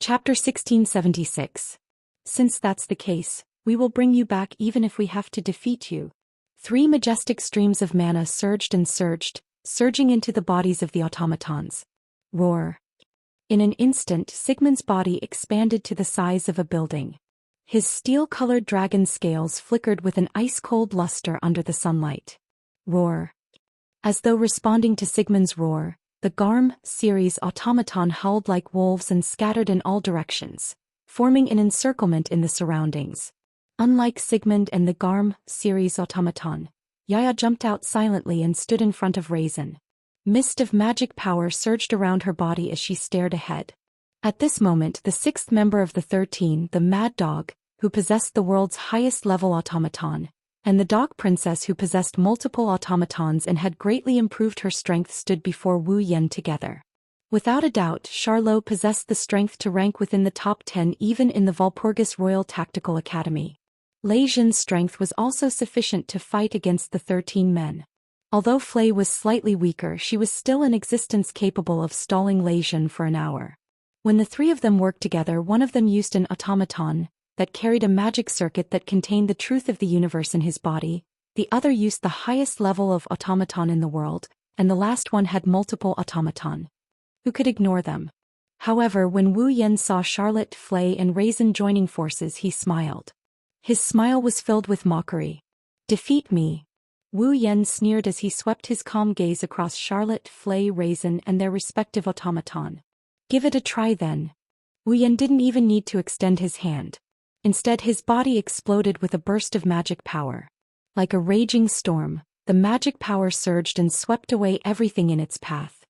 Chapter 1676. Since that's the case, we will bring you back even if we have to defeat you. 3 majestic streams of mana surged and surged, surging into the bodies of the automatons. Roar. In an instant, Sigmund's body expanded to the size of a building. His steel-colored dragon scales flickered with an ice-cold luster under the sunlight. Roar. As though responding to Sigmund's roar, the Garm series automaton howled like wolves and scattered in all directions, forming an encirclement in the surroundings. Unlike Sigmund and the Garm series automaton, Yaya jumped out silently and stood in front of Raisin. Mist of magic power surged around her body as she stared ahead. At this moment, the 6th member of the 13, the Mad Dog, who possessed the world's highest level automaton, and the Dog Princess who possessed multiple automatons and had greatly improved her strength stood before Wu Yan together. Without a doubt, Charlot possessed the strength to rank within the top 10 even in the Walpurgis Royal Tactical Academy. Lei Jin's strength was also sufficient to fight against the 13 men. Although Flay was slightly weaker, she was still in existence capable of stalling Lei Jin for an hour. When the 3 of them worked together, one of them used an automaton that carried a magic circuit that contained the truth of the universe in his body, the other used the highest level of automaton in the world, and the last one had multiple automaton. Who could ignore them? However, when Wu Yan saw Charlotte, Flay and Raisin joining forces, he smiled. His smile was filled with mockery. Defeat me. Wu Yan sneered as he swept his calm gaze across Charlotte, Flay, Raisin and their respective automaton. Give it a try then. Wu Yan didn't even need to extend his hand. Instead, his body exploded with a burst of magic power. Like a raging storm, the magic power surged and swept away everything in its path.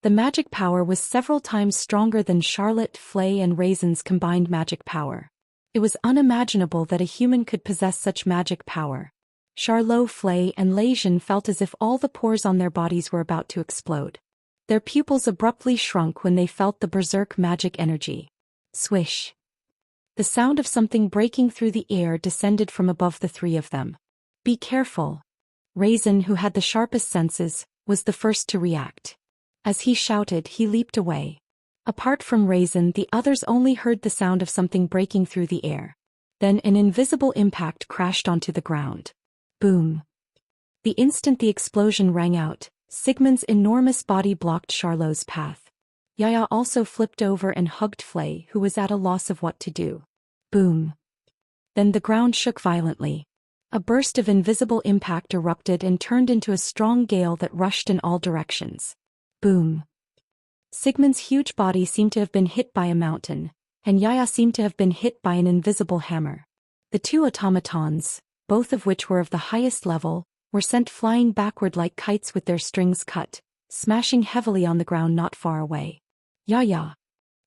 The magic power was several times stronger than Charlotte, Flay and Raisin's combined magic power. It was unimaginable that a human could possess such magic power. Charlot, Flay and Lei Jin felt as if all the pores on their bodies were about to explode. Their pupils abruptly shrunk when they felt the berserk magic energy. Swish. The sound of something breaking through the air descended from above the 3 of them. Be careful. Raisin, who had the sharpest senses, was the first to react. As he shouted, he leaped away. Apart from Raisin, the others only heard the sound of something breaking through the air. Then an invisible impact crashed onto the ground. Boom. The instant the explosion rang out, Sigmund's enormous body blocked Charlot's path. Yaya also flipped over and hugged Flay, who was at a loss of what to do. Boom. Then the ground shook violently. A burst of invisible impact erupted and turned into a strong gale that rushed in all directions. Boom. Sigmund's huge body seemed to have been hit by a mountain, and Yaya seemed to have been hit by an invisible hammer. The 2 automatons, both of which were of the highest level, were sent flying backward like kites with their strings cut, smashing heavily on the ground not far away. Yaya.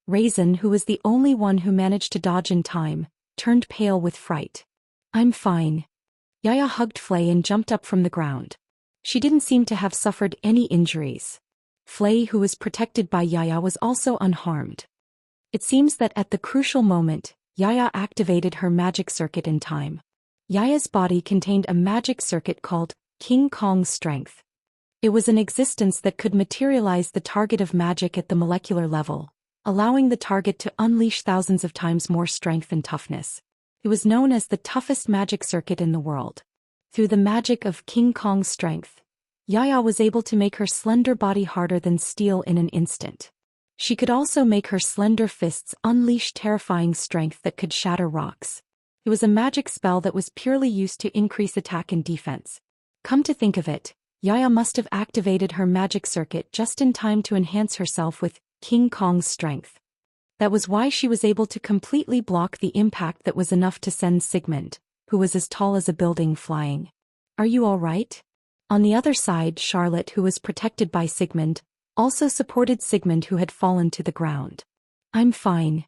Raisin, who was the only one who managed to dodge in time, turned pale with fright. I'm fine. Yaya hugged Flay and jumped up from the ground. She didn't seem to have suffered any injuries. Flay, who was protected by Yaya, was also unharmed. It seems that at the crucial moment, Yaya activated her magic circuit in time. Yaya's body contained a magic circuit called King Kong's Strength. It was an existence that could materialize the target of magic at the molecular level, allowing the target to unleash thousands of times more strength and toughness. It was known as the toughest magic circuit in the world. Through the magic of King Kong's Strength, Yaya was able to make her slender body harder than steel in an instant. She could also make her slender fists unleash terrifying strength that could shatter rocks. It was a magic spell that was purely used to increase attack and defense. Come to think of it, Yaya must have activated her magic circuit just in time to enhance herself with King Kong's Strength. That was why she was able to completely block the impact that was enough to send Sigmund, who was as tall as a building, flying. Are you all right? On the other side, Charlotte, who was protected by Sigmund, also supported Sigmund, who had fallen to the ground. I'm fine.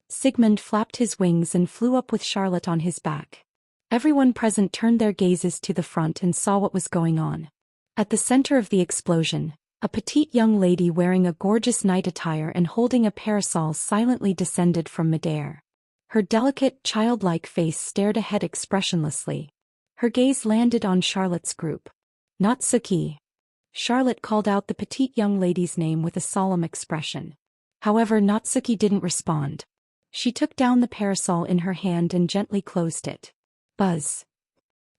Sigmund flapped his wings and flew up with Charlotte on his back. Everyone present turned their gazes to the front and saw what was going on. At the center of the explosion, a petite young lady wearing a gorgeous night attire and holding a parasol silently descended from midair. Her delicate, childlike face stared ahead expressionlessly. Her gaze landed on Charlotte's group. Natsuki. Charlotte called out the petite young lady's name with a solemn expression. However, Natsuki didn't respond. She took down the parasol in her hand and gently closed it. Buzz.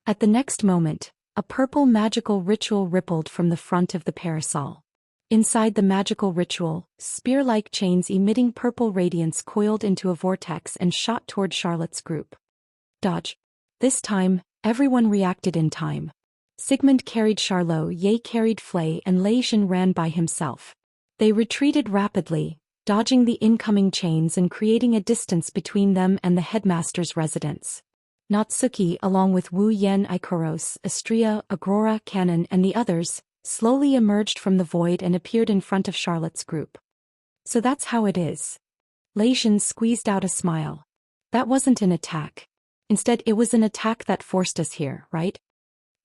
At the next moment, a purple magical ritual rippled from the front of the parasol. Inside the magical ritual, spear-like chains emitting purple radiance coiled into a vortex and shot toward Charlotte's group. Dodge. This time, everyone reacted in time. Sigmund carried Charlot, Ye carried Flay, and Lei Xian ran by himself. They retreated rapidly, dodging the incoming chains and creating a distance between them and the headmaster's residence. Natsuki, along with Wu Yen, Ikaros, Astria, Agrora, Cannon, and the others, slowly emerged from the void and appeared in front of Charlotte's group. So that's how it is. Lei Xian squeezed out a smile. That wasn't an attack. Instead, it was an attack that forced us here, right?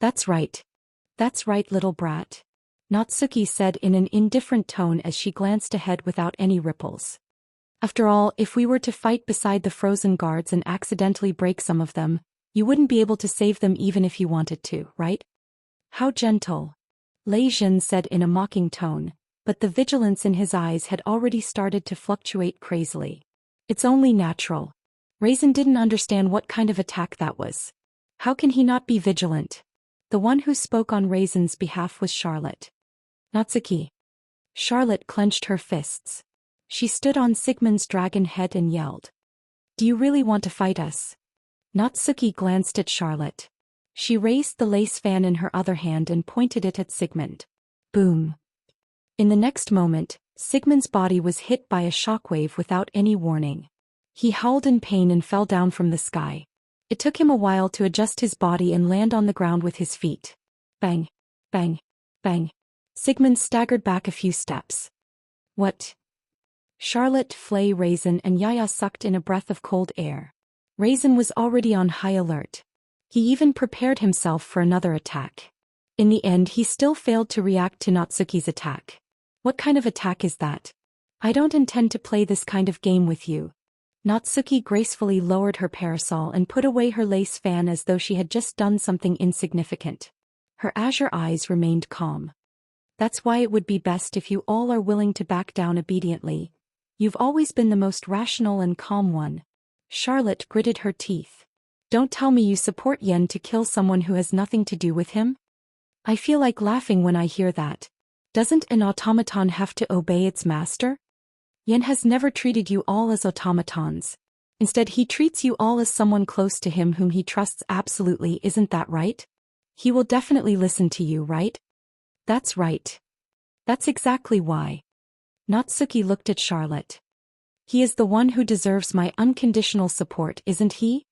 That's right. That's right, little brat. Natsuki said in an indifferent tone as she glanced ahead without any ripples. After all, if we were to fight beside the frozen guards and accidentally break some of them, you wouldn't be able to save them even if you wanted to, right? How gentle. Lei Xian said in a mocking tone, but the vigilance in his eyes had already started to fluctuate crazily. It's only natural. Raisin didn't understand what kind of attack that was. How can he not be vigilant? The one who spoke on Raisin's behalf was Charlotte. Natsuki. Charlotte clenched her fists. She stood on Sigmund's dragon head and yelled. Do you really want to fight us? Natsuki glanced at Charlotte. She raised the lace fan in her other hand and pointed it at Sigmund. Boom. In the next moment, Sigmund's body was hit by a shockwave without any warning. He howled in pain and fell down from the sky. It took him a while to adjust his body and land on the ground with his feet. Bang. Bang. Bang. Sigmund staggered back a few steps. What? Charlotte, Flay, Raisin, and Yaya sucked in a breath of cold air. Raisin was already on high alert. He even prepared himself for another attack. In the end, he still failed to react to Natsuki's attack. What kind of attack is that? I don't intend to play this kind of game with you. Natsuki gracefully lowered her parasol and put away her lace fan as though she had just done something insignificant. Her azure eyes remained calm. That's why it would be best if you all are willing to back down obediently. You've always been the most rational and calm one. Charlotte gritted her teeth. Don't tell me you support Yen to kill someone who has nothing to do with him? I feel like laughing when I hear that. Doesn't an automaton have to obey its master? Yen has never treated you all as automatons. Instead, he treats you all as someone close to him whom he trusts absolutely, isn't that right? He will definitely listen to you, right? That's right. That's exactly why. Natsuki looked at Charlotte. He is the one who deserves my unconditional support, isn't he?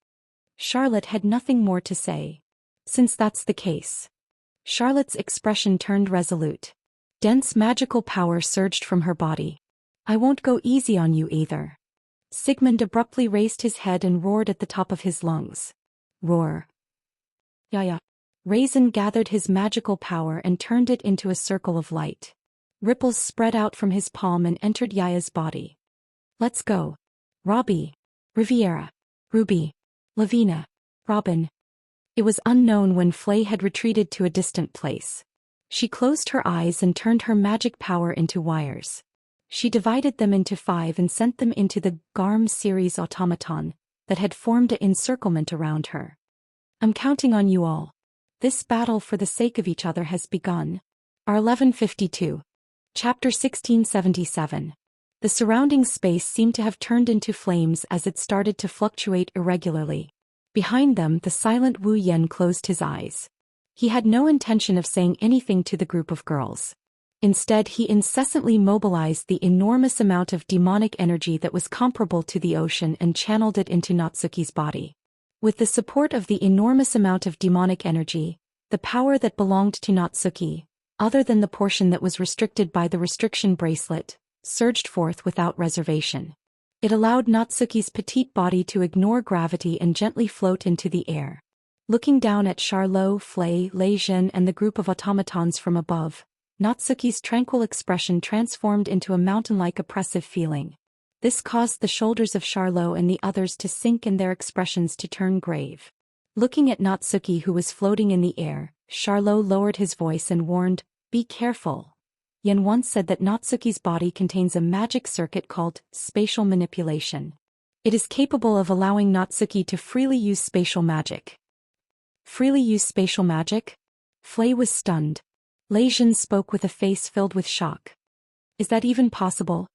Charlotte had nothing more to say. Since that's the case. Charlotte's expression turned resolute. Dense magical power surged from her body. I won't go easy on you either. Sigmund abruptly raised his head and roared at the top of his lungs. Roar. Yaya. Raisin gathered his magical power and turned it into a circle of light. Ripples spread out from his palm and entered Yaya's body. Let's go. Robbie. Riviera. Ruby. Lavina. Robin. It was unknown when Flay had retreated to a distant place. She closed her eyes and turned her magic power into wires. She divided them into 5 and sent them into the Garm series automaton that had formed an encirclement around her. I'm counting on you all. This battle for the sake of each other has begun. R1152. Chapter 1677. The surrounding space seemed to have turned into flames as it started to fluctuate irregularly. Behind them, the silent Wu Yen closed his eyes. He had no intention of saying anything to the group of girls. Instead, he incessantly mobilized the enormous amount of demonic energy that was comparable to the ocean and channeled it into Natsuki's body. With the support of the enormous amount of demonic energy, the power that belonged to Natsuki, other than the portion that was restricted by the restriction bracelet, surged forth without reservation. It allowed Natsuki's petite body to ignore gravity and gently float into the air. Looking down at Charlot, Flay, Lei Xian and the group of automatons from above, Natsuki's tranquil expression transformed into a mountain-like oppressive feeling. This caused the shoulders of Charlot and the others to sink and their expressions to turn grave. Looking at Natsuki who was floating in the air, Charlot lowered his voice and warned, "Be careful." Yen once said that Natsuki's body contains a magic circuit called spatial manipulation. It is capable of allowing Natsuki to freely use spatial magic. Freely use spatial magic? Flay was stunned. Lei Jin spoke with a face filled with shock. Is that even possible?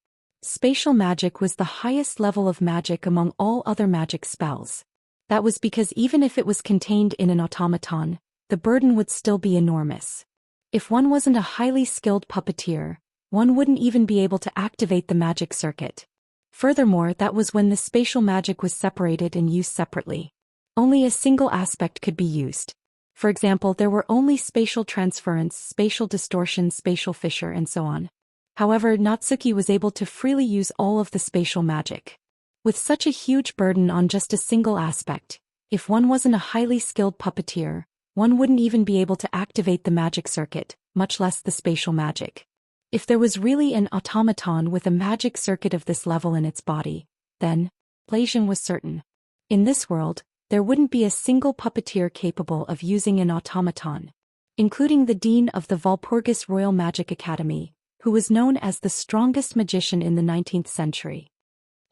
Spatial magic was the highest level of magic among all other magic spells. That was because even if it was contained in an automaton, the burden would still be enormous. If one wasn't a highly skilled puppeteer, one wouldn't even be able to activate the magic circuit. Furthermore, that was when the spatial magic was separated and used separately. Only a single aspect could be used. For example, there were only spatial transference, spatial distortion, spatial fissure, and so on. However, Natsuki was able to freely use all of the spatial magic. With such a huge burden on just a single aspect, if one wasn't a highly skilled puppeteer, one wouldn't even be able to activate the magic circuit, much less the spatial magic. If there was really an automaton with a magic circuit of this level in its body, then, Lei Jin was certain. In this world, there wouldn't be a single puppeteer capable of using an automaton, including the dean of the Walpurgis Royal Magic Academy, who was known as the strongest magician in the 19th century.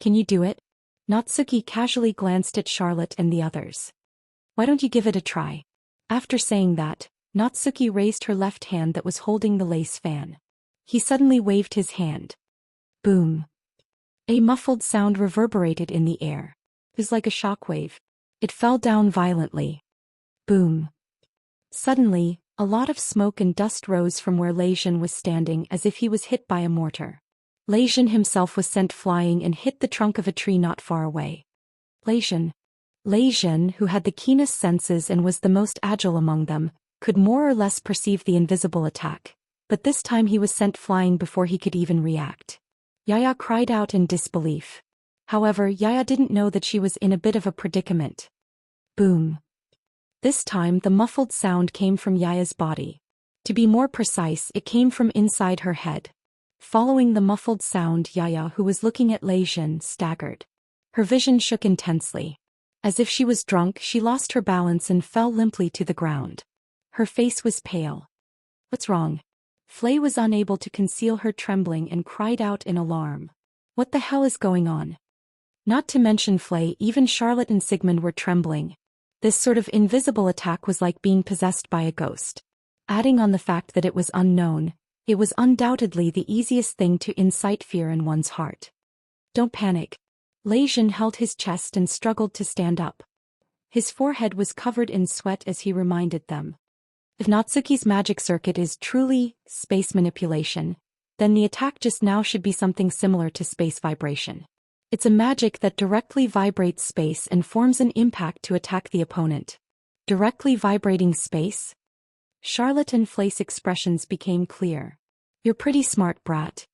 Can you do it? Natsuki casually glanced at Charlotte and the others. Why don't you give it a try? After saying that, Natsuki raised her left hand that was holding the lace fan. He suddenly waved his hand. Boom. A muffled sound reverberated in the air. It was like a shockwave. It fell down violently. Boom. Suddenly, a lot of smoke and dust rose from where Lei Jin was standing as if he was hit by a mortar. Lei Jin himself was sent flying and hit the trunk of a tree not far away. Lei Jin, who had the keenest senses and was the most agile among them, could more or less perceive the invisible attack, but this time he was sent flying before he could even react. Yaya cried out in disbelief. However, Yaya didn't know that she was in a bit of a predicament. Boom. This time the muffled sound came from Yaya's body. To be more precise, it came from inside her head. Following the muffled sound, Yaya, who was looking at Lei Jin, staggered. Her vision shook intensely. As if she was drunk, she lost her balance and fell limply to the ground. Her face was pale. What's wrong? Flay was unable to conceal her trembling and cried out in alarm. What the hell is going on? Not to mention Flay, even Charlotte and Sigmund were trembling. This sort of invisible attack was like being possessed by a ghost. Adding on the fact that it was unknown, it was undoubtedly the easiest thing to incite fear in one's heart. Don't panic. Lei Jin held his chest and struggled to stand up. His forehead was covered in sweat as he reminded them. If Natsuki's magic circuit is truly space manipulation, then the attack just now should be something similar to space vibration. It's a magic that directly vibrates space and forms an impact to attack the opponent. Directly vibrating space? Charlotte and Flay's expressions became clear. You're pretty smart, brat.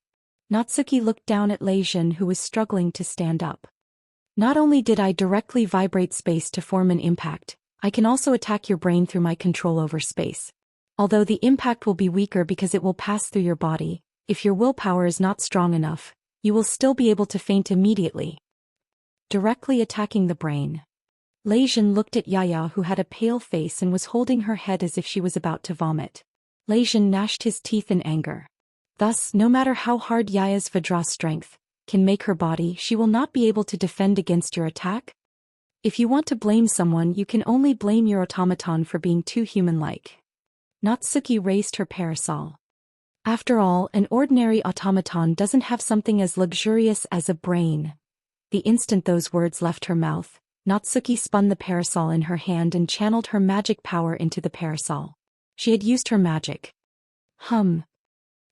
Natsuki looked down at Lei Jin, who was struggling to stand up. Not only did I directly vibrate space to form an impact, I can also attack your brain through my control over space. Although the impact will be weaker because it will pass through your body, if your willpower is not strong enough, you will still be able to faint immediately. Directly attacking the brain. Lei Jin looked at Yaya, who had a pale face and was holding her head as if she was about to vomit. Lei Jin gnashed his teeth in anger. Thus, no matter how hard Yaya's Vajra strength can make her body, she will not be able to defend against your attack? If you want to blame someone, you can only blame your automaton for being too human-like. Natsuki raised her parasol. After all, an ordinary automaton doesn't have something as luxurious as a brain. The instant those words left her mouth, Natsuki spun the parasol in her hand and channeled her magic power into the parasol. She had used her magic.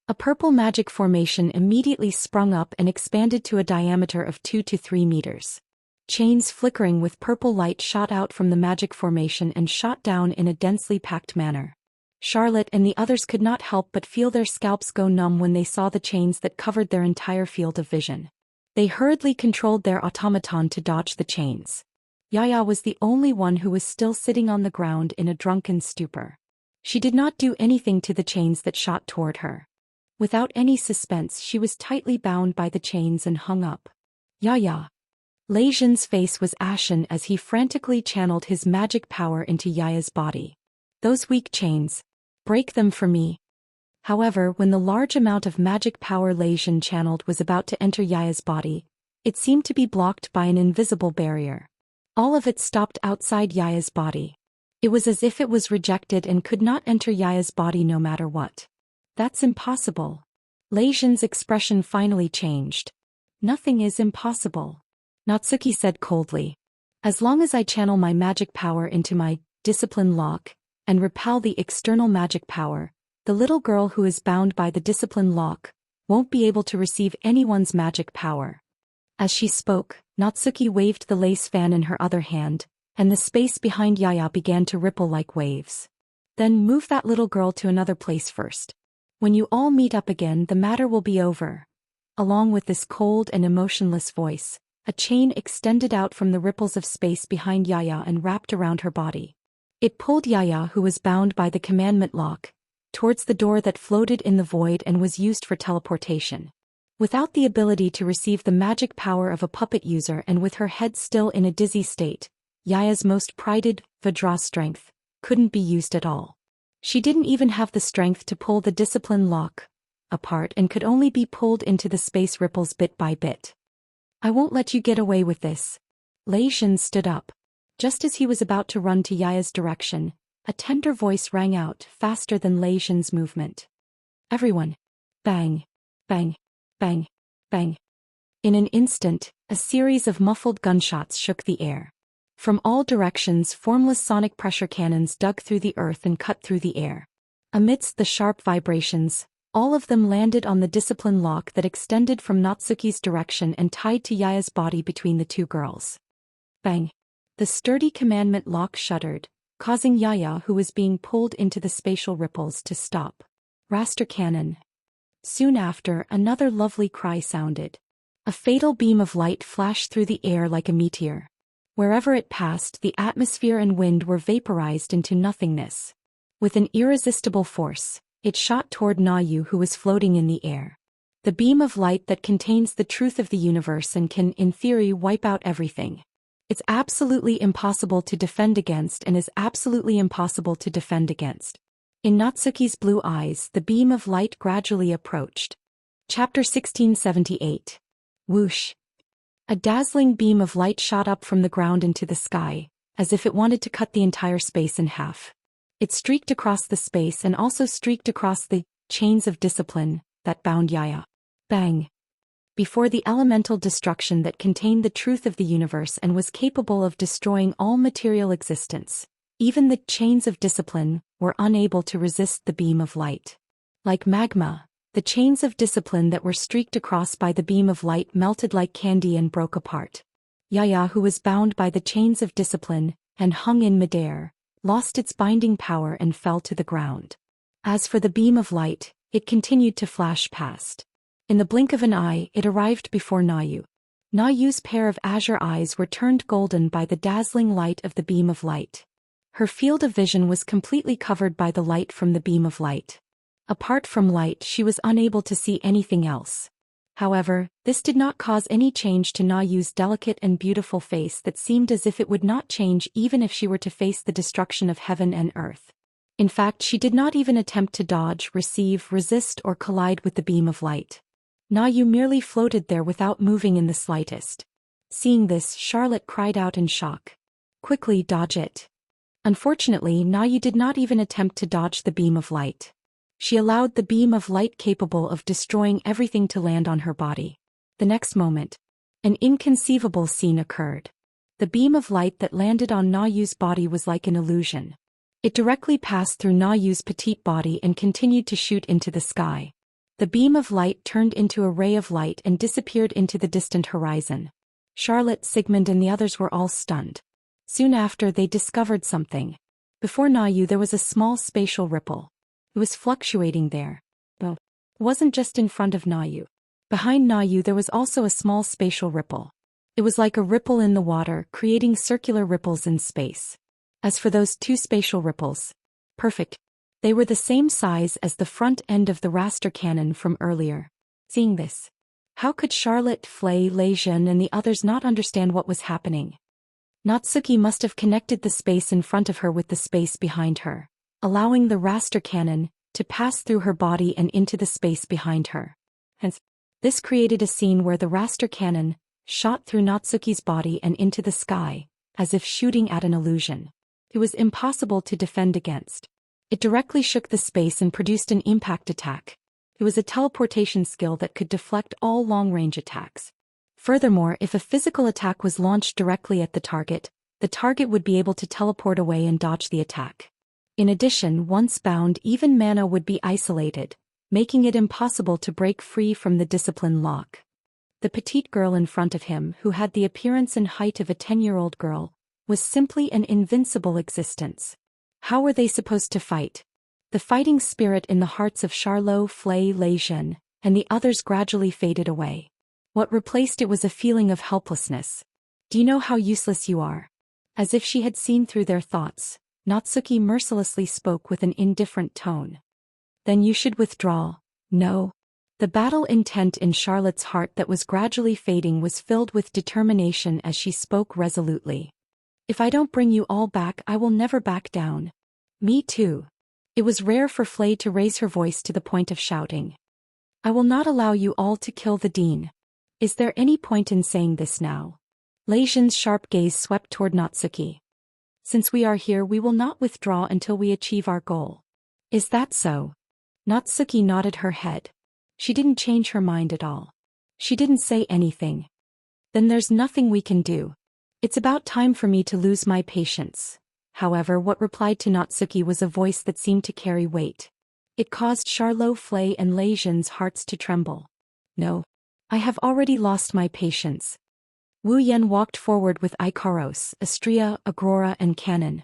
A purple magic formation immediately sprung up and expanded to a diameter of 2 to 3 meters. Chains flickering with purple light shot out from the magic formation and shot down in a densely packed manner. Charlotte and the others could not help but feel their scalps go numb when they saw the chains that covered their entire field of vision. They hurriedly controlled their automaton to dodge the chains. Yaya was the only one who was still sitting on the ground in a drunken stupor. She did not do anything to the chains that shot toward her. Without any suspense, she was tightly bound by the chains and hung up. Yaya. Lei Jin's face was ashen as he frantically channeled his magic power into Yaya's body. Those weak chains. Break them for me. However, when the large amount of magic power Lei Jin channeled was about to enter Yaya's body, It seemed to be blocked by an invisible barrier. All of it stopped outside Yaya's body. It was as if it was rejected and could not enter Yaya's body no matter what. That's impossible. Lei Zhen's expression finally changed. Nothing is impossible, Natsuki said coldly. As long as I channel my magic power into my discipline lock and repel the external magic power, the little girl who is bound by the discipline lock won't be able to receive anyone's magic power. As she spoke, Natsuki waved the lace fan in her other hand, and the space behind Yaya began to ripple like waves. Then move that little girl to another place first. When you all meet up again, the matter will be over. Along with this cold and emotionless voice, a chain extended out from the ripples of space behind Yaya and wrapped around her body. It pulled Yaya, who was bound by the commandment lock, towards the door that floated in the void and was used for teleportation. Without the ability to receive the magic power of a puppet user and with her head still in a dizzy state, Yaya's most prided Vajra strength couldn't be used at all. She didn't even have the strength to pull the discipline lock apart and could only be pulled into the space ripples bit by bit. I won't let you get away with this. Lei Zhen stood up. Just as he was about to run to Yaya's direction, a tender voice rang out faster than Lei Zhen's movement. Everyone. Bang. Bang. Bang. Bang. In an instant, a series of muffled gunshots shook the air. From all directions, formless sonic pressure cannons dug through the earth and cut through the air. Amidst the sharp vibrations, all of them landed on the discipline lock that extended from Natsuki's direction and tied to Yaya's body between the two girls. Bang. The sturdy commandment lock shuddered, causing Yaya, who was being pulled into the spatial ripples, to stop. Raster cannon. Soon after, another lovely cry sounded. A fatal beam of light flashed through the air like a meteor. Wherever it passed, the atmosphere and wind were vaporized into nothingness. With an irresistible force, it shot toward Nayu, who was floating in the air. The beam of light that contains the truth of the universe and can, in theory, wipe out everything. It's absolutely impossible to defend against and is absolutely impossible to defend against. In Natsuki's blue eyes, the beam of light gradually approached. Chapter 1678. Whoosh. A dazzling beam of light shot up from the ground into the sky, as if it wanted to cut the entire space in half. It streaked across the space and also streaked across the chains of discipline that bound Yaya. Bang. Before the elemental destruction that contained the truth of the universe and was capable of destroying all material existence, even the chains of discipline were unable to resist the beam of light. Like magma, the chains of discipline that were streaked across by the beam of light melted like candy and broke apart. Yaya, who was bound by the chains of discipline and hung in midair, lost its binding power and fell to the ground. As for the beam of light, it continued to flash past. In the blink of an eye, it arrived before Nayu. Nayu's pair of azure eyes were turned golden by the dazzling light of the beam of light. Her field of vision was completely covered by the light from the beam of light. Apart from light, she was unable to see anything else. However, this did not cause any change to Nayu's delicate and beautiful face that seemed as if it would not change even if she were to face the destruction of heaven and earth. In fact, she did not even attempt to dodge, receive, resist, or collide with the beam of light. Nayu merely floated there without moving in the slightest. Seeing this, Charlotte cried out in shock. Quickly, dodge it. Unfortunately, Nayu did not even attempt to dodge the beam of light. She allowed the beam of light capable of destroying everything to land on her body. The next moment, an inconceivable scene occurred. The beam of light that landed on Nayu's body was like an illusion. It directly passed through Nayu's petite body and continued to shoot into the sky. The beam of light turned into a ray of light and disappeared into the distant horizon. Charlotte, Sigmund, and the others were all stunned. Soon after, they discovered something. Before Nayu, there was a small spatial ripple. It was fluctuating there. But it wasn't just in front of Nayu. Behind Nayu, there was also a small spatial ripple. It was like a ripple in the water, creating circular ripples in space. As for those two spatial ripples, perfect. They were the same size as the front end of the raster cannon from earlier. Seeing this, how could Charlotte, Lei Zhen, and the others not understand what was happening? Natsuki must have connected the space in front of her with the space behind her, allowing the raster cannon to pass through her body and into the space behind her. Hence, this created a scene where the raster cannon shot through Natsuki's body and into the sky, as if shooting at an illusion. It was impossible to defend against. It directly shook the space and produced an impact attack. It was a teleportation skill that could deflect all long-range attacks. Furthermore, if a physical attack was launched directly at the target would be able to teleport away and dodge the attack. In addition, once bound, even mana would be isolated, making it impossible to break free from the discipline lock. The petite girl in front of him, who had the appearance and height of a 10-year-old girl, was simply an invincible existence. How were they supposed to fight? The fighting spirit in the hearts of Charlot, Flay, Lejeune, and the others gradually faded away. What replaced it was a feeling of helplessness. Do you know how useless you are? As if she had seen through their thoughts, Natsuki mercilessly spoke with an indifferent tone. Then you should withdraw. No. The battle intent in Charlotte's heart that was gradually fading was filled with determination as she spoke resolutely. If I don't bring you all back, I will never back down. Me too. It was rare for Flay to raise her voice to the point of shouting. I will not allow you all to kill the dean. Is there any point in saying this now? Lejeune's sharp gaze swept toward Natsuki. Since we are here, we will not withdraw until we achieve our goal. Is that so? Natsuki nodded her head. She didn't change her mind at all. She didn't say anything. Then there's nothing we can do. It's about time for me to lose my patience. However, what replied to Natsuki was a voice that seemed to carry weight. It caused Charlot, Flay, and Lejeune's hearts to tremble. No. I have already lost my patience. Wu Yan walked forward with Ikaros, Astria, Agrora, and Cannon.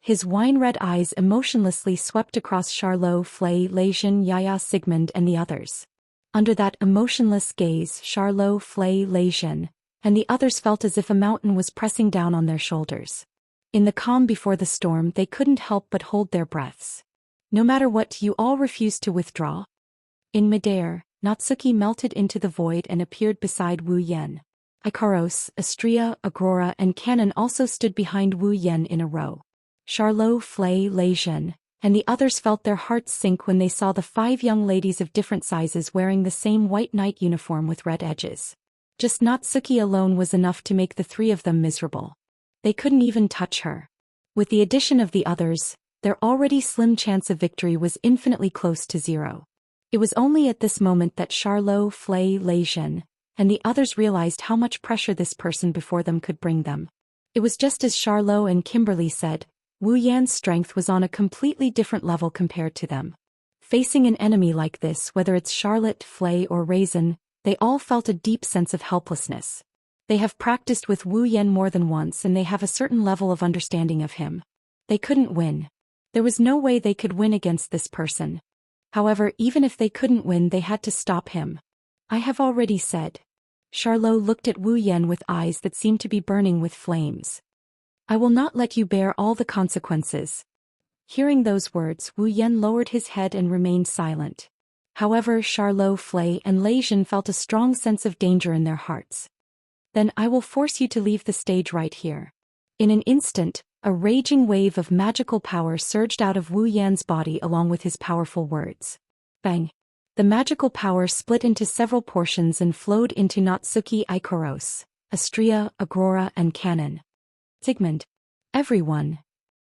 His wine-red eyes emotionlessly swept across Charlot, Flay, Lejeune, Yaya, Sigmund, and the others. Under that emotionless gaze, Charlot, Flay, Lejeune, and the others felt as if a mountain was pressing down on their shoulders. In the calm before the storm, they couldn't help but hold their breaths. No matter what, you all refused to withdraw? In midair, Natsuki melted into the void and appeared beside Wu Yan. Ikaros, Astria, Agrora, and Cannon also stood behind Wu Yan in a row. Charlot, Flay, Lejeune, and the others felt their hearts sink when they saw the 5 young ladies of different sizes wearing the same white knight uniform with red edges. Just Natsuki alone was enough to make the 3 of them miserable. They couldn't even touch her. With the addition of the others, their already slim chance of victory was infinitely close to 0. It was only at this moment that Charlot, Flay, Lejeune, and the others realized how much pressure this person before them could bring them. It was just as Charlot and Kimberly said, Wu Yan's strength was on a completely different level compared to them. Facing an enemy like this, whether it's Charlotte, Flay, or Raisin, they all felt a deep sense of helplessness. They have practiced with Wu Yan more than once and they have a certain level of understanding of him. They couldn't win. There was no way they could win against this person. However, even if they couldn't win, they had to stop him. I have already said. Charlot looked at Wu Yan with eyes that seemed to be burning with flames. I will not let you bear all the consequences. Hearing those words, Wu Yan lowered his head and remained silent. However, Charlot, Flay, and Lejeune felt a strong sense of danger in their hearts. Then I will force you to leave the stage right here. In an instant, a raging wave of magical power surged out of Wu Yan's body along with his powerful words. Bang! The magical power split into several portions and flowed into Natsuki, Ikaros, Astria, Agrora, and Cannon. Sigmund. Everyone.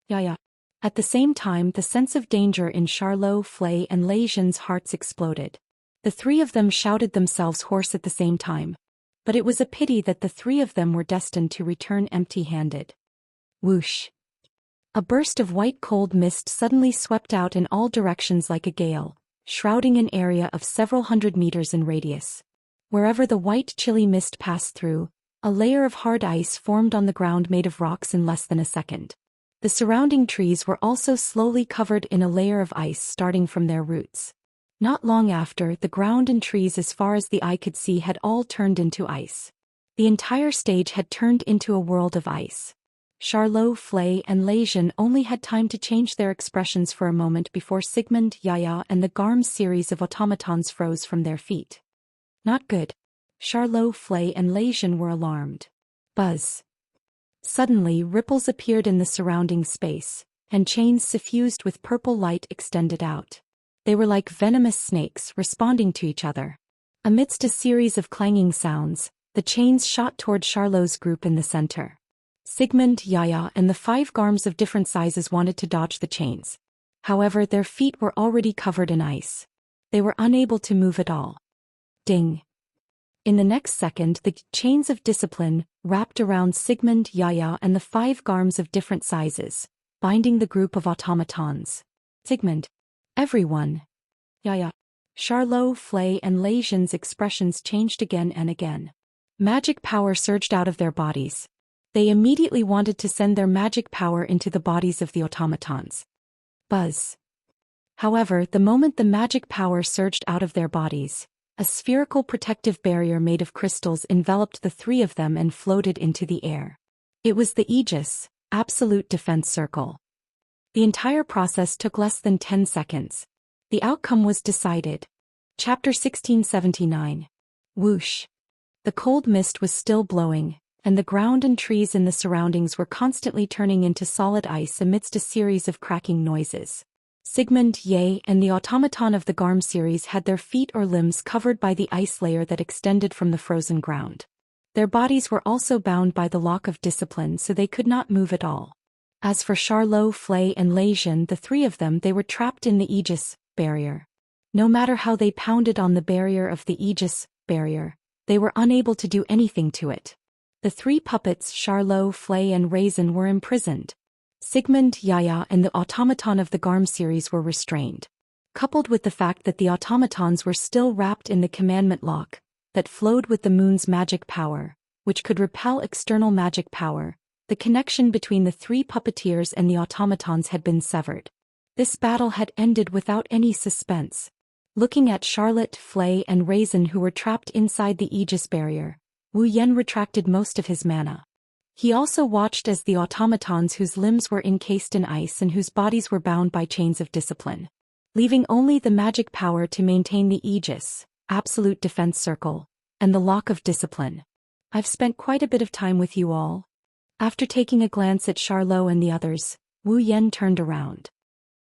Yaya. At the same time, the sense of danger in Charlot, Flay, and Lejeune's hearts exploded. The 3 of them shouted themselves hoarse at the same time. But it was a pity that the 3 of them were destined to return empty-handed. Whoosh! A burst of white cold mist suddenly swept out in all directions like a gale, shrouding an area of several hundred meters in radius. Wherever the white chilly mist passed through, a layer of hard ice formed on the ground made of rocks in less than a second. The surrounding trees were also slowly covered in a layer of ice starting from their roots. Not long after, the ground and trees as far as the eye could see had all turned into ice. The entire stage had turned into a world of ice. Charlot, Flay, and Lejeune only had time to change their expressions for a moment before Sigmund, Yaya, and the Garm series of automatons froze from their feet. Not good. Charlot, Flay, and Lejeune were alarmed. Buzz. Suddenly, ripples appeared in the surrounding space, and chains suffused with purple light extended out. They were like venomous snakes responding to each other. Amidst a series of clanging sounds, The chains shot toward Charlot's group in the center. Sigmund, Yaya, and the 5 garms of different sizes wanted to dodge the chains. However, their feet were already covered in ice. They were unable to move at all. Ding! In the next second, the chains of discipline wrapped around Sigmund, Yaya, and the 5 garms of different sizes, binding the group of automatons. Sigmund. Everyone. Yaya. Charlot, Flay, and Leijian's expressions changed again and again. Magic power surged out of their bodies. They immediately wanted to send their magic power into the bodies of the automatons. Buzz. However, the moment the magic power surged out of their bodies, a spherical protective barrier made of crystals enveloped the 3 of them and floated into the air. It was the Aegis, Absolute Defense Circle. The entire process took less than 10 seconds. The outcome was decided. Chapter 1679. Whoosh. The cold mist was still blowing, and the ground and trees in the surroundings were constantly turning into solid ice amidst a series of cracking noises. Sigmund, Ye, and the automaton of the Garm series had their feet or limbs covered by the ice layer that extended from the frozen ground. Their bodies were also bound by the lock of discipline, so they could not move at all. As for Charlot, Flay, and Leijian, the 3 of them, they were trapped in the Aegis barrier. No matter how they pounded on the barrier of the Aegis barrier, they were unable to do anything to it. The 3 puppets, Charlot, Flay, and Raisin, were imprisoned. Sigmund, Yaya, and the automaton of the Garm series were restrained. Coupled with the fact that the automatons were still wrapped in the commandment lock that flowed with the moon's magic power, which could repel external magic power, the connection between the 3 puppeteers and the automatons had been severed. This battle had ended without any suspense. Looking at Charlotte, Flay, and Raisin, who were trapped inside the Aegis barrier, Wu Yan retracted most of his mana. He also watched as the automatons whose limbs were encased in ice and whose bodies were bound by chains of discipline, leaving only the magic power to maintain the Aegis, Absolute Defense Circle, and the Lock of Discipline. I've spent quite a bit of time with you all. After taking a glance at Charlot and the others, Wu Yan turned around.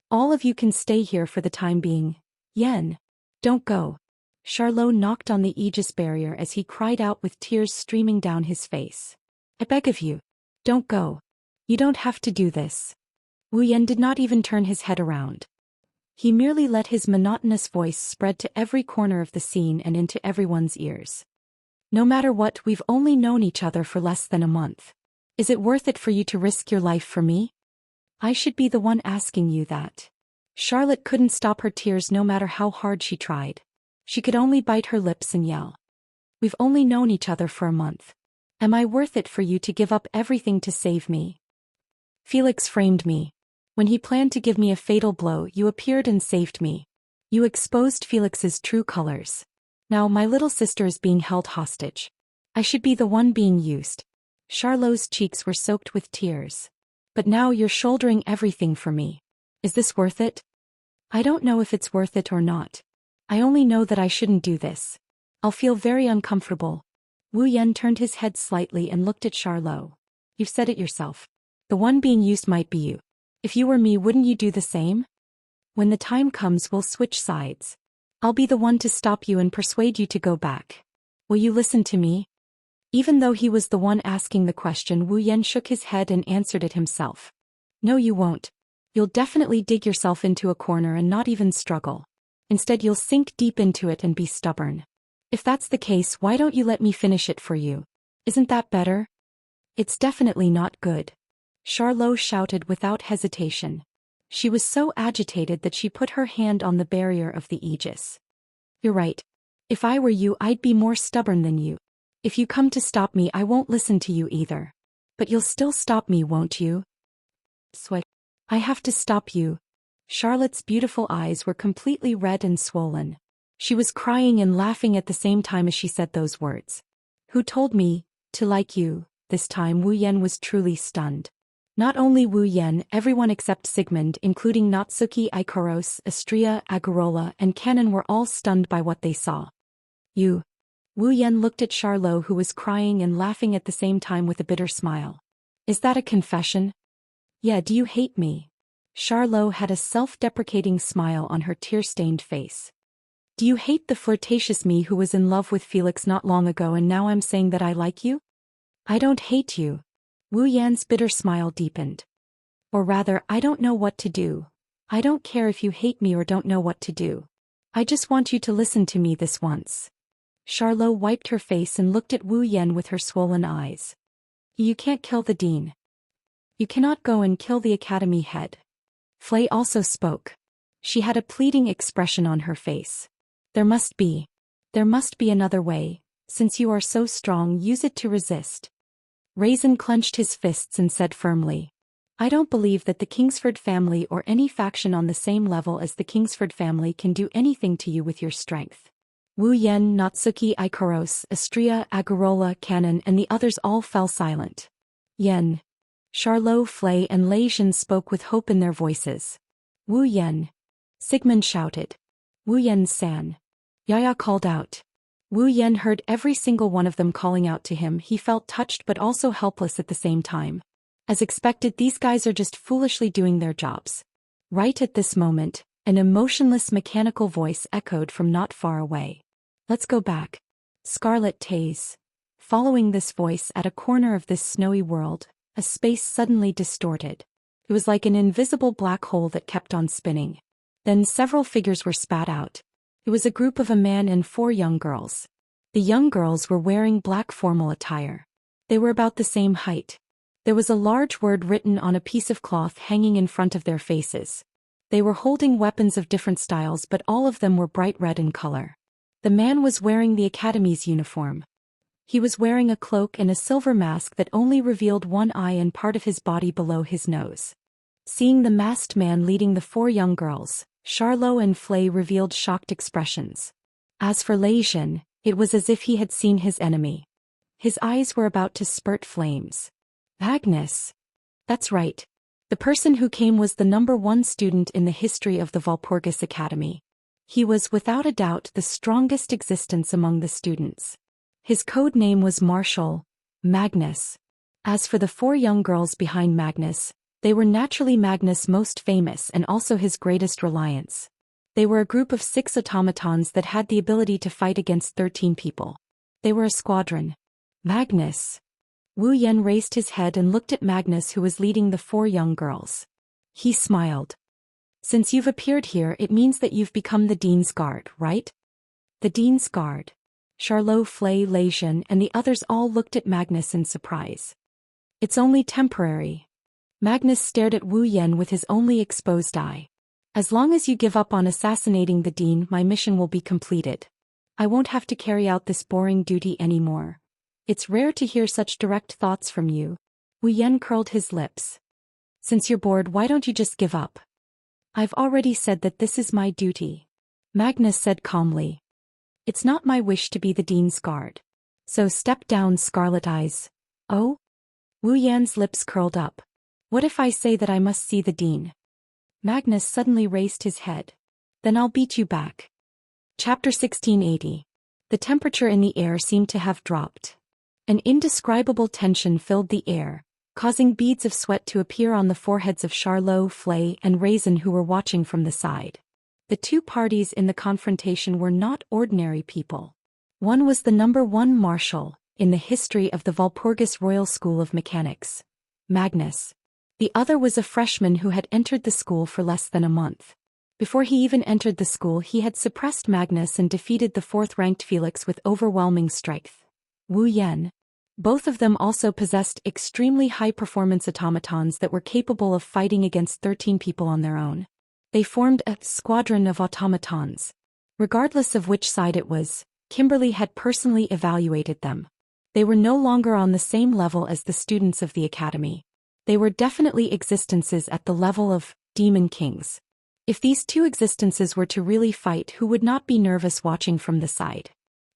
All of you can stay here for the time being. Yan. Don't go. Charlot knocked on the Aegis barrier as he cried out with tears streaming down his face. I beg of you. Don't go. You don't have to do this. Wu Yan did not even turn his head around. He merely let his monotonous voice spread to every corner of the scene and into everyone's ears. No matter what, we've only known each other for less than a month. Is it worth it for you to risk your life for me? I should be the one asking you that. Charlotte couldn't stop her tears no matter how hard she tried. She could only bite her lips and yell. We've only known each other for a month. Am I worth it for you to give up everything to save me? Felix framed me. When he planned to give me a fatal blow, you appeared and saved me. You exposed Felix's true colors. Now my little sister is being held hostage. I should be the one being used. Charlot's cheeks were soaked with tears. But now you're shouldering everything for me. Is this worth it? I don't know if it's worth it or not. I only know that I shouldn't do this. I'll feel very uncomfortable. Wu Yan turned his head slightly and looked at Charlot. You've said it yourself. The one being used might be you. If you were me, wouldn't you do the same? When the time comes, we'll switch sides. I'll be the one to stop you and persuade you to go back. Will you listen to me? Even though he was the one asking the question, Wu Yan shook his head and answered it himself. No, you won't. You'll definitely dig yourself into a corner and not even struggle. Instead, you'll sink deep into it and be stubborn. If that's the case, why don't you let me finish it for you? Isn't that better? It's definitely not good. Charlot shouted without hesitation. She was so agitated that she put her hand on the barrier of the Aegis. You're right. If I were you, I'd be more stubborn than you. If you come to stop me, I won't listen to you either. But you'll still stop me, won't you? Sweat. I have to stop you. Charlotte's beautiful eyes were completely red and swollen. She was crying and laughing at the same time as she said those words. Who told me to like you? This time Wu Yan was truly stunned. Not only Wu Yan, everyone except Sigmund, including Natsuki, Ikaros, Astria, Agarola, and Canon, were all stunned by what they saw. You. Wu Yan looked at Charlot, who was crying and laughing at the same time with a bitter smile. Is that a confession? Yeah, do you hate me? Charlot had a self-deprecating smile on her tear-stained face. Do you hate the flirtatious me who was in love with Felix not long ago and now I'm saying that I like you? I don't hate you. Wu Yan's bitter smile deepened. Or rather, I don't know what to do. I don't care if you hate me or don't know what to do. I just want you to listen to me this once. Charlot wiped her face and looked at Wu Yan with her swollen eyes. You can't kill the dean. You cannot go and kill the academy head. Flay also spoke. She had a pleading expression on her face. There must be another way. Since you are so strong, use it to resist. Raisin clenched his fists and said firmly. I don't believe that the Kingsford family or any faction on the same level as the Kingsford family can do anything to you with your strength. Wu Yan, Natsuki Ikaros, Astria, Agarola, Cannon and the others all fell silent. Yen. Charlot, Flay and Lei Zhen spoke with hope in their voices. Wu Yan. Sigmund shouted. Wu Yan-san. Yaya called out. Wu Yan heard every single one of them calling out to him. He felt touched but also helpless at the same time. As expected, these guys are just foolishly doing their jobs. Right at this moment, an emotionless mechanical voice echoed from not far away. Let's go back. Scarlet Taze. Following this voice at a corner of this snowy world, a space suddenly distorted. It was like an invisible black hole that kept on spinning. Then several figures were spat out. It was a group of a man and 4 young girls. The young girls were wearing black formal attire. They were about the same height. There was a large word written on a piece of cloth hanging in front of their faces. They were holding weapons of different styles, but all of them were bright red in color. The man was wearing the academy's uniform. He was wearing a cloak and a silver mask that only revealed one eye and part of his body below his nose. Seeing the masked man leading the 4 young girls, Charlot and Flay revealed shocked expressions. As for Lei Zhen, it was as if he had seen his enemy. His eyes were about to spurt flames. Agnes. That's right. The person who came was the #1 student in the history of the Walpurgis Academy. He was without a doubt the strongest existence among the students. His code name was Marshall, Magnus. As for the 4 young girls behind Magnus, they were naturally Magnus' most famous and also his greatest reliance. They were a group of 6 automatons that had the ability to fight against 13 people. They were a squadron. Magnus. Wu Yan raised his head and looked at Magnus, who was leading the 4 young girls. He smiled. Since you've appeared here, it means that you've become the Dean's Guard, right? The Dean's Guard. Charlot, Flay, Lei Zhen and the others all looked at Magnus in surprise. It's only temporary. Magnus stared at Wu Yan with his only exposed eye. As long as you give up on assassinating the Dean, my mission will be completed. I won't have to carry out this boring duty anymore. It's rare to hear such direct thoughts from you. Wu Yan curled his lips. Since you're bored, why don't you just give up? I've already said that this is my duty. Magnus said calmly. It's not my wish to be the Dean's Guard. So step down, Scarlet Eyes. Oh? Wu Yan's lips curled up. What if I say that I must see the Dean? Magnus suddenly raised his head. Then I'll beat you back. Chapter 1680. The temperature in the air seemed to have dropped. An indescribable tension filled the air, causing beads of sweat to appear on the foreheads of Charlot, Flay, and Raisin, who were watching from the side. The 2 parties in the confrontation were not ordinary people. One was the #1 marshal in the history of the Walpurgis Royal School of Mechanics, Magnus. The other was a freshman who had entered the school for less than a month. Before he even entered the school, he had suppressed Magnus and defeated the 4th-ranked Felix with overwhelming strength. Wu Yan. Both of them also possessed extremely high-performance automatons that were capable of fighting against 13 people on their own. They formed a squadron of automatons. Regardless of which side it was, Kimberly had personally evaluated them. They were no longer on the same level as the students of the academy. They were definitely existences at the level of demon kings. If these 2 existences were to really fight, who would not be nervous watching from the side?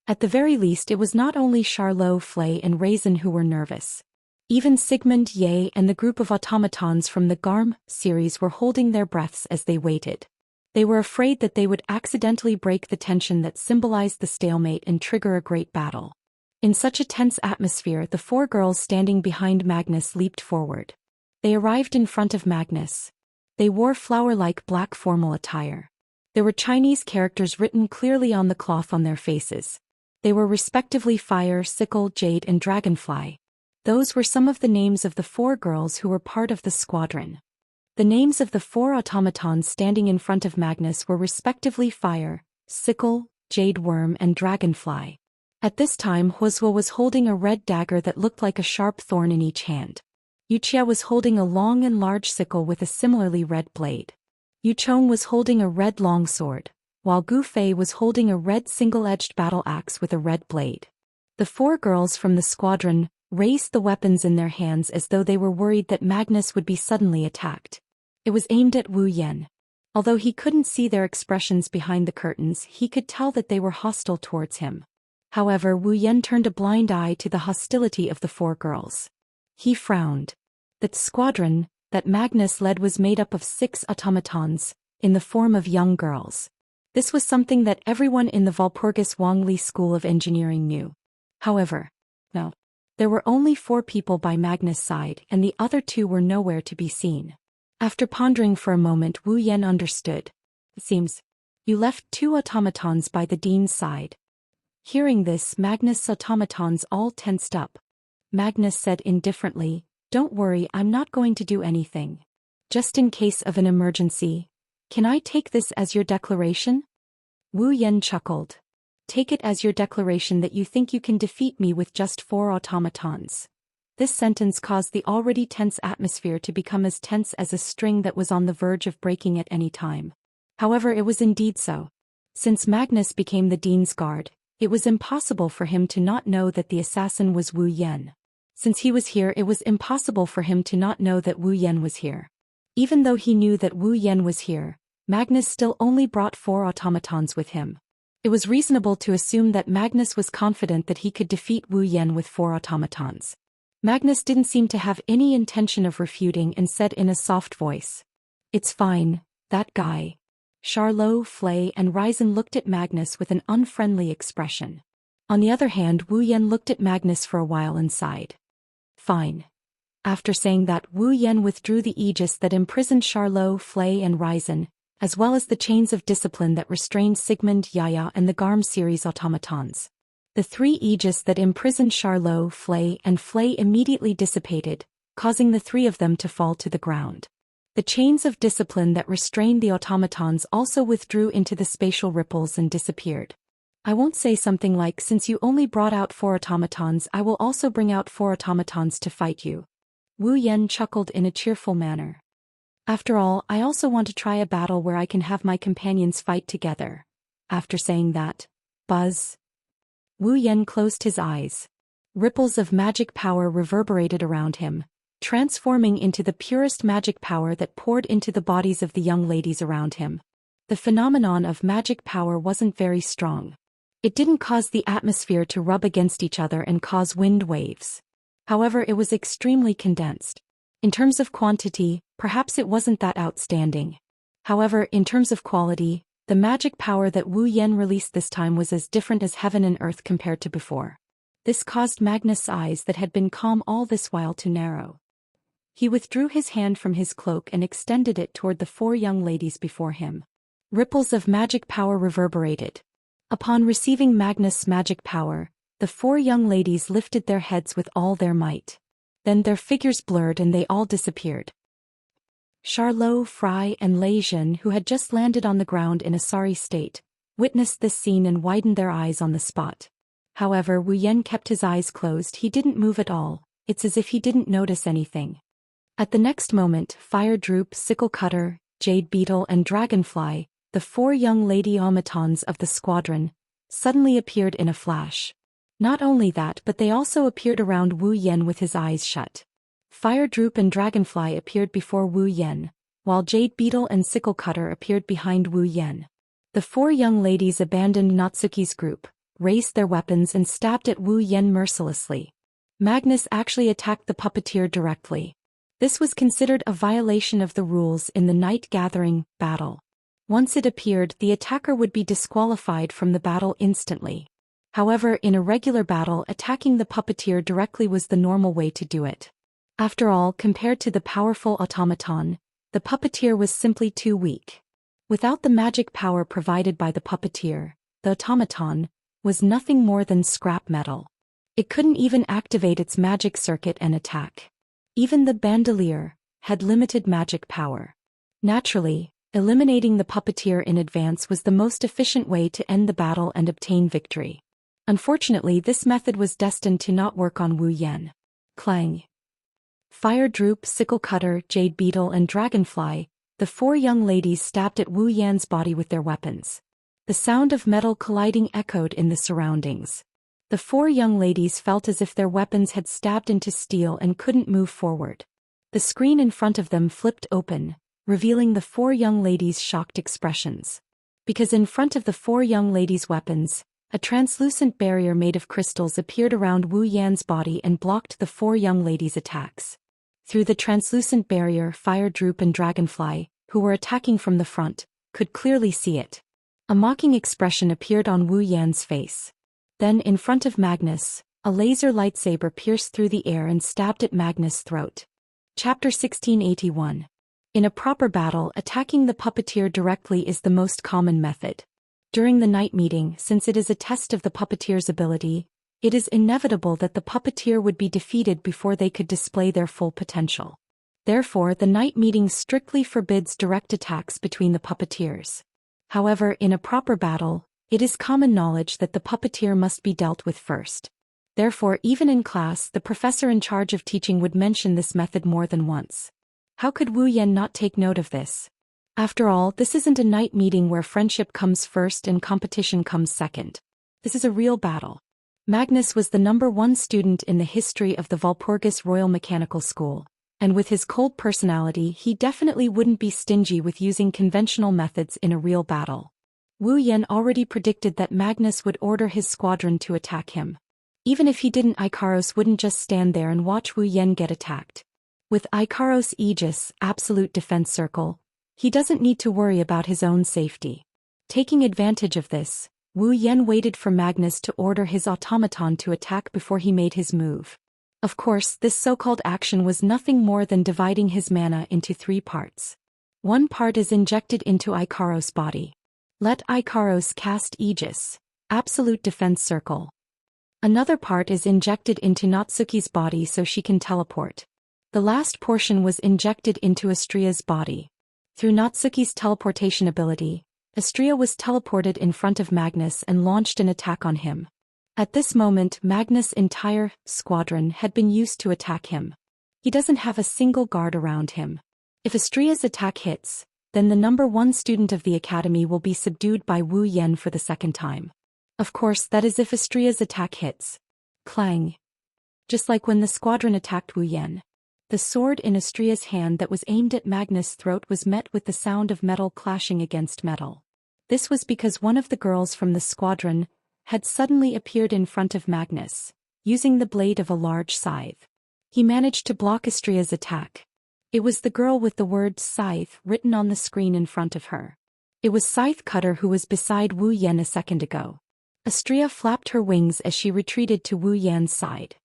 At the very least, it was not only Charlot, Flay, and Raisin who were nervous. Even Sigmund, Ye, and the group of automatons from the Garm series were holding their breaths as they waited. They were afraid that they would accidentally break the tension that symbolized the stalemate and trigger a great battle. In such a tense atmosphere, the 4 girls standing behind Magnus leaped forward. They arrived in front of Magnus. They wore flower-like black formal attire. There were Chinese characters written clearly on the cloth on their faces. They were respectively Fire, Sickle, Jade, and Dragonfly. Those were some of the names of the 4 girls who were part of the squadron. The names of the 4 automatons standing in front of Magnus were respectively Fire, Sickle, Jade Worm, and Dragonfly. At this time Wuxia was holding a red dagger that looked like a sharp thorn in each hand. Wuxia was holding a long and large sickle with a similarly red blade. Yuchong was holding a red longsword, while Gu Fei was holding a red single-edged battle axe with a red blade. The 4 girls from the squadron raised the weapons in their hands as though they were worried that Magnus would be suddenly attacked. It was aimed at Wu Yan. Although he couldn't see their expressions behind the curtains, he could tell that they were hostile towards him. However, Wu Yan turned a blind eye to the hostility of the 4 girls. He frowned. The squadron that Magnus led was made up of 6 automatons, in the form of young girls. This was something that everyone in the Walpurgis Wangli School of Engineering knew. However, no. There were only 4 people by Magnus' side and the other 2 were nowhere to be seen. After pondering for a moment, Wu Yan understood. It seems you left 2 automatons by the dean's side. Hearing this, Magnus' automatons all tensed up. Magnus said indifferently, "Don't worry, I'm not going to do anything. Just in case of an emergency. Can I take this as your declaration?" Wu Yan chuckled. "Take it as your declaration that you think you can defeat me with just 4 automatons." This sentence caused the already tense atmosphere to become as tense as a string that was on the verge of breaking at any time. However, it was indeed so. Since Magnus became the dean's guard, it was impossible for him to not know that the assassin was Wu Yan. Since he was here, it was impossible for him to not know that Wu Yan was here. Even though he knew that Wu Yan was here, Magnus still only brought 4 automatons with him. It was reasonable to assume that Magnus was confident that he could defeat Wu Yan with 4 automatons. Magnus didn't seem to have any intention of refuting and said in a soft voice, "It's fine, that guy." Charlot, Flay, and Ryzen looked at Magnus with an unfriendly expression. On the other hand, Wu Yan looked at Magnus for a while and sighed. "Fine." After saying that, Wu Yan withdrew the aegis that imprisoned Charlot, Flay, and Ryzen, as well as the chains of discipline that restrained Sigmund, Yaya, and the Garm series automatons. The 3 aegis that imprisoned Charlot, Flay, and Flay immediately dissipated, causing the 3 of them to fall to the ground. The chains of discipline that restrained the automatons also withdrew into the spatial ripples and disappeared. I won't say something like, "Since you only brought out 4 automatons, I will also bring out 4 automatons to fight you." Wu Yan chuckled in a cheerful manner. "After all, I also want to try a battle where I can have my companions fight together." After saying that, buzz. Wu Yan closed his eyes. Ripples of magic power reverberated around him, transforming into the purest magic power that poured into the bodies of the young ladies around him. The phenomenon of magic power wasn't very strong. It didn't cause the atmosphere to rub against each other and cause wind waves. However, it was extremely condensed. In terms of quantity, perhaps it wasn't that outstanding. However, in terms of quality, the magic power that Wu Yan released this time was as different as heaven and earth compared to before. This caused Magnus' eyes that had been calm all this while to narrow. He withdrew his hand from his cloak and extended it toward the 4 young ladies before him. Ripples of magic power reverberated. Upon receiving Magnus' magic power, the 4 young ladies lifted their heads with all their might. Then their figures blurred and they all disappeared. Charlot, Fry, and Lei Jin, who had just landed on the ground in a sorry state, witnessed this scene and widened their eyes on the spot. However, Wu Yan kept his eyes closed. He didn't move at all. It's as if he didn't notice anything. At the next moment, Fire Droop, Sickle Cutter, Jade Beetle, and Dragonfly, the 4 young lady automatons of the squadron, suddenly appeared in a flash. Not only that, but they also appeared around Wu Yan with his eyes shut. Fire Droop and Dragonfly appeared before Wu Yan, while Jade Beetle and Sickle Cutter appeared behind Wu Yan. The 4 young ladies abandoned Natsuki's group, raised their weapons and stabbed at Wu Yan mercilessly. Magnus actually attacked the puppeteer directly. This was considered a violation of the rules in the Night Gathering battle. Once it appeared, the attacker would be disqualified from the battle instantly. However, in a regular battle, attacking the puppeteer directly was the normal way to do it. After all, compared to the powerful automaton, the puppeteer was simply too weak. Without the magic power provided by the puppeteer, the automaton was nothing more than scrap metal. It couldn't even activate its magic circuit and attack. Even the bandolier had limited magic power. Naturally, eliminating the puppeteer in advance was the most efficient way to end the battle and obtain victory. Unfortunately, this method was destined to not work on Wu Yan. Clang. Fire Droop, Sickle Cutter, Jade Beetle and Dragonfly, the four young ladies stabbed at Wu Yan's body with their weapons. The sound of metal colliding echoed in the surroundings. The four young ladies felt as if their weapons had stabbed into steel and couldn't move forward. The screen in front of them flipped open, revealing the four young ladies' shocked expressions. Because in front of the four young ladies' weapons, a translucent barrier made of crystals appeared around Wu Yan's body and blocked the four young ladies' attacks. Through the translucent barrier, Fire Droop and Dragonfly, who were attacking from the front, could clearly see it. A mocking expression appeared on Wu Yan's face. Then, in front of Magnus, a laser lightsaber pierced through the air and stabbed at Magnus' throat. Chapter 1681. In a proper battle, attacking the puppeteer directly is the most common method. During the night meeting, since it is a test of the puppeteer's ability, it is inevitable that the puppeteer would be defeated before they could display their full potential. Therefore, the night meeting strictly forbids direct attacks between the puppeteers. However, in a proper battle, it is common knowledge that the puppeteer must be dealt with first. Therefore, even in class, the professor in charge of teaching would mention this method more than once. How could Wu Yan not take note of this? After all, this isn't a night meeting where friendship comes first and competition comes second. This is a real battle. Magnus was the #1 student in the history of the Walpurgis Royal Mechanical School, and with his cold personality he definitely wouldn't be stingy with using conventional methods in a real battle. Wu Yan already predicted that Magnus would order his squadron to attack him. Even if he didn't, Ikaros wouldn't just stand there and watch Wu Yan get attacked. With Ikaros' Aegis, Absolute Defense Circle, he doesn't need to worry about his own safety. Taking advantage of this, Wu Yan waited for Magnus to order his automaton to attack before he made his move. Of course, this so-called action was nothing more than dividing his mana into 3 parts. One part is injected into Ikaros' body. Let Ikaros cast Aegis, Absolute Defense Circle. Another part is injected into Natsuki's body so she can teleport. The last portion was injected into Astria's body. Through Natsuki's teleportation ability, Astria was teleported in front of Magnus and launched an attack on him. At this moment, Magnus' entire squadron had been used to attack him. He doesn't have a single guard around him. If Astria's attack hits, then the #1 student of the academy will be subdued by Wu Yan for the second time. Of course, that is if Astria's attack hits. Clang. Just like when the squadron attacked Wu Yan. The sword in Astria's hand that was aimed at Magnus' throat was met with the sound of metal clashing against metal. This was because one of the girls from the squadron had suddenly appeared in front of Magnus, using the blade of a large scythe. He managed to block Astria's attack. It was the girl with the word scythe written on the screen in front of her. It was Scythe Cutter who was beside Wu Yan a second ago. Astria flapped her wings as she retreated to Wu Yan's side.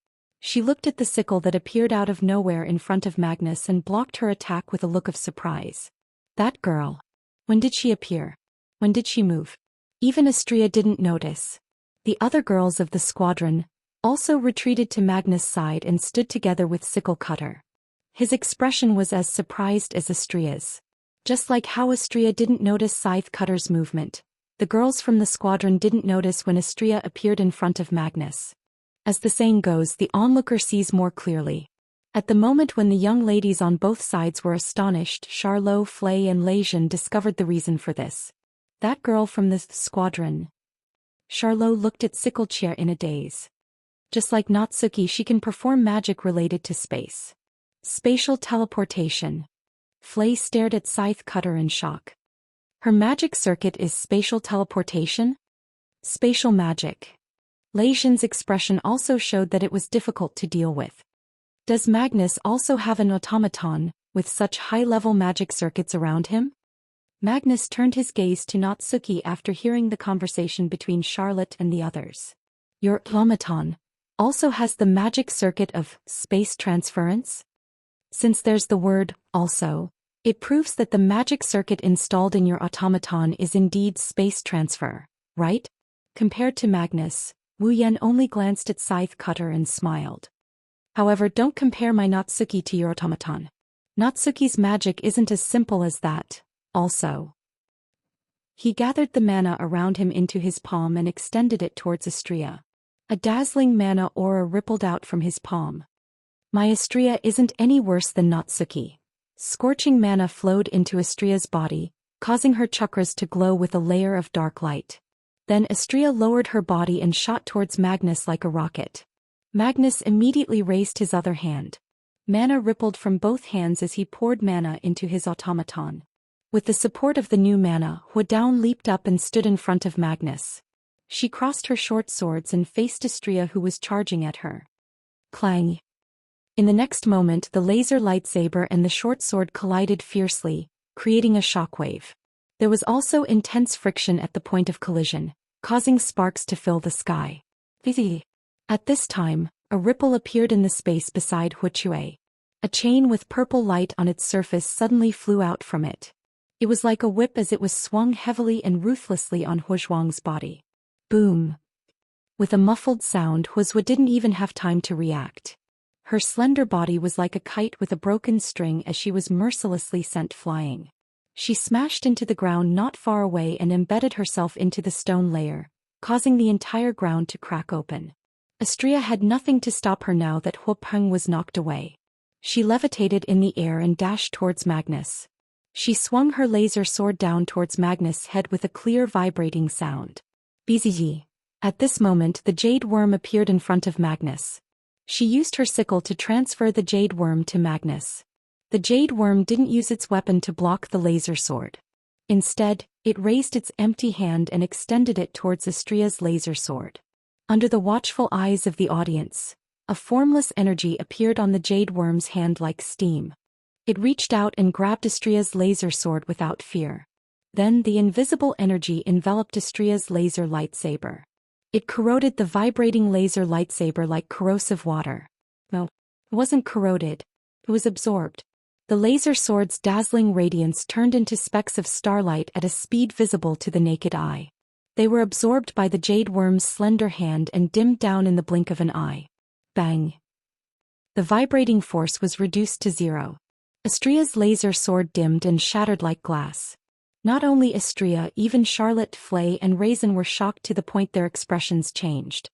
She looked at the sickle that appeared out of nowhere in front of Magnus and blocked her attack with a look of surprise. That girl. When did she appear? When did she move? Even Astria didn't notice. The other girls of the squadron also retreated to Magnus' side and stood together with Sickle Cutter. His expression was as surprised as Astria's. Just like how Astria didn't notice Scythe Cutter's movement, the girls from the squadron didn't notice when Astria appeared in front of Magnus. As the saying goes, the onlooker sees more clearly. At the moment when the young ladies on both sides were astonished, Charlot, Flay and Lejeune discovered the reason for this. That girl from the squadron. Charlot looked at Xianxia in a daze. Just like Natsuki, she can perform magic related to space. Spatial teleportation. Flay stared at Scythe Cutter in shock. Her magic circuit is spatial teleportation? Spatial magic. Lejeune's expression also showed that it was difficult to deal with. Does Magnus also have an automaton, with such high-level magic circuits around him? Magnus turned his gaze to Natsuki after hearing the conversation between Charlotte and the others. Your automaton also has the magic circuit of space transference? Since there's the word also, It proves that the magic circuit installed in your automaton is indeed space transfer, right? Compared to Magnus, Wu Yan only glanced at Scythe Cutter and smiled. However, don't compare my Natsuki to your automaton. Natsuki's magic isn't as simple as that, also. He gathered the mana around him into his palm and extended it towards Astria. A dazzling mana aura rippled out from his palm. My Astria isn't any worse than Natsuki. Scorching mana flowed into Astria's body, causing her chakras to glow with a layer of dark light. Then Astria lowered her body and shot towards Magnus like a rocket. Magnus immediately raised his other hand. Mana rippled from both hands as he poured mana into his automaton. With the support of the new mana, Huadaun leaped up and stood in front of Magnus. She crossed her short swords and faced Astria, who was charging at her. Clang! In the next moment, the laser lightsaber and the short sword collided fiercely, creating a shockwave. There was also intense friction at the point of collision, causing sparks to fill the sky. At this time, a ripple appeared in the space beside Huicue. A chain with purple light on its surface suddenly flew out from it. It was like a whip as it was swung heavily and ruthlessly on Huozhuang's body. Boom! With a muffled sound, Huozhu didn't even have time to react. Her slender body was like a kite with a broken string as she was mercilessly sent flying. She smashed into the ground not far away and embedded herself into the stone layer, causing the entire ground to crack open. Astria had nothing to stop her now that Huopeng was knocked away. She levitated in the air and dashed towards Magnus. She swung her laser sword down towards Magnus' head with a clear vibrating sound. Bzz. At this moment, the jade worm appeared in front of Magnus. She used her sickle to transfer the jade worm to Magnus. The jade worm didn't use its weapon to block the laser sword. Instead, it raised its empty hand and extended it towards Astria's laser sword. Under the watchful eyes of the audience, a formless energy appeared on the jade worm's hand like steam. It reached out and grabbed Astria's laser sword without fear. Then the invisible energy enveloped Astria's laser lightsaber. It corroded the vibrating laser lightsaber like corrosive water. No, it wasn't corroded. It was absorbed. The laser sword's dazzling radiance turned into specks of starlight at a speed visible to the naked eye. They were absorbed by the jade worm's slender hand and dimmed down in the blink of an eye. Bang! The vibrating force was reduced to zero. Astria's laser sword dimmed and shattered like glass. Not only Astria, even Charlotte, Flay, and Raisin were shocked to the point their expressions changed.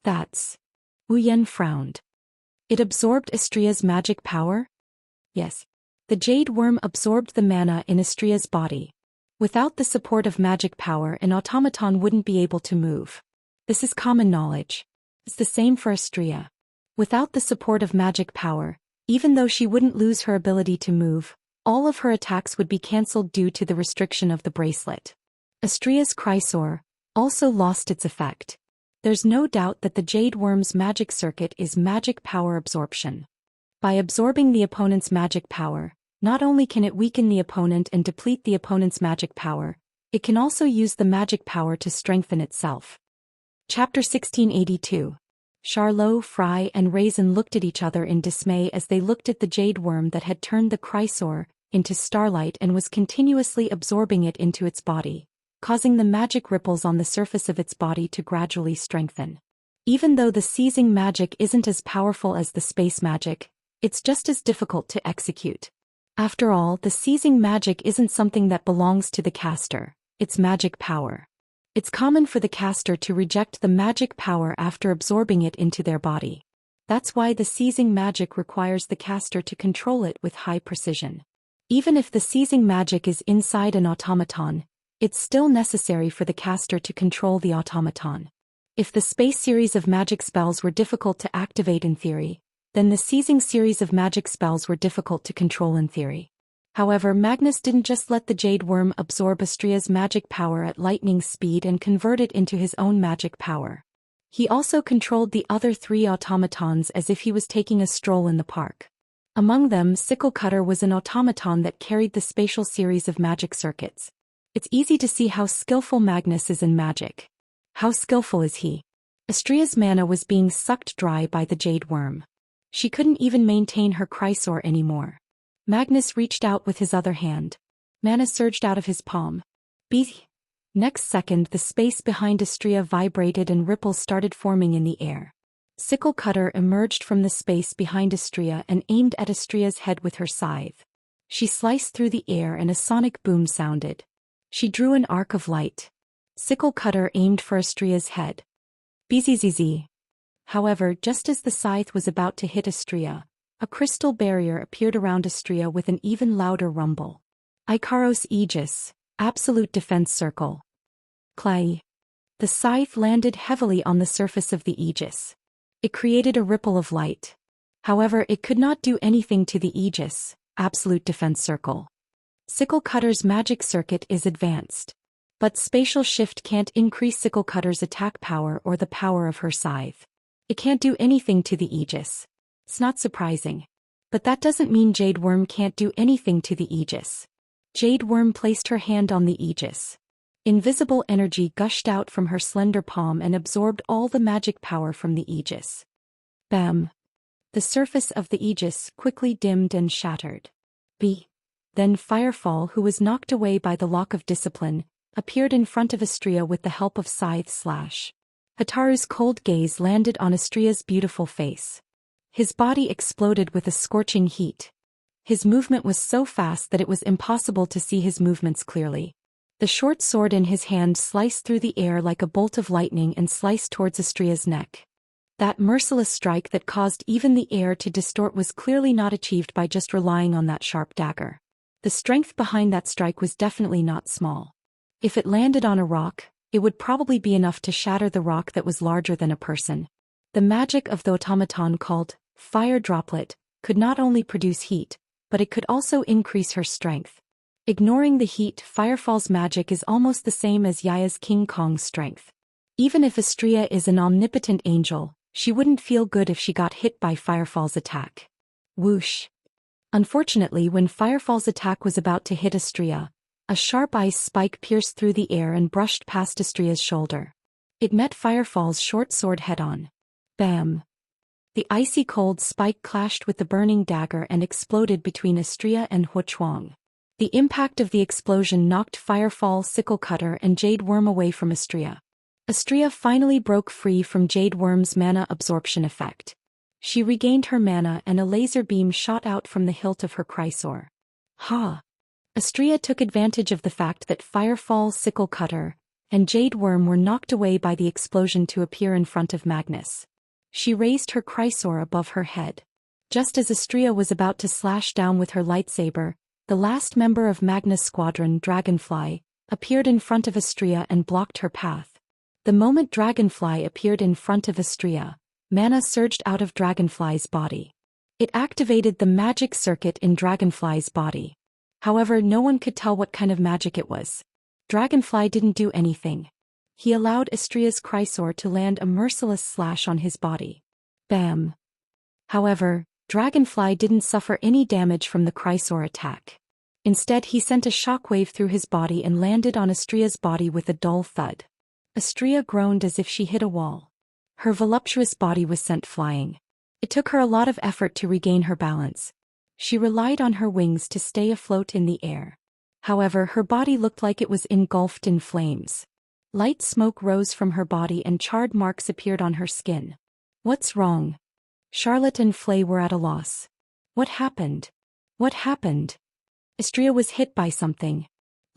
That's... Wu Yan frowned. It absorbed Astria's magic power? Yes. The jade worm absorbed the mana in Astria's body. Without the support of magic power, an automaton wouldn't be able to move. This is common knowledge. It's the same for Astria. Without the support of magic power, even though she wouldn't lose her ability to move, all of her attacks would be cancelled due to the restriction of the bracelet. Astria's Chrysor also lost its effect. There's no doubt that the jade worm's magic circuit is magic power absorption. By absorbing the opponent's magic power, not only can it weaken the opponent and deplete the opponent's magic power, it can also use the magic power to strengthen itself. Chapter 1682. Charlot, Fry, and Raisin looked at each other in dismay as they looked at the jade worm that had turned the Chrysor into starlight and was continuously absorbing it into its body, causing the magic ripples on the surface of its body to gradually strengthen. Even though the seizing magic isn't as powerful as the space magic, it's just as difficult to execute. After all, the seizing magic isn't something that belongs to the caster, it's magic power. It's common for the caster to reject the magic power after absorbing it into their body. That's why the seizing magic requires the caster to control it with high precision. Even if the seizing magic is inside an automaton, it's still necessary for the caster to control the automaton. If the space series of magic spells were difficult to activate in theory, then the seizing series of magic spells were difficult to control in theory. However, Magnus didn't just let the jade worm absorb Astria's magic power at lightning speed and convert it into his own magic power. He also controlled the other three automatons as if he was taking a stroll in the park. Among them, Sickle Cutter was an automaton that carried the spatial series of magic circuits. It's easy to see how skillful Magnus is in magic. How skillful is he? Astria's mana was being sucked dry by the jade worm. She couldn't even maintain her Chrysor anymore. Magnus reached out with his other hand. Mana surged out of his palm. Beep. Next second the space behind Astrea vibrated and ripples started forming in the air. Sickle Cutter emerged from the space behind Astrea and aimed at Astrea's head with her scythe. She sliced through the air and a sonic boom sounded. She drew an arc of light. Sickle Cutter aimed for Astrea's head. Bzzz. However, just as the scythe was about to hit Astrea, a crystal barrier appeared around Astrea with an even louder rumble. Ikaros Aegis, Absolute Defense Circle. Clay. The scythe landed heavily on the surface of the Aegis. It created a ripple of light. However, it could not do anything to the Aegis, Absolute Defense Circle. Sickle Cutter's magic circuit is advanced. But Spatial Shift can't increase Sickle Cutter's attack power or the power of her scythe. It can't do anything to the Aegis. It's not surprising. But that doesn't mean Jade Worm can't do anything to the Aegis. Jade Worm placed her hand on the Aegis. Invisible energy gushed out from her slender palm and absorbed all the magic power from the Aegis. Bam! The surface of the Aegis quickly dimmed and shattered. Then Firefall, who was knocked away by the Lock of Discipline, appeared in front of Astrea with the help of Scythe Slash. Hataru's cold gaze landed on Astrea's beautiful face. His body exploded with a scorching heat. His movement was so fast that it was impossible to see his movements clearly. The short sword in his hand sliced through the air like a bolt of lightning and sliced towards Astrea's neck. That merciless strike that caused even the air to distort was clearly not achieved by just relying on that sharp dagger. The strength behind that strike was definitely not small. If it landed on a rock, it would probably be enough to shatter the rock that was larger than a person. The magic of the automaton called Fire Droplet could not only produce heat, but it could also increase her strength. Ignoring the heat, Firefall's magic is almost the same as Yaya's King Kong's strength. Even if Astrea is an omnipotent angel, she wouldn't feel good if she got hit by Firefall's attack. Whoosh! Unfortunately, when Firefall's attack was about to hit Astrea, a sharp ice spike pierced through the air and brushed past Astrea's shoulder. It met Firefall's short sword head-on. Bam! The icy cold spike clashed with the burning dagger and exploded between Astrea and Huochuang. The impact of the explosion knocked Firefall, Sickle Cutter and Jade Worm away from Astrea. Astrea finally broke free from Jade Worm's mana absorption effect. She regained her mana and a laser beam shot out from the hilt of her Chrysor. Ha! Astrea took advantage of the fact that Firefall, Sickle Cutter and Jade Worm were knocked away by the explosion to appear in front of Magnus. She raised her Chrysor above her head. Just as Astrea was about to slash down with her lightsaber, the last member of Magnus' squadron, Dragonfly, appeared in front of Astrea and blocked her path. The moment Dragonfly appeared in front of Astrea, mana surged out of Dragonfly's body. It activated the magic circuit in Dragonfly's body. However, no one could tell what kind of magic it was. Dragonfly didn't do anything. He allowed Astrea's Chrysor to land a merciless slash on his body. Bam! However, Dragonfly didn't suffer any damage from the Chrysor attack. Instead, he sent a shockwave through his body and landed on Astrea's body with a dull thud. Astrea groaned as if she hit a wall. Her voluptuous body was sent flying. It took her a lot of effort to regain her balance. She relied on her wings to stay afloat in the air. However, her body looked like it was engulfed in flames. Light smoke rose from her body and charred marks appeared on her skin. What's wrong? Charlotte and Flay were at a loss. What happened? What happened? Astrea was hit by something.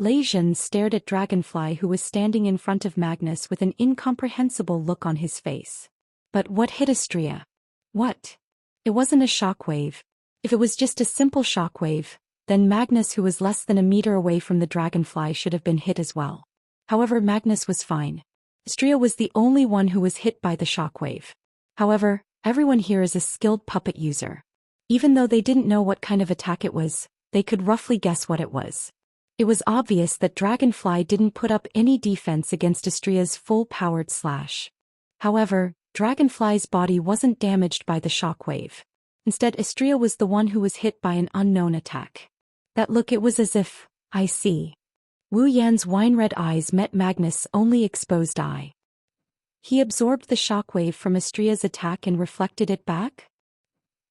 Lei Zhen stared at Dragonfly, who was standing in front of Magnus with an incomprehensible look on his face. But what hit Astrea? What? It wasn't a shockwave. If it was just a simple shockwave, then Magnus, who was less than a meter away from the Dragonfly, should have been hit as well. However, Magnus was fine. Astrea was the only one who was hit by the shockwave. However, everyone here is a skilled puppet user. Even though they didn't know what kind of attack it was, they could roughly guess what it was. It was obvious that Dragonfly didn't put up any defense against Astrea's full-powered slash. However, Dragonfly's body wasn't damaged by the shockwave. Instead, Astrea was the one who was hit by an unknown attack. That look, it was as if, I see. Wu Yan's wine-red eyes met Magnus' only exposed eye. He absorbed the shockwave from Astrea's attack and reflected it back?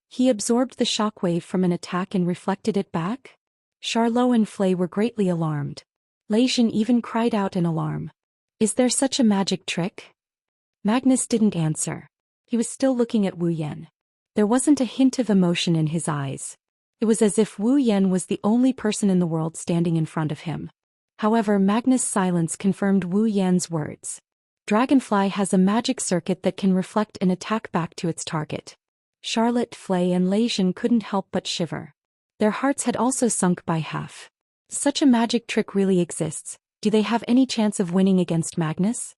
He absorbed the shockwave from an attack and reflected it back? Charlot and Flay were greatly alarmed. Lei Xian even cried out in alarm. Is there such a magic trick? Magnus didn't answer. He was still looking at Wu Yan. There wasn't a hint of emotion in his eyes. It was as if Wu Yan was the only person in the world standing in front of him. However, Magnus' silence confirmed Wu Yan's words. Dragonfly has a magic circuit that can reflect an attack back to its target. Charlotte, Flay and Lei Xian couldn't help but shiver. Their hearts had also sunk by half. Such a magic trick really exists. Do they have any chance of winning against Magnus?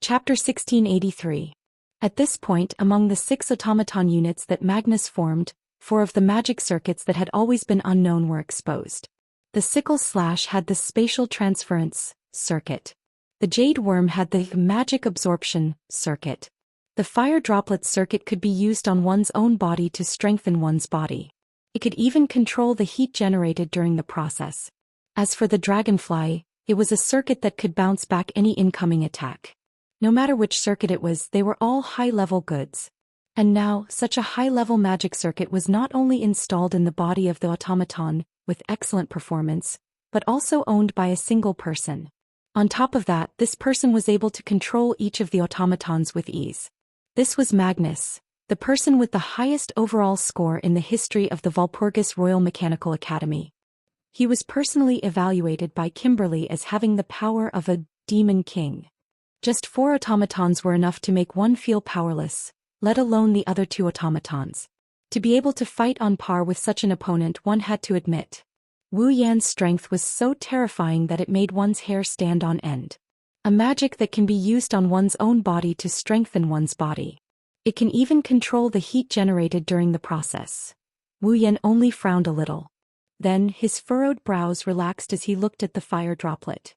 Chapter 1683. At this point, among the 6 automaton units that Magnus formed, 4 of the magic circuits that had always been unknown were exposed. The sickle slash had the spatial transference circuit. The jade worm had the magic absorption circuit. The fire droplet circuit could be used on one's own body to strengthen one's body. It could even control the heat generated during the process. As for the dragonfly, it was a circuit that could bounce back any incoming attack. No matter which circuit it was, they were all high-level goods. And now, such a high-level magic circuit was not only installed in the body of the automaton, with excellent performance, but also owned by a single person. On top of that, this person was able to control each of the automatons with ease. This was Magnus, the person with the highest overall score in the history of the Walpurgis Royal Mechanical Academy. He was personally evaluated by Kimberly as having the power of a demon king. Just 4 automatons were enough to make one feel powerless, let alone the other 2 automatons. To be able to fight on par with such an opponent, one had to admit. Wu Yan's strength was so terrifying that it made one's hair stand on end. A magic that can be used on one's own body to strengthen one's body. It can even control the heat generated during the process. Wu Yan only frowned a little. Then, his furrowed brows relaxed as he looked at the fire droplet.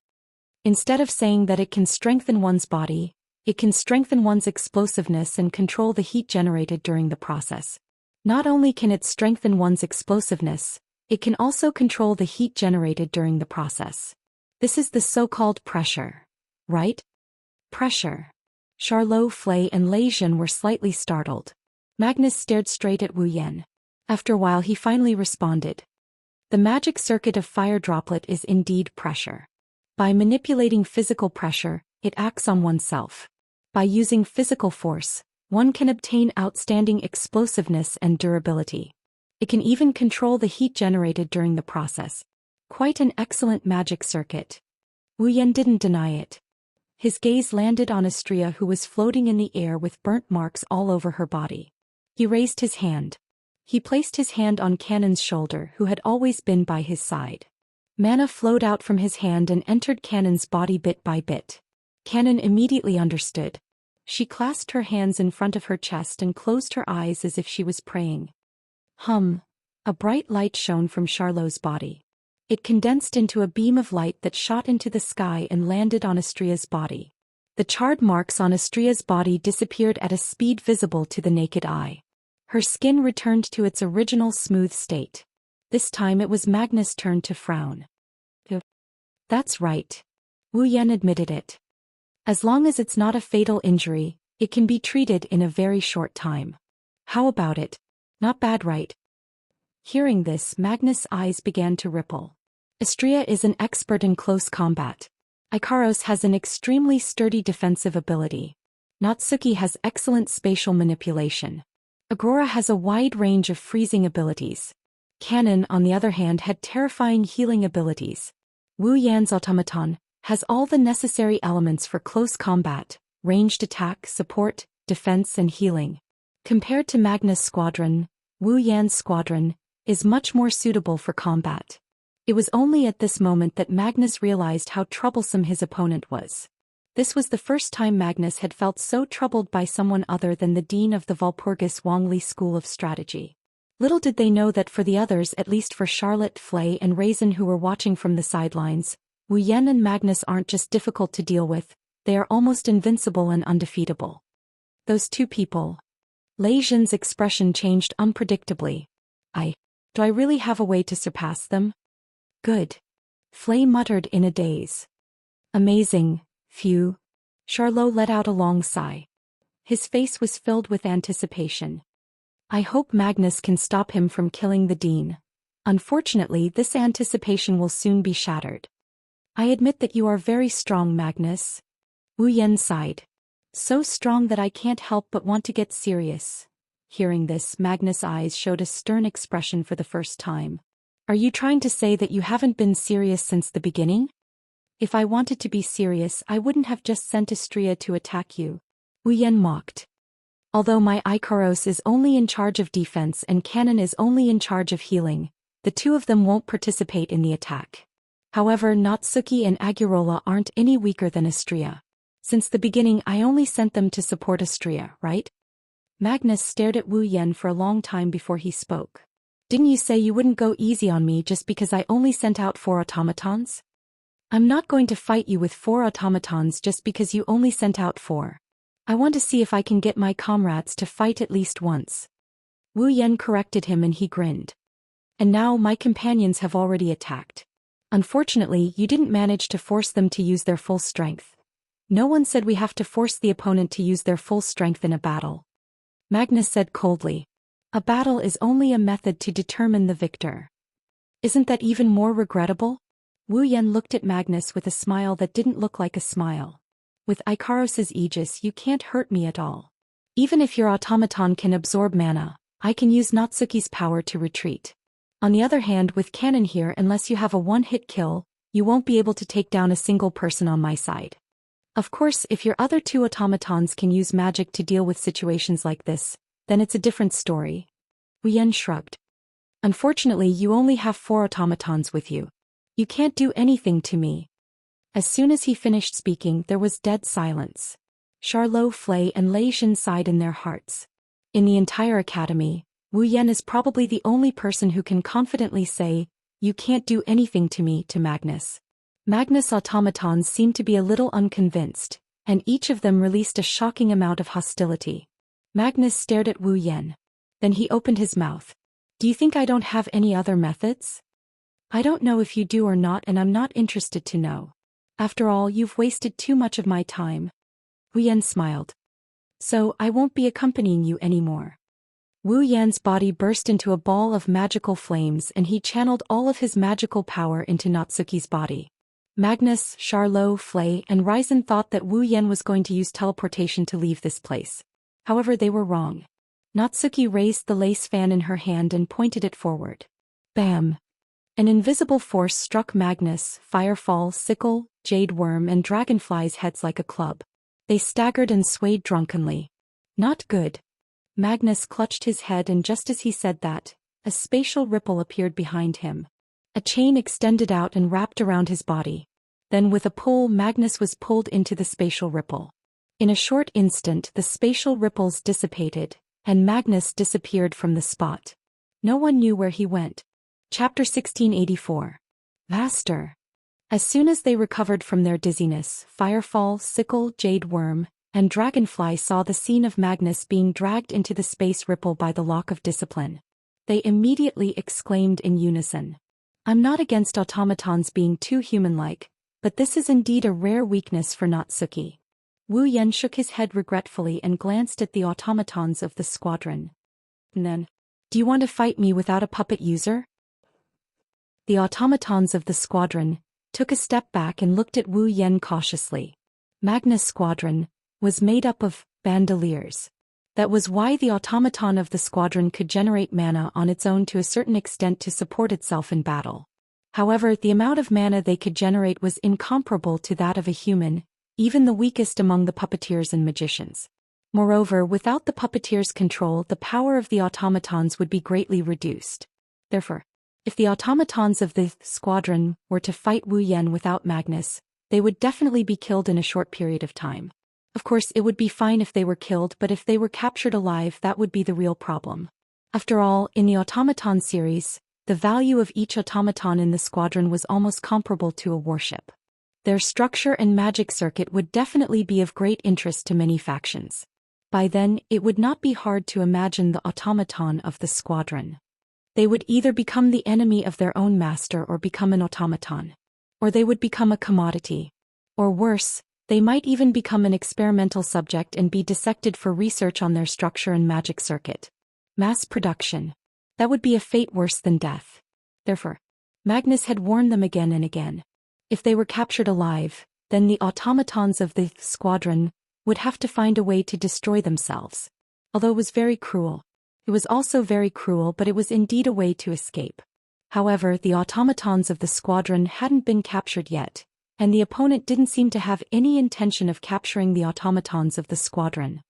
Instead of saying that it can strengthen one's body, it can strengthen one's explosiveness and control the heat generated during the process. Not only can it strengthen one's explosiveness, it can also control the heat generated during the process. This is the so-called pressure. Right? Pressure. Charlot, Flay and Lei Xian were slightly startled. Magnus stared straight at Wu Yan. After a while he finally responded. The magic circuit of fire droplet is indeed pressure. By manipulating physical pressure, it acts on oneself. By using physical force, one can obtain outstanding explosiveness and durability. It can even control the heat generated during the process. Quite an excellent magic circuit. Wu Yan didn't deny it. His gaze landed on Astria, who was floating in the air with burnt marks all over her body. He raised his hand. He placed his hand on Canon's shoulder, who had always been by his side. Mana flowed out from his hand and entered Canon's body bit by bit. Canon immediately understood. She clasped her hands in front of her chest and closed her eyes as if she was praying. A bright light shone from Charlot's body. It condensed into a beam of light that shot into the sky and landed on Astria's body. The charred marks on Astria's body disappeared at a speed visible to the naked eye. Her skin returned to its original smooth state. This time it was Magnus' turn to frown. That's right. Wu Yan admitted it. As long as it's not a fatal injury, it can be treated in a very short time. How about it? Not bad, right? Hearing this, Magnus' eyes began to ripple. Astria is an expert in close combat. Ikaros has an extremely sturdy defensive ability. Natsuki has excellent spatial manipulation. Agora has a wide range of freezing abilities. Canon, on the other hand, had terrifying healing abilities. Wu Yan's automaton has all the necessary elements for close combat, ranged attack, support, defense and healing. Compared to Magnus' squadron, Wu Yan's squadron is much more suitable for combat. It was only at this moment that Magnus realized how troublesome his opponent was. This was the first time Magnus had felt so troubled by someone other than the dean of the Walpurgis Wangli School of Strategy. Little did they know that for the others, at least for Charlotte, Flay and Raisin who were watching from the sidelines, Wu Yan and Magnus aren't just difficult to deal with, they are almost invincible and undefeatable. Those two people. Lei Xian's expression changed unpredictably. Do I really have a way to surpass them? Good. Flay muttered in a daze. Amazing, phew. Charlot let out a long sigh. His face was filled with anticipation. I hope Magnus can stop him from killing the dean. Unfortunately, this anticipation will soon be shattered. I admit that you are very strong, Magnus. Wu Yan sighed. So strong that I can't help but want to get serious. Hearing this, Magnus' eyes showed a stern expression for the first time. Are you trying to say that you haven't been serious since the beginning? If I wanted to be serious, I wouldn't have just sent Istria to attack you. Wu Yan mocked. Although my Icaros is only in charge of defense and Canon is only in charge of healing, the two of them won't participate in the attack. However, Natsuki and Agurola aren't any weaker than Istria. Since the beginning I only sent them to support Istria, right? Magnus stared at Wu Yan for a long time before he spoke. Didn't you say you wouldn't go easy on me just because I only sent out 4 automatons? I'm not going to fight you with 4 automatons just because you only sent out 4. I want to see if I can get my comrades to fight at least once. Wu Yan corrected him and he grinned. And now my companions have already attacked. Unfortunately, you didn't manage to force them to use their full strength. No one said we have to force the opponent to use their full strength in a battle. Magnus said coldly. A battle is only a method to determine the victor. Isn't that even more regrettable? Wu Yan looked at Magnus with a smile that didn't look like a smile. With Icaros's aegis you can't hurt me at all. Even if your automaton can absorb mana, I can use Natsuki's power to retreat. On the other hand, with Canon here, unless you have a one-hit kill, you won't be able to take down a single person on my side. Of course, if your other 2 automatons can use magic to deal with situations like this, then it's a different story. Wu Yan shrugged. Unfortunately, you only have 4 automatons with you. You can't do anything to me. As soon as he finished speaking, there was dead silence. Charlot, Flay, and Lei Xin sighed in their hearts. In the entire academy, Wu Yan is probably the only person who can confidently say, "You can't do anything to me," to Magnus. Magnus' automatons seemed to be a little unconvinced, and each of them released a shocking amount of hostility. Magnus stared at Wu Yan. Then he opened his mouth. Do you think I don't have any other methods? I don't know if you do or not, and I'm not interested to know. After all, you've wasted too much of my time. Wu Yan smiled. So, I won't be accompanying you anymore. Wu Yan's body burst into a ball of magical flames and he channeled all of his magical power into Natsuki's body. Magnus, Charlot, Flay, and Ryzen thought that Wu Yan was going to use teleportation to leave this place. However, they were wrong. Natsuki raised the lace fan in her hand and pointed it forward. Bam! An invisible force struck Magnus, Firefall, Sickle, Jade Worm, and Dragonfly's heads like a club. They staggered and swayed drunkenly. Not good. Magnus clutched his head, and just as he said that, a spatial ripple appeared behind him. A chain extended out and wrapped around his body. Then with a pull, Magnus was pulled into the spatial ripple. In a short instant, the spatial ripples dissipated, and Magnus disappeared from the spot. No one knew where he went. Chapter 1684. Vaster. As soon as they recovered from their dizziness, Firefall, Sickle, Jade Worm, and Dragonfly saw the scene of Magnus being dragged into the space ripple by the lock of discipline. They immediately exclaimed in unison. I'm not against automatons being too human-like, but this is indeed a rare weakness for Natsuki. Wu Yan shook his head regretfully and glanced at the automatons of the squadron. And then, do you want to fight me without a puppet user? The automatons of the squadron took a step back and looked at Wu Yan cautiously. Magnus' squadron was made up of bandoliers. That was why the automaton of the squadron could generate mana on its own to a certain extent to support itself in battle. However, the amount of mana they could generate was incomparable to that of a human, even the weakest among the puppeteers and magicians. Moreover, without the puppeteers' control, the power of the automatons would be greatly reduced. Therefore, if the automatons of the squadron were to fight Wu Yan without Magnus, they would definitely be killed in a short period of time. Of course, it would be fine if they were killed, but if they were captured alive, that would be the real problem. After all, in the automaton series, the value of each automaton in the squadron was almost comparable to a warship. Their structure and magic circuit would definitely be of great interest to many factions. By then, it would not be hard to imagine the automaton of the squadron. They would either become the enemy of their own master or become an automaton. Or they would become a commodity. Or worse, they might even become an experimental subject and be dissected for research on their structure and magic circuit. Mass production. That would be a fate worse than death. Therefore, Magnus had warned them again and again. If they were captured alive, then the automatons of the squadron would have to find a way to destroy themselves. Although it was very cruel. It was also very cruel, but it was indeed a way to escape. However, the automatons of the squadron hadn't been captured yet, and the opponent didn't seem to have any intention of capturing the automatons of the squadron.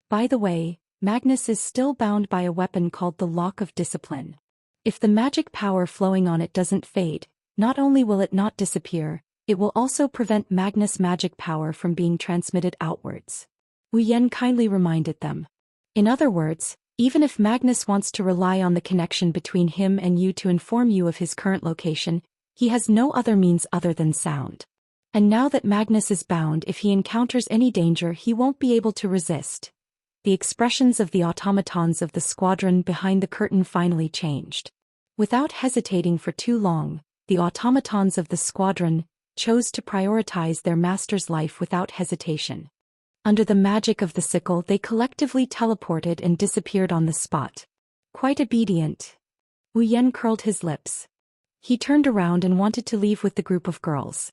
By the way, Magnus is still bound by a weapon called the Lock of Discipline. If the magic power flowing on it doesn't fade, not only will it not disappear, it will also prevent Magnus' magic power from being transmitted outwards. Wu Yan kindly reminded them. In other words, even if Magnus wants to rely on the connection between him and you to inform you of his current location, he has no other means other than sound. And now that Magnus is bound, if he encounters any danger, he won't be able to resist. The expressions of the automatons of the squadron behind the curtain finally changed. Without hesitating for too long, the automatons of the squadron chose to prioritize their master's life without hesitation. Under the magic of the sickle, they collectively teleported and disappeared on the spot. Quite obedient. Wu Yan curled his lips. He turned around and wanted to leave with the group of girls.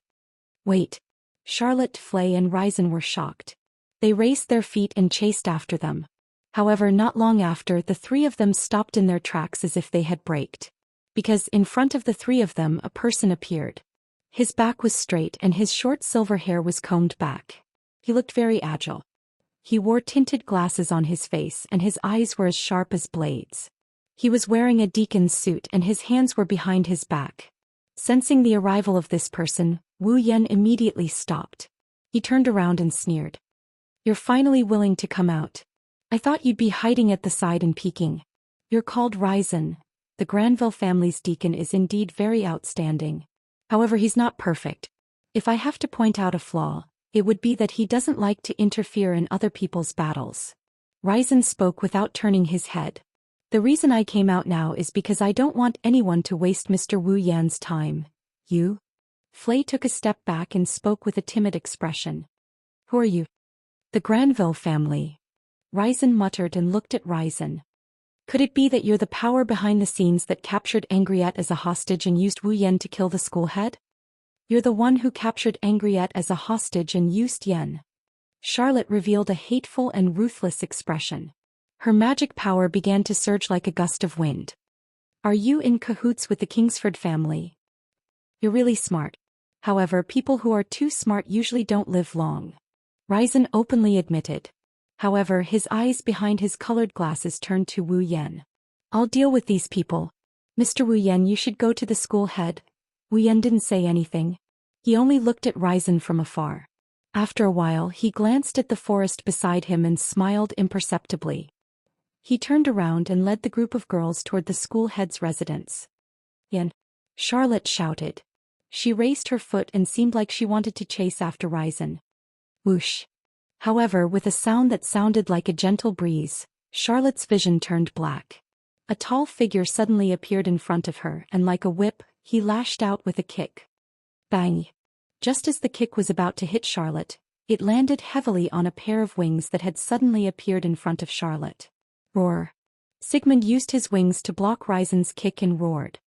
Wait. Charlotte, Flay and Ryzen were shocked. They raced their feet and chased after them. However, not long after, the three of them stopped in their tracks as if they had braked. Because in front of the three of them a person appeared. His back was straight and his short silver hair was combed back. He looked very agile. He wore tinted glasses on his face and his eyes were as sharp as blades. He was wearing a deacon's suit and his hands were behind his back. Sensing the arrival of this person, Wu Yan immediately stopped. He turned around and sneered. You're finally willing to come out. I thought you'd be hiding at the side and peeking. You're called Ryzen. The Granville family's deacon is indeed very outstanding. However, he's not perfect. If I have to point out a flaw, it would be that he doesn't like to interfere in other people's battles. Ryzen spoke without turning his head. The reason I came out now is because I don't want anyone to waste Mr. Wu Yan's time. You? Flay took a step back and spoke with a timid expression. Who are you? The Granville family. Ryzen muttered and looked at Ryzen. Could it be that you're the power behind the scenes that captured Angriette as a hostage and used Wu Yan to kill the school head? You're the one who captured Angriette as a hostage and used Yen. Charlotte revealed a hateful and ruthless expression. Her magic power began to surge like a gust of wind. Are you in cahoots with the Kingsford family? You're really smart. However, people who are too smart usually don't live long. Ryzen openly admitted. However, his eyes behind his colored glasses turned to Wu Yan. I'll deal with these people. Mr. Wu Yan, you should go to the school head. Wu Yan didn't say anything. He only looked at Ryzen from afar. After a while, he glanced at the forest beside him and smiled imperceptibly. He turned around and led the group of girls toward the school head's residence. Yan! Charlotte shouted. She raised her foot and seemed like she wanted to chase after Ryzen. Whoosh! However, with a sound that sounded like a gentle breeze, Charlotte's vision turned black. A tall figure suddenly appeared in front of her and like a whip, he lashed out with a kick. Bang! Just as the kick was about to hit Charlotte, it landed heavily on a pair of wings that had suddenly appeared in front of Charlotte. Roar! Sigmund used his wings to block Ryzen's kick and roared.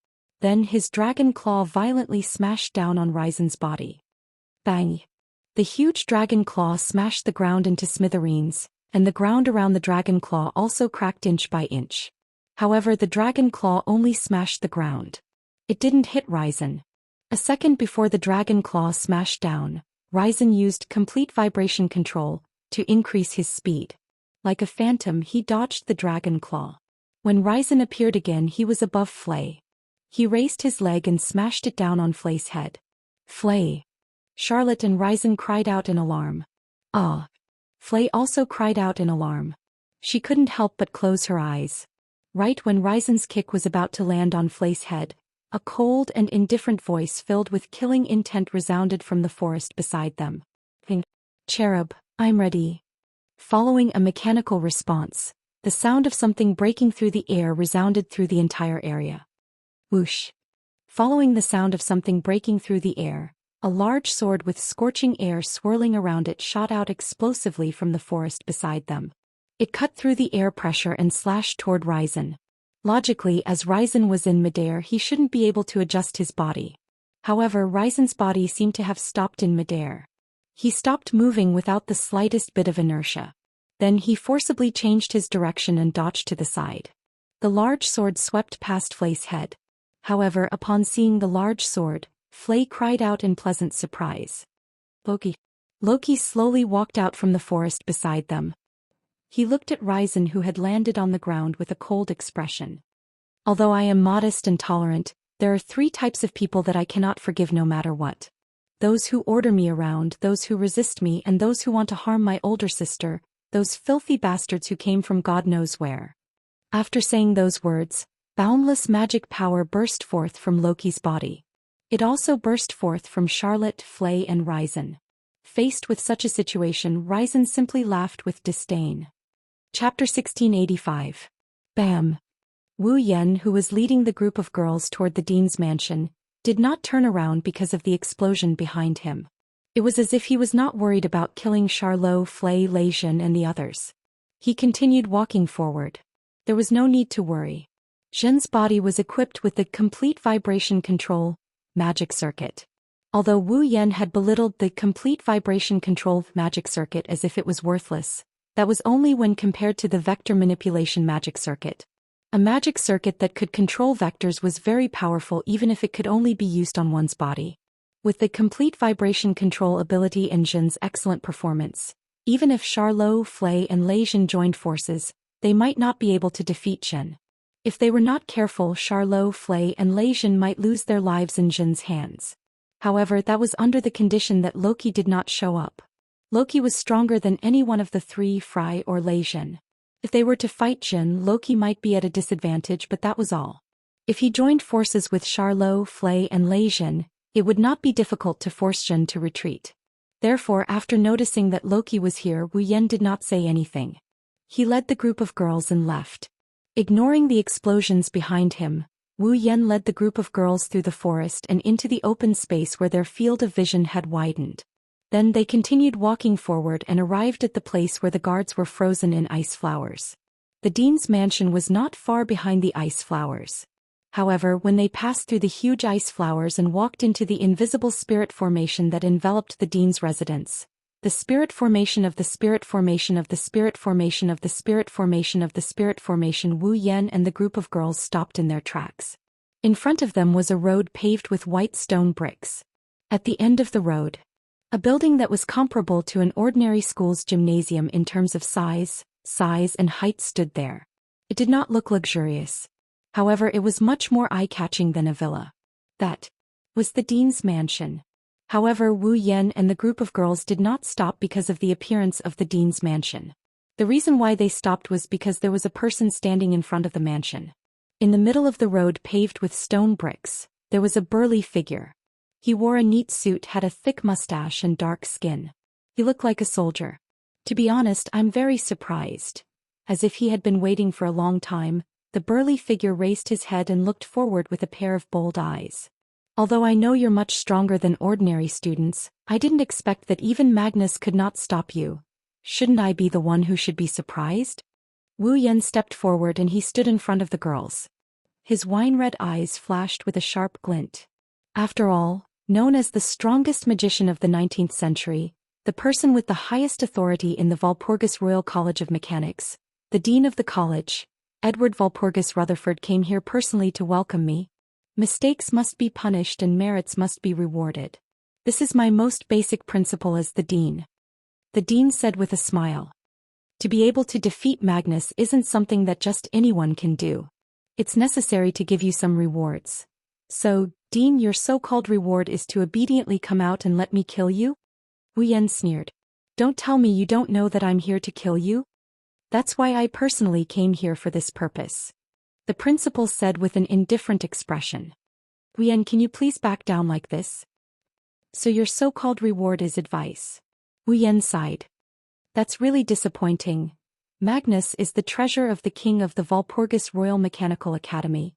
Then his dragon claw violently smashed down on Ryzen's body. Bang! The huge dragon claw smashed the ground into smithereens, and the ground around the dragon claw also cracked inch by inch. However, the dragon claw only smashed the ground. It didn't hit Ryzen. A second before the dragon claw smashed down, Ryzen used complete vibration control to increase his speed. Like a phantom, he dodged the dragon claw. When Ryzen appeared again, he was above Flay. He raised his leg and smashed it down on Flay's head. Flay! Charlotte and Ryzen cried out in alarm. Ah! Flay also cried out in alarm. She couldn't help but close her eyes. Right when Ryzen's kick was about to land on Flay's head, a cold and indifferent voice filled with killing intent resounded from the forest beside them. Cherub, I'm ready. Following a mechanical response, the sound of something breaking through the air resounded through the entire area. Whoosh! Following the sound of something breaking through the air, a large sword with scorching air swirling around it shot out explosively from the forest beside them. It cut through the air pressure and slashed toward Ryzen. Logically, as Ryzen was in midair, he shouldn't be able to adjust his body. However, Ryzen's body seemed to have stopped in midair. He stopped moving without the slightest bit of inertia. Then he forcibly changed his direction and dodged to the side. The large sword swept past Flay's head. However, upon seeing the large sword, Flay cried out in pleasant surprise. Loki. Loki slowly walked out from the forest beside them. He looked at Ryzen, who had landed on the ground, with a cold expression. Although I am modest and tolerant, there are 3 types of people that I cannot forgive no matter what. Those who order me around, those who resist me, and those who want to harm my older sister, those filthy bastards who came from God knows where. After saying those words, boundless magic power burst forth from Loki's body. It also burst forth from Charlotte, Flay, and Ryzen. Faced with such a situation, Ryzen simply laughed with disdain. Chapter 1685. Bam! Wu Yan, who was leading the group of girls toward the dean's mansion, did not turn around because of the explosion behind him. It was as if he was not worried about killing Charlot, Flay, Leijin, and the others. He continued walking forward. There was no need to worry. Zhen's body was equipped with the complete vibration control magic circuit. Although Wu Yan had belittled the complete vibration control magic circuit as if it was worthless, that was only when compared to the vector manipulation magic circuit. A magic circuit that could control vectors was very powerful even if it could only be used on one's body. With the complete vibration control ability and Zhen's excellent performance, even if Charlot, Flay, and Leijin joined forces, they might not be able to defeat Zhen. If they were not careful, Charlot, Flay, and Leijin might lose their lives in Zhen's hands. However, that was under the condition that Loki did not show up. Loki was stronger than any one of the 3, Fry or Leijin. If they were to fight Zhen, Loki might be at a disadvantage, but that was all. If he joined forces with Charlot, Flay, and Leijin, it would not be difficult to force Zhen to retreat. Therefore, after noticing that Loki was here, Wu Yan did not say anything. He led the group of girls and left. Ignoring the explosions behind him, Wu Yan led the group of girls through the forest and into the open space where their field of vision had widened. Then they continued walking forward and arrived at the place where the guards were frozen in ice flowers. The dean's mansion was not far behind the ice flowers. However, when they passed through the huge ice flowers and walked into the invisible spirit formation that enveloped the dean's residence, the spirit formation of the spirit formation of the spirit formation of the spirit formation of the spirit formation, Wu Yan and the group of girls stopped in their tracks. In front of them was a road paved with white stone bricks. At the end of the road, a building that was comparable to an ordinary school's gymnasium in terms of size, and height stood there. It did not look luxurious. However, it was much more eye-catching than a villa. That was the dean's mansion. However, Wu Yan and the group of girls did not stop because of the appearance of the dean's mansion. The reason why they stopped was because there was a person standing in front of the mansion. In the middle of the road paved with stone bricks, there was a burly figure. He wore a neat suit, had a thick mustache and dark skin. He looked like a soldier. To be honest, I'm very surprised. As if he had been waiting for a long time, the burly figure raised his head and looked forward with a pair of bold eyes. Although I know you're much stronger than ordinary students, I didn't expect that even Magnus could not stop you. Shouldn't I be the one who should be surprised? Wu Yan stepped forward and he stood in front of the girls. His wine-red eyes flashed with a sharp glint. After all, known as the strongest magician of the 19th century, the person with the highest authority in the Walpurgis Royal College of Mechanics, the dean of the college, Edward Walpurgis Rutherford, came here personally to welcome me. Mistakes must be punished and merits must be rewarded. This is my most basic principle as the dean. The dean said with a smile. To be able to defeat Magnus isn't something that just anyone can do. It's necessary to give you some rewards. So, Dean, your so-called reward is to obediently come out and let me kill you? Wu Yan sneered. Don't tell me you don't know that I'm here to kill you? That's why I personally came here for this purpose. The principal said with an indifferent expression. Wu Yan, can you please back down like this? So your so-called reward is advice. Wu Yan sighed. That's really disappointing. Magnus is the treasure of the king of the Walpurgis Royal Mechanical Academy.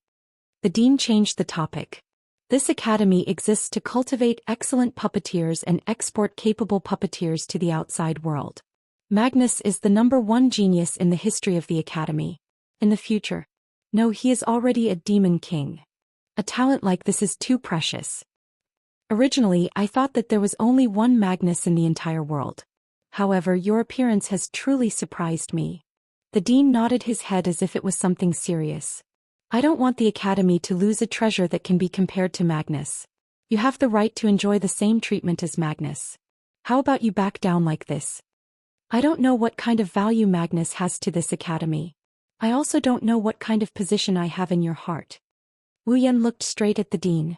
The dean changed the topic. This academy exists to cultivate excellent puppeteers and export capable puppeteers to the outside world. Magnus is the #1 genius in the history of the Academy. In the future. No, he is already a demon king. A talent like this is too precious. Originally, I thought that there was only one Magnus in the entire world. However, your appearance has truly surprised me. The dean nodded his head as if it was something serious. I don't want the Academy to lose a treasure that can be compared to Magnus. You have the right to enjoy the same treatment as Magnus. How about you back down like this? I don't know what kind of value Magnus has to this Academy. I also don't know what kind of position I have in your heart. Wu Yan looked straight at the dean.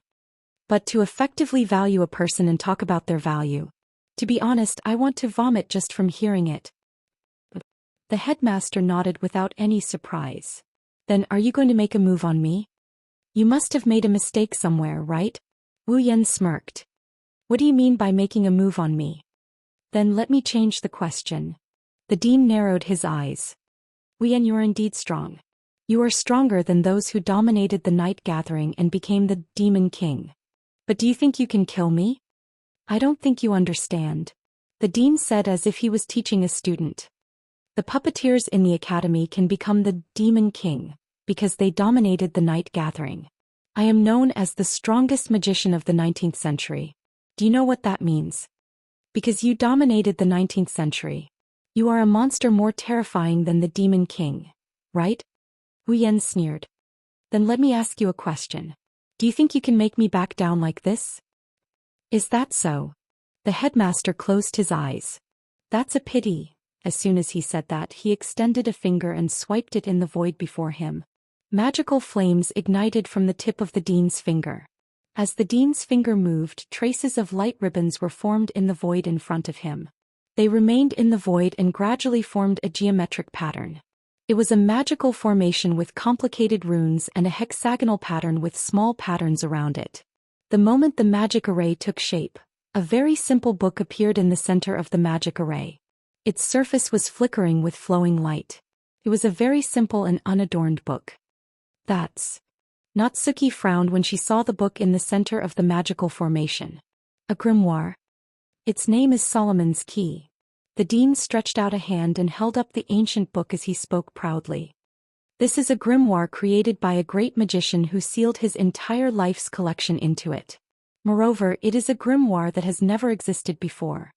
But to effectively value a person and talk about their value. To be honest, I want to vomit just from hearing it. The headmaster nodded without any surprise. Then are you going to make a move on me? You must have made a mistake somewhere, right? Wu Yan smirked. What do you mean by making a move on me? Then let me change the question. The dean narrowed his eyes. Wu Yan, you are indeed strong. You are stronger than those who dominated the night gathering and became the demon king. But do you think you can kill me? I don't think you understand. The dean said as if he was teaching a student. The puppeteers in the Academy can become the demon king, because they dominated the night gathering. I am known as the strongest magician of the 19th century. Do you know what that means? Because you dominated the 19th century. You are a monster more terrifying than the demon king, right? Wu Yan sneered. Then let me ask you a question. Do you think you can make me back down like this? Is that so? The headmaster closed his eyes. That's a pity. As soon as he said that, he extended a finger and swiped it in the void before him. Magical flames ignited from the tip of the dean's finger. As the dean's finger moved, traces of light ribbons were formed in the void in front of him. They remained in the void and gradually formed a geometric pattern. It was a magical formation with complicated runes and a hexagonal pattern with small patterns around it. The moment the magic array took shape, a very simple book appeared in the center of the magic array. Its surface was flickering with flowing light. It was a very simple and unadorned book. That's... Natsuki frowned when she saw the book in the center of the magical formation. A grimoire. Its name is Solomon's Key. The dean stretched out a hand and held up the ancient book as he spoke proudly. This is a grimoire created by a great magician who sealed his entire life's collection into it. Moreover, it is a grimoire that has never existed before.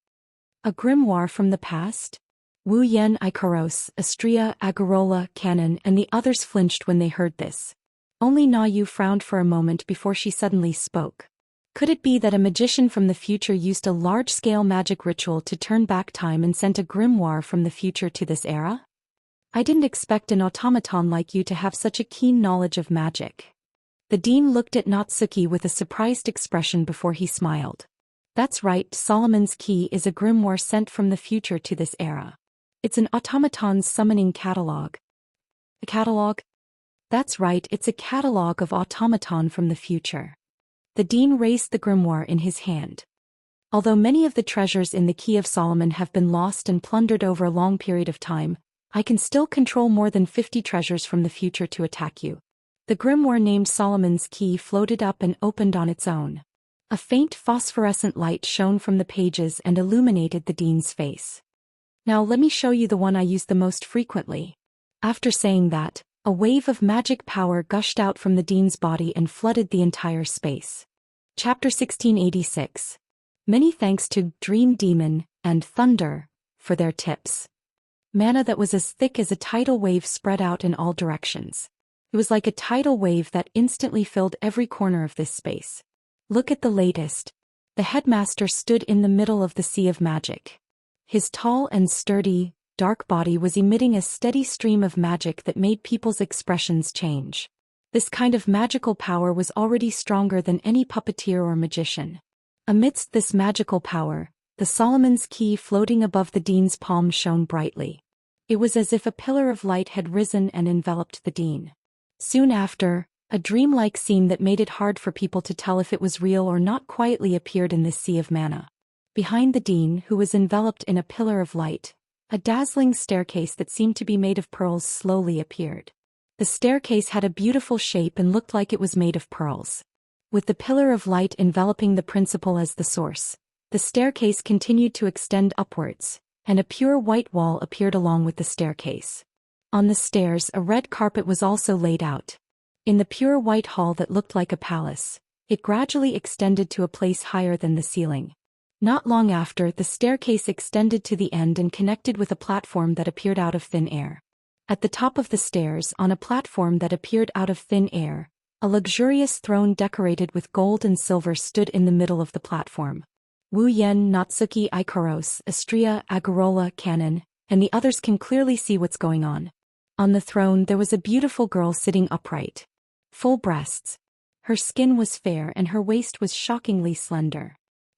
A grimoire from the past? Wu Yan, Ikaros, Astria, Agarola, Canon, and the others flinched when they heard this. Only Na Yu frowned for a moment before she suddenly spoke. Could it be that a magician from the future used a large-scale magic ritual to turn back time and sent a grimoire from the future to this era? I didn't expect an automaton like you to have such a keen knowledge of magic. The dean looked at Natsuki with a surprised expression before he smiled. That's right, Solomon's Key is a grimoire sent from the future to this era. It's an automaton's summoning catalog. A catalog? That's right, it's a catalog of automaton from the future. The dean raised the grimoire in his hand. Although many of the treasures in the Key of Solomon have been lost and plundered over a long period of time, I can still control more than 50 treasures from the future to attack you. The grimoire named Solomon's Key floated up and opened on its own. A faint phosphorescent light shone from the pages and illuminated the dean's face. Now let me show you the one I use the most frequently. After saying that, a wave of magic power gushed out from the dean's body and flooded the entire space. Chapter 1686. Many thanks to Dream Demon and Thunder for their tips. Mana that was as thick as a tidal wave spread out in all directions. It was like a tidal wave that instantly filled every corner of this space. Look at the latest. The headmaster stood in the middle of the sea of magic. His tall and sturdy, dark body was emitting a steady stream of magic that made people's expressions change. This kind of magical power was already stronger than any puppeteer or magician. Amidst this magical power, the Solomon's Key floating above the dean's palm shone brightly. It was as if a pillar of light had risen and enveloped the dean. Soon after, a dreamlike scene that made it hard for people to tell if it was real or not quietly appeared in this sea of mana. Behind the dean, who was enveloped in a pillar of light, a dazzling staircase that seemed to be made of pearls slowly appeared. The staircase had a beautiful shape and looked like it was made of pearls. With the pillar of light enveloping the principal as the source, the staircase continued to extend upwards, and a pure white wall appeared along with the staircase. On the stairs, a red carpet was also laid out. In the pure white hall that looked like a palace, it gradually extended to a place higher than the ceiling. Not long after, the staircase extended to the end and connected with a platform that appeared out of thin air. At the top of the stairs, on a platform that appeared out of thin air, a luxurious throne decorated with gold and silver stood in the middle of the platform. Wu Yan, Natsuki, Ikaros, Astria, Agarola, Canon, and the others can clearly see what's going on. On the throne there was a beautiful girl sitting upright. Full breasts. Her skin was fair and her waist was shockingly slender.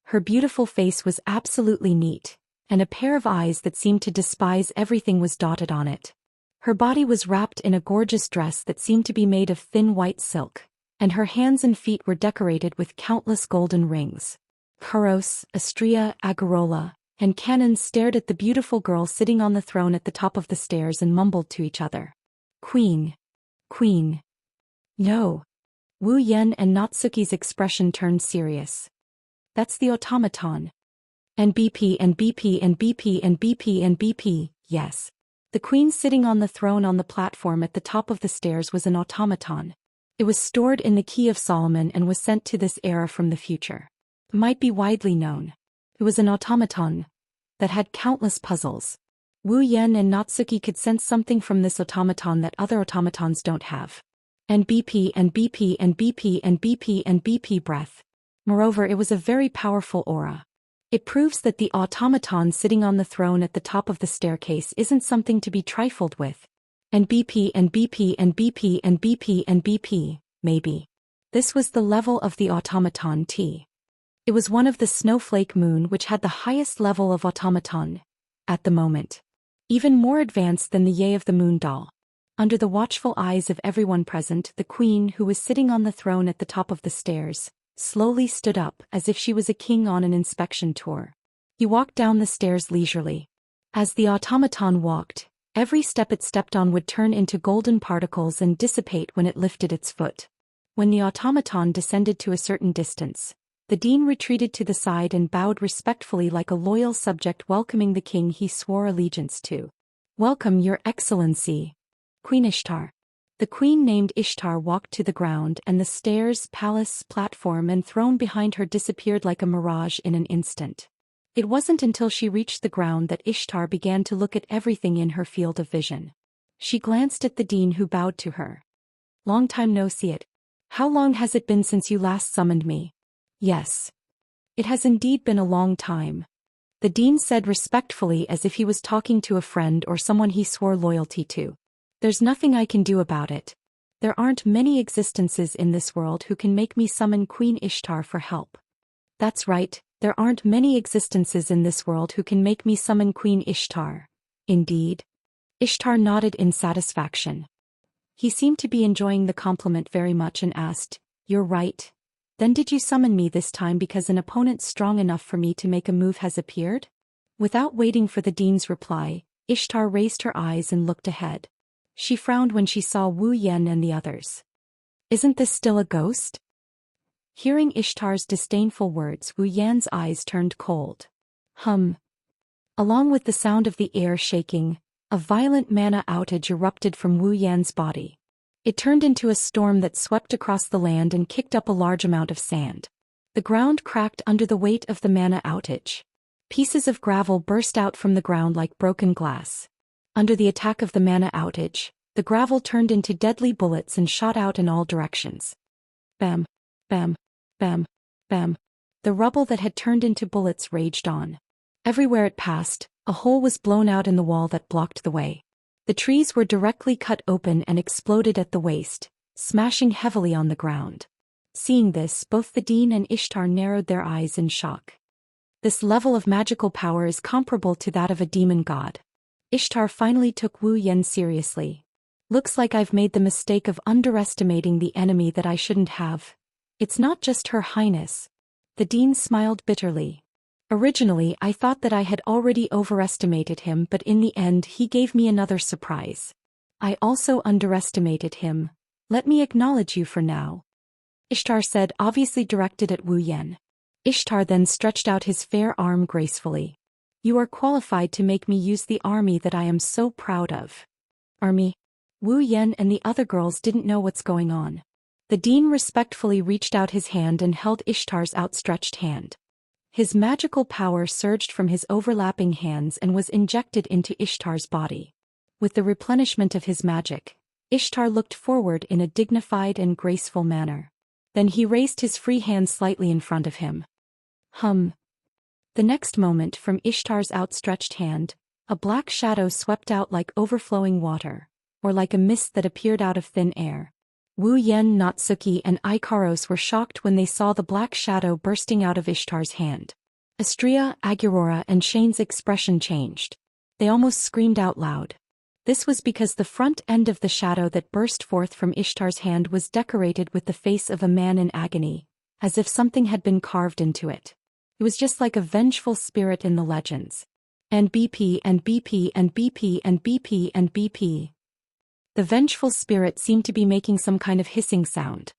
Her beautiful face was absolutely neat, and a pair of eyes that seemed to despise everything was dotted on it. Her body was wrapped in a gorgeous dress that seemed to be made of thin white silk, and her hands and feet were decorated with countless golden rings. Kuros, Astria, Agarola, and Canon stared at the beautiful girl sitting on the throne at the top of the stairs and mumbled to each other. Queen. Queen. No. Wu Yan and Natsuki's expression turned serious. That's the automaton. And BP and BP and BP and BP and BP, yes. The queen sitting on the throne on the platform at the top of the stairs was an automaton. It was stored in the Key of Solomon and was sent to this era from the future. It might be widely known. It was an automaton that had countless puzzles. Wu Yan and Natsuki could sense something from this automaton that other automatons don't have. And BP and BP and BP and BP and BP breath. Moreover, it was a very powerful aura. It proves that the automaton sitting on the throne at the top of the staircase isn't something to be trifled with. And BP and BP and BP and BP and BP, maybe. This was the level of the automaton T. It was one of the snowflake moon which had the highest level of automaton, at the moment. Even more advanced than the Ye of the Moon doll. Under the watchful eyes of everyone present, the queen, who was sitting on the throne at the top of the stairs, slowly stood up as if she was a king on an inspection tour. He walked down the stairs leisurely. As the automaton walked, every step it stepped on would turn into golden particles and dissipate when it lifted its foot. When the automaton descended to a certain distance, the dean retreated to the side and bowed respectfully like a loyal subject welcoming the king he swore allegiance to. Welcome, Your Excellency. Queen Ishtar. The queen named Ishtar walked to the ground and the stairs, palace, platform and throne behind her disappeared like a mirage in an instant. It wasn't until she reached the ground that Ishtar began to look at everything in her field of vision. She glanced at the dean who bowed to her. Long time no see it. How long has it been since you last summoned me? Yes. It has indeed been a long time. The dean said respectfully as if he was talking to a friend or someone he swore loyalty to. There's nothing I can do about it. There aren't many existences in this world who can make me summon Queen Ishtar for help. That's right, there aren't many existences in this world who can make me summon Queen Ishtar. Indeed. Ishtar nodded in satisfaction. He seemed to be enjoying the compliment very much and asked, You're right. Then did you summon me this time because an opponent strong enough for me to make a move has appeared? Without waiting for the dean's reply, Ishtar raised her eyes and looked ahead. She frowned when she saw Wu Yan and the others. Isn't this still a ghost? Hearing Ishtar's disdainful words, Wu Yan's eyes turned cold. Along with the sound of the air shaking, a violent mana outage erupted from Wu Yan's body. It turned into a storm that swept across the land and kicked up a large amount of sand. The ground cracked under the weight of the mana outage. Pieces of gravel burst out from the ground like broken glass. Under the attack of the mana outage, the gravel turned into deadly bullets and shot out in all directions. Bam, bam, bam, bam. The rubble that had turned into bullets raged on. Everywhere it passed, a hole was blown out in the wall that blocked the way. The trees were directly cut open and exploded at the waist, smashing heavily on the ground. Seeing this, both the dean and Ishtar narrowed their eyes in shock. This level of magical power is comparable to that of a demon god. Ishtar finally took Wu Yan seriously. Looks like I've made the mistake of underestimating the enemy that I shouldn't have. It's not just Her Highness. The dean smiled bitterly. Originally, I thought that I had already overestimated him, but in the end he gave me another surprise. I also underestimated him. Let me acknowledge you for now. Ishtar said, obviously directed at Wu Yan. Ishtar then stretched out his fair arm gracefully. You are qualified to make me use the army that I am so proud of. Army? Wu Yan and the other girls didn't know what's going on. The dean respectfully reached out his hand and held Ishtar's outstretched hand. His magical power surged from his overlapping hands and was injected into Ishtar's body. With the replenishment of his magic, Ishtar looked forward in a dignified and graceful manner. Then he raised his free hand slightly in front of him. The next moment, from Ishtar's outstretched hand, a black shadow swept out like overflowing water, or like a mist that appeared out of thin air. Wu Yan, Natsuki and Ikaros were shocked when they saw the black shadow bursting out of Ishtar's hand. Astria, Agurora and Shane's expression changed. They almost screamed out loud. This was because the front end of the shadow that burst forth from Ishtar's hand was decorated with the face of a man in agony, as if something had been carved into it. It was just like a vengeful spirit in the legends. And BP and BP and BP and BP and BP. The vengeful spirit seemed to be making some kind of hissing sound.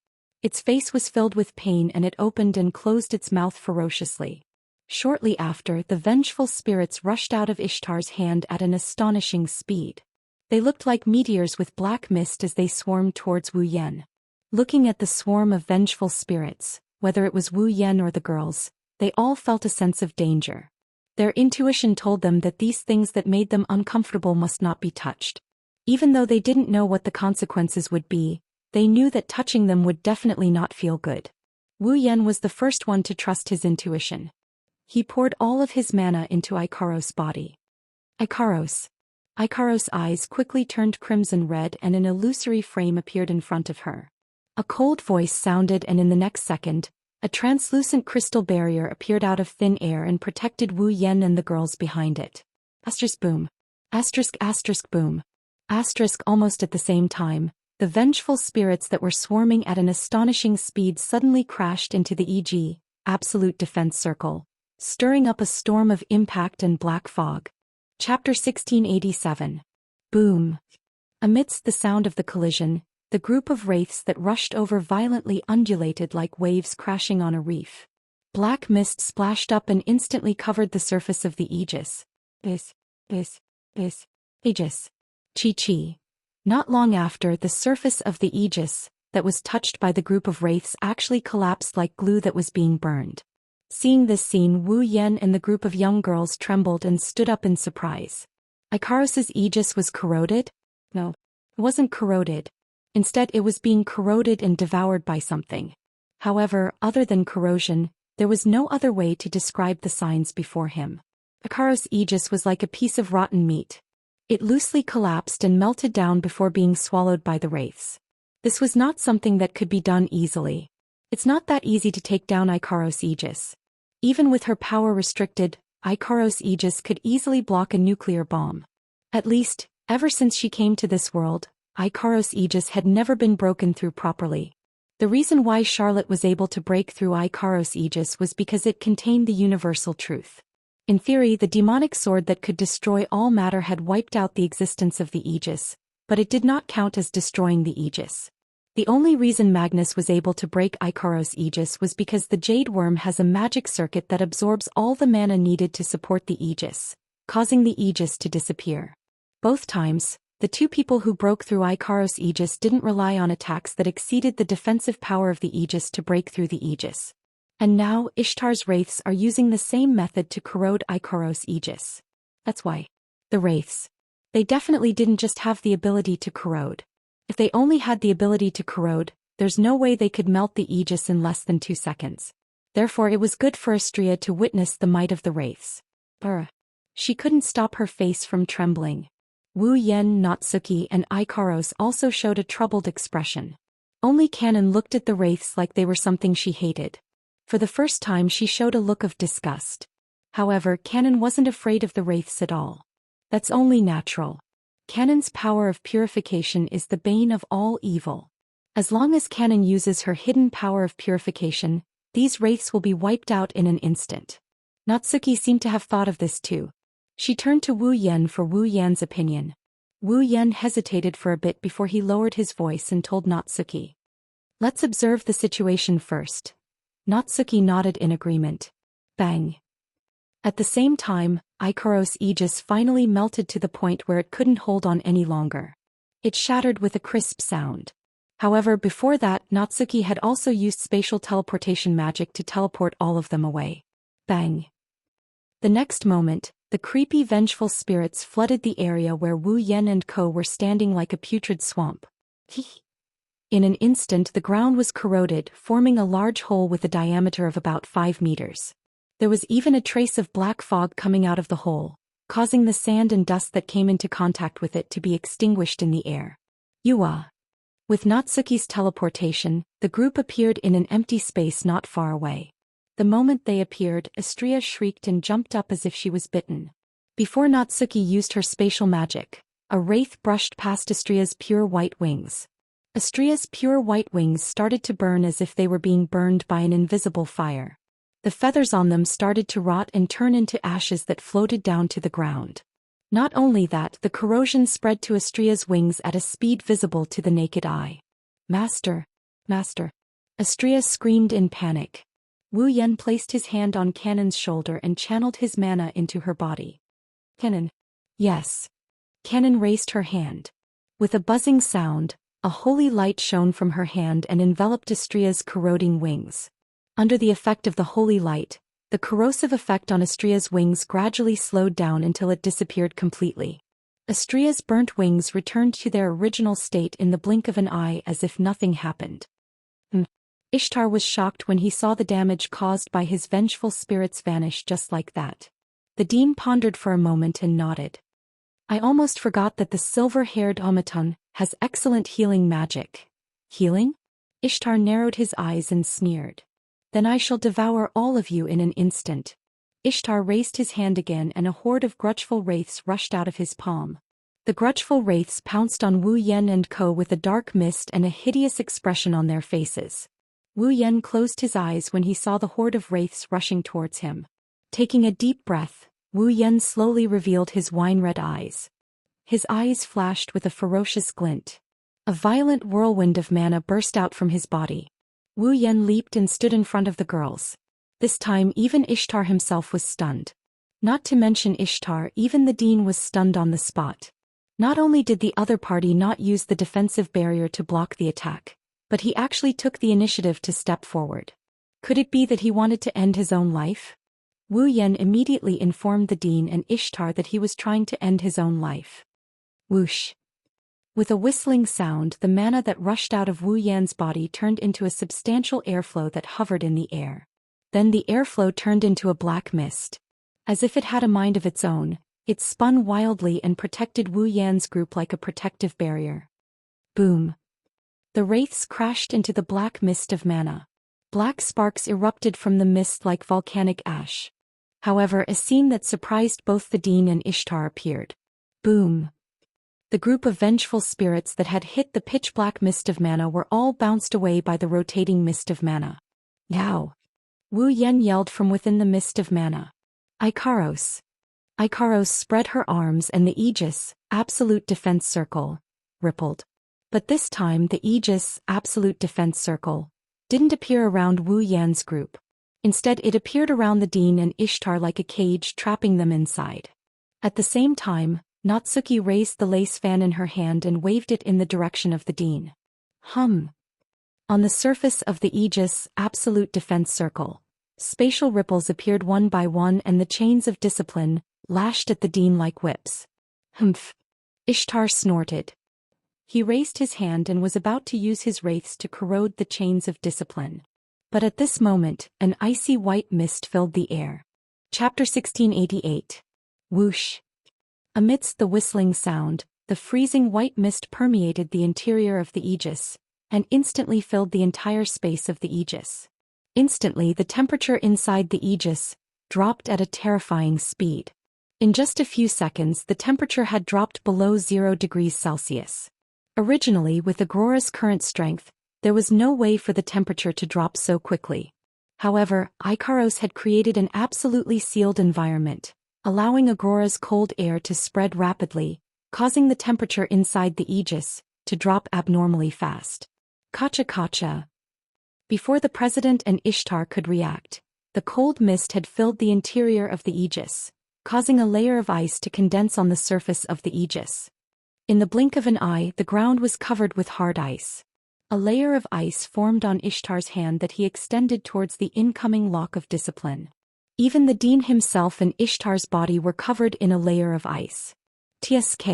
Its face was filled with pain and it opened and closed its mouth ferociously. Shortly after, the vengeful spirits rushed out of Ishtar's hand at an astonishing speed. They looked like meteors with black mist as they swarmed towards Wu Yan. Looking at the swarm of vengeful spirits, whether it was Wu Yan or the girls, they all felt a sense of danger. Their intuition told them that these things that made them uncomfortable must not be touched. Even though they didn't know what the consequences would be, they knew that touching them would definitely not feel good. Wu Yan was the first one to trust his intuition. He poured all of his mana into Ikaros' body. Ikaros' eyes quickly turned crimson red and an illusory frame appeared in front of her. A cold voice sounded and in the next second, a translucent crystal barrier appeared out of thin air and protected Wu Yan and the girls behind it. Asterisk boom. Asterisk boom. Asterisk almost at the same time, the vengeful spirits that were swarming at an astonishing speed suddenly crashed into the EG, Absolute Defense Circle, stirring up a storm of impact and black fog. Chapter 1687. Boom. Amidst the sound of the collision, the group of wraiths that rushed over violently undulated like waves crashing on a reef. Black mist splashed up and instantly covered the surface of the Aegis. Aegis. Chi. Not long after, the surface of the Aegis, that was touched by the group of wraiths, actually collapsed like glue that was being burned. Seeing this scene, Wu Yan and the group of young girls trembled and stood up in surprise. Ikaros' Aegis was corroded? No, it wasn't corroded. Instead, it was being corroded and devoured by something. However, other than corrosion, there was no other way to describe the signs before him. Ikaros' Aegis was like a piece of rotten meat. It loosely collapsed and melted down before being swallowed by the wraiths. This was not something that could be done easily. It's not that easy to take down Ikaros' Aegis. Even with her power restricted, Ikaros' Aegis could easily block a nuclear bomb. At least, ever since she came to this world, Ikaros' Aegis had never been broken through properly. The reason why Charlotte was able to break through Ikaros' Aegis was because it contained the universal truth. In theory, the demonic sword that could destroy all matter had wiped out the existence of the Aegis, but it did not count as destroying the Aegis. The only reason Magnus was able to break Ikaros' Aegis was because the Jade Worm has a magic circuit that absorbs all the mana needed to support the Aegis, causing the Aegis to disappear. Both times, the two people who broke through Ikaros' Aegis didn't rely on attacks that exceeded the defensive power of the Aegis to break through the Aegis. And now, Ishtar's wraiths are using the same method to corrode Ikaros' Aegis. That's why. The wraiths. They definitely didn't just have the ability to corrode. If they only had the ability to corrode, there's no way they could melt the Aegis in less than 2 seconds. Therefore it was good for Astria to witness the might of the wraiths. She couldn't stop her face from trembling. Wu Yan, Natsuki and Ikaros also showed a troubled expression. Only Canon looked at the wraiths like they were something she hated. For the first time she showed a look of disgust. However, Canon wasn't afraid of the wraiths at all. That's only natural. Canon's power of purification is the bane of all evil. As long as Canon uses her hidden power of purification, these wraiths will be wiped out in an instant. Natsuki seemed to have thought of this too. She turned to Wu Yan for Wu Yan's opinion. Wu Yan hesitated for a bit before he lowered his voice and told Natsuki. Let's observe the situation first. Natsuki nodded in agreement. Bang. At the same time, Ikaros' aegis finally melted to the point where it couldn't hold on any longer. It shattered with a crisp sound. However, before that, Natsuki had also used spatial teleportation magic to teleport all of them away. Bang! The next moment, the creepy vengeful spirits flooded the area where Wu Yan and Co were standing like a putrid swamp. In an instant the ground was corroded, forming a large hole with a diameter of about 5 meters. There was even a trace of black fog coming out of the hole, causing the sand and dust that came into contact with it to be extinguished in the air. Yuwa. With Natsuki's teleportation, the group appeared in an empty space not far away. The moment they appeared, Astria shrieked and jumped up as if she was bitten. Before Natsuki used her spatial magic, a wraith brushed past Astria's pure white wings. Astria's pure white wings started to burn as if they were being burned by an invisible fire. The feathers on them started to rot and turn into ashes that floated down to the ground. Not only that, the corrosion spread to Astria's wings at a speed visible to the naked eye. Master! Master! Astria screamed in panic. Wu Yan placed his hand on Canon's shoulder and channeled his mana into her body. Canon. Yes. Canon raised her hand. With a buzzing sound, a holy light shone from her hand and enveloped Astria's corroding wings. Under the effect of the holy light, the corrosive effect on Astria's wings gradually slowed down until it disappeared completely. Astria's burnt wings returned to their original state in the blink of an eye as if nothing happened. Ishtar was shocked when he saw the damage caused by his vengeful spirits vanish just like that. The dean pondered for a moment and nodded. I almost forgot that the silver-haired automaton has excellent healing magic. Healing? Ishtar narrowed his eyes and sneered. Then I shall devour all of you in an instant. Ishtar raised his hand again and a horde of grudgeful wraiths rushed out of his palm. The grudgeful wraiths pounced on Wu Yan and Co with a dark mist and a hideous expression on their faces. Wu Yan closed his eyes when he saw the horde of wraiths rushing towards him. Taking a deep breath, Wu Yan slowly revealed his wine-red eyes. His eyes flashed with a ferocious glint. A violent whirlwind of mana burst out from his body. Wu Yan leaped and stood in front of the girls. This time even Ishtar himself was stunned. Not to mention Ishtar, even the dean was stunned on the spot. Not only did the other party not use the defensive barrier to block the attack, but he actually took the initiative to step forward. Could it be that he wanted to end his own life? Wu Yan immediately informed the dean and Ishtar that he was trying to end his own life. Whoosh! With a whistling sound, the mana that rushed out of Wu Yan's body turned into a substantial airflow that hovered in the air. Then the airflow turned into a black mist. As if it had a mind of its own, it spun wildly and protected Wu Yan's group like a protective barrier. Boom! The wraiths crashed into the black mist of mana. Black sparks erupted from the mist like volcanic ash. However, a scene that surprised both the dean and Ishtar appeared. Boom! The group of vengeful spirits that had hit the pitch-black mist of mana were all bounced away by the rotating mist of mana. Yow! Wu Yan yelled from within the mist of mana. Ikaros! Ikaros spread her arms and the Aegis, Absolute Defense Circle, rippled. But this time the Aegis, Absolute Defense Circle, didn't appear around Wu Yan's group. Instead it appeared around the dean and Ishtar like a cage trapping them inside. At the same time, Natsuki raised the lace fan in her hand and waved it in the direction of the dean. Hum. On the surface of the Aegis, Absolute Defense Circle, spatial ripples appeared one by one and the chains of discipline lashed at the dean like whips. Humph. Ishtar snorted. He raised his hand and was about to use his wraiths to corrode the chains of discipline. But at this moment, an icy white mist filled the air. Chapter 1688. Whoosh. Amidst the whistling sound, the freezing white mist permeated the interior of the Aegis, and instantly filled the entire space of the Aegis. Instantly the temperature inside the Aegis dropped at a terrifying speed. In just a few seconds the temperature had dropped below 0 degrees Celsius. Originally, with Agrora's current strength, there was no way for the temperature to drop so quickly. However, Ikaros had created an absolutely sealed environment, allowing Agrora's cold air to spread rapidly, causing the temperature inside the Aegis to drop abnormally fast. Kacha kacha. Before the president and Ishtar could react, The cold mist had filled the interior of the Aegis, causing a layer of ice to condense on the surface of the Aegis. In the blink of an eye, the ground was covered with hard ice. A layer of ice formed on Ishtar's hand that he extended towards the incoming lock of discipline. Even the Dean himself and Ishtar's body were covered in a layer of ice. Tsk.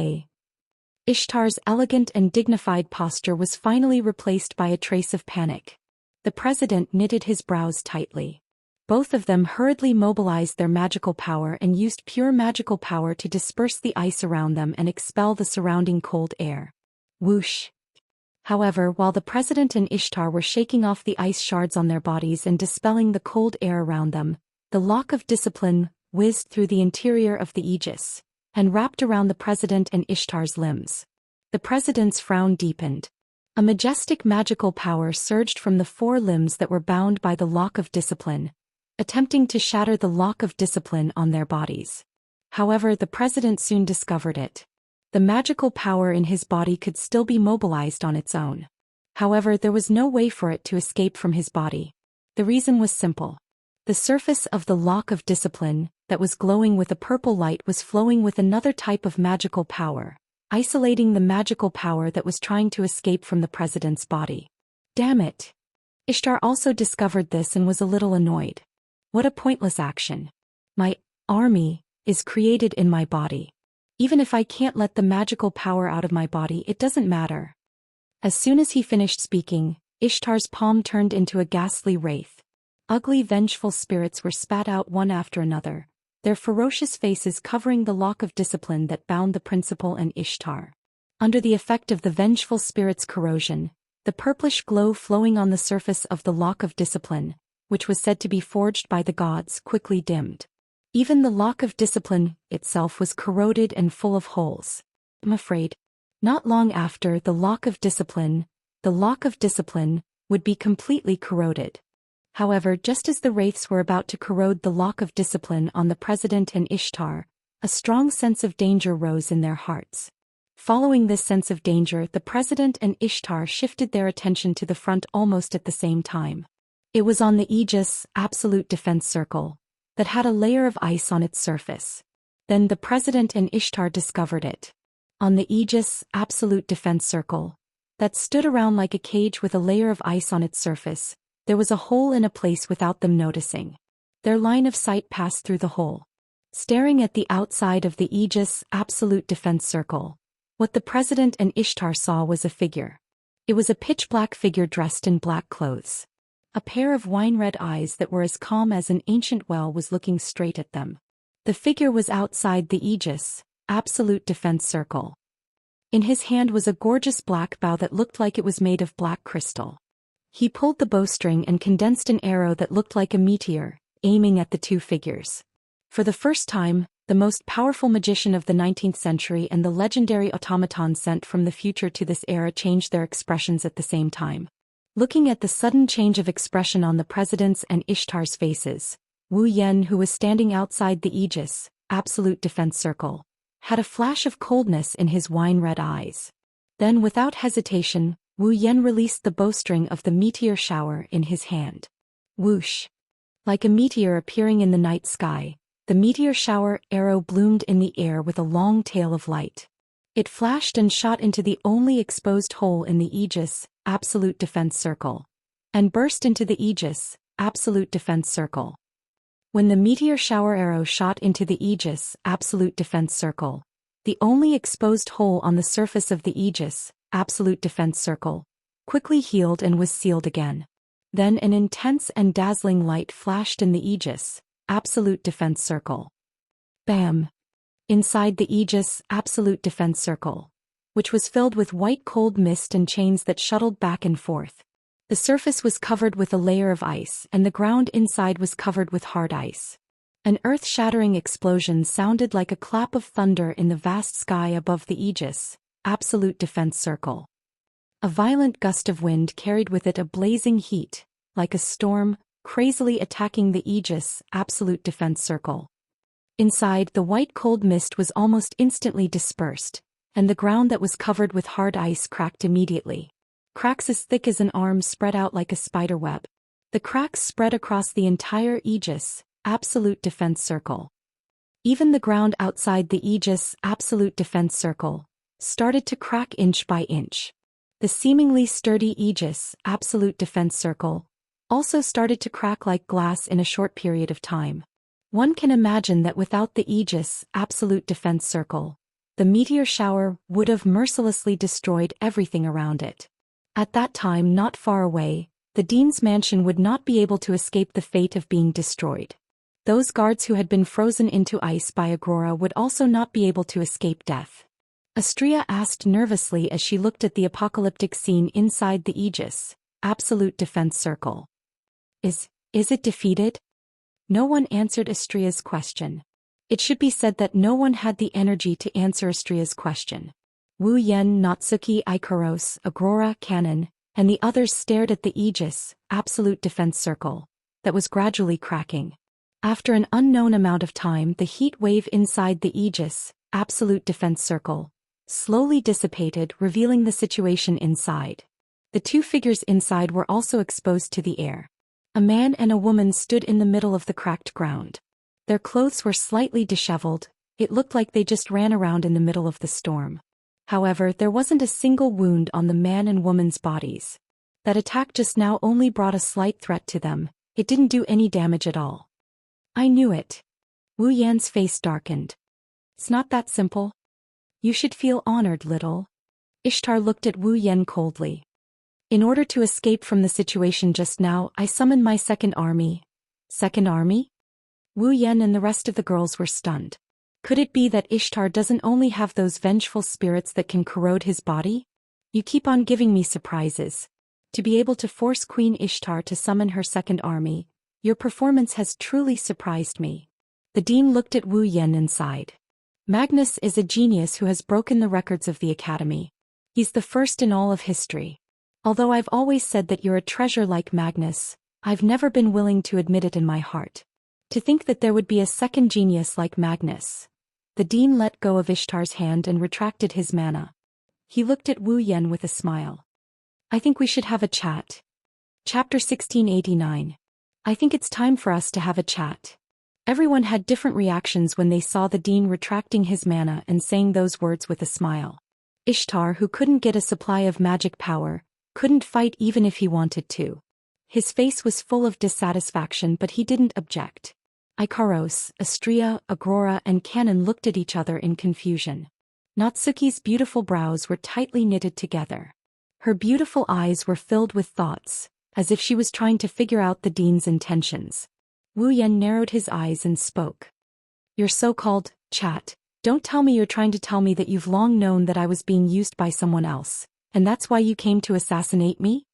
Ishtar's elegant and dignified posture was finally replaced by a trace of panic. The president knitted his brows tightly. Both of them hurriedly mobilized their magical power and used pure magical power to disperse the ice around them and expel the surrounding cold air. Whoosh! However, while the president and Ishtar were shaking off the ice shards on their bodies and dispelling the cold air around them, the lock of discipline whizzed through the interior of the Aegis and wrapped around the president and Ishtar's limbs. The president's frown deepened. A majestic magical power surged from the four limbs that were bound by the lock of discipline, attempting to shatter the lock of discipline on their bodies. However, the president soon discovered it. The magical power in his body could still be mobilized on its own. However, there was no way for it to escape from his body. The reason was simple. The surface of the lock of discipline, that was glowing with a purple light, was flowing with another type of magical power, isolating the magical power that was trying to escape from the president's body. Damn it! Ishtar also discovered this and was a little annoyed. What a pointless action. My army is created in my body. Even if I can't let the magical power out of my body, it doesn't matter. As soon as he finished speaking, Ishtar's palm turned into a ghastly wraith. Ugly, vengeful spirits were spat out one after another, their ferocious faces covering the lock of discipline that bound the principal and Ishtar. Under the effect of the vengeful spirit's corrosion, the purplish glow flowing on the surface of the lock of discipline, which was said to be forged by the gods, quickly dimmed. Even the lock of discipline itself was corroded and full of holes. I'm afraid. Not long after the lock of discipline would be completely corroded. However, just as the wraiths were about to corrode the lock of discipline on the president and Ishtar, a strong sense of danger rose in their hearts. Following this sense of danger, the president and Ishtar shifted their attention to the front almost at the same time. It was on the Aegis, absolute defense circle, that had a layer of ice on its surface. Then the president and Ishtar discovered it. On the Aegis, absolute defense circle, that stood around like a cage with a layer of ice on its surface, there was a hole in a place without them noticing. Their line of sight passed through the hole. Staring at the outside of the Aegis, absolute defense circle, what the president and Ishtar saw was a figure. It was a pitch-black figure dressed in black clothes. A pair of wine-red eyes that were as calm as an ancient well was looking straight at them. The figure was outside the Aegis, absolute defense circle. In his hand was a gorgeous black bow that looked like it was made of black crystal. He pulled the bowstring and condensed an arrow that looked like a meteor, aiming at the two figures. For the first time, the most powerful magician of the 19th century and the legendary automaton sent from the future to this era changed their expressions at the same time. Looking at the sudden change of expression on the president's and Ishtar's faces, Wu Yan, who was standing outside the Aegis, absolute defense circle, had a flash of coldness in his wine-red eyes. Then without hesitation, Wu Yan released the bowstring of the meteor shower in his hand. Whoosh! Like a meteor appearing in the night sky, the meteor shower arrow bloomed in the air with a long tail of light. It flashed and shot into the only exposed hole in the Aegis, absolute defense circle, and burst into the Aegis, absolute defense circle. When the meteor shower arrow shot into the Aegis, absolute defense circle, the only exposed hole on the surface of the Aegis, absolute defense circle, quickly healed and was sealed again. Then an intense and dazzling light flashed in the Aegis, absolute defense circle. Bam! Inside the Aegis, absolute defense circle, which was filled with white cold mist and chains that shuttled back and forth. The surface was covered with a layer of ice and the ground inside was covered with hard ice. An earth-shattering explosion sounded like a clap of thunder in the vast sky above the Aegis, absolute defense circle. A violent gust of wind carried with it a blazing heat, like a storm, crazily attacking the Aegis, absolute defense circle. Inside, the white cold mist was almost instantly dispersed, and the ground that was covered with hard ice cracked immediately. Cracks as thick as an arm spread out like a spider web. The cracks spread across the entire Aegis, absolute defense circle. Even the ground outside the Aegis, absolute defense circle, started to crack inch by inch. The seemingly sturdy Aegis, absolute defense circle, also started to crack like glass in a short period of time. One can imagine that without the Aegis, absolute defense circle, the meteor shower would have mercilessly destroyed everything around it. At that time, not far away, the Dean's mansion would not be able to escape the fate of being destroyed. Those guards who had been frozen into ice by Aurora would also not be able to escape death. Astrea asked nervously as she looked at the apocalyptic scene inside the Aegis, absolute defense circle. Is it defeated? No one answered Astrea's question. It should be said that no one had the energy to answer Astrea's question. Wu Yen, Natsuki, Ikaros, Aurora, Canon, and the others stared at the Aegis, absolute defense circle, that was gradually cracking. After an unknown amount of time, the heat wave inside the Aegis, absolute defense circle, slowly dissipated, revealing the situation inside. The two figures inside were also exposed to the air. A man and a woman stood in the middle of the cracked ground. Their clothes were slightly disheveled. It looked like they just ran around in the middle of the storm. However, there wasn't a single wound on the man and woman's bodies. That attack just now only brought a slight threat to them. It didn't do any damage at all. I knew it. Wu Yan's face darkened. It's not that simple. You should feel honored, little. Ishtar looked at Wu Yan coldly. In order to escape from the situation just now, I summoned my second army. Second army? Wu Yan and the rest of the girls were stunned. Could it be that Ishtar doesn't only have those vengeful spirits that can corrode his body? You keep on giving me surprises. To be able to force Queen Ishtar to summon her second army, your performance has truly surprised me. The Dean looked at Wu Yan and sighed. Magnus is a genius who has broken the records of the Academy. He's the first in all of history. Although I've always said that you're a treasure like Magnus, I've never been willing to admit it in my heart. To think that there would be a second genius like Magnus. The Dean let go of Ishtar's hand and retracted his mana. He looked at Wu Yan with a smile. I think we should have a chat. Chapter 1689. I think it's time for us to have a chat. Everyone had different reactions when they saw the Dean retracting his mana and saying those words with a smile. Ishtar, who couldn't get a supply of magic power, couldn't fight even if he wanted to. His face was full of dissatisfaction, but he didn't object. Ikaros, Astrea, Aurora, and Canon looked at each other in confusion. Natsuki's beautiful brows were tightly knitted together. Her beautiful eyes were filled with thoughts, as if she was trying to figure out the Dean's intentions. Wu Yan narrowed his eyes and spoke. Your so-called chat. Don't tell me you're trying to tell me that you've long known that I was being used by someone else, and that's why you came to assassinate me?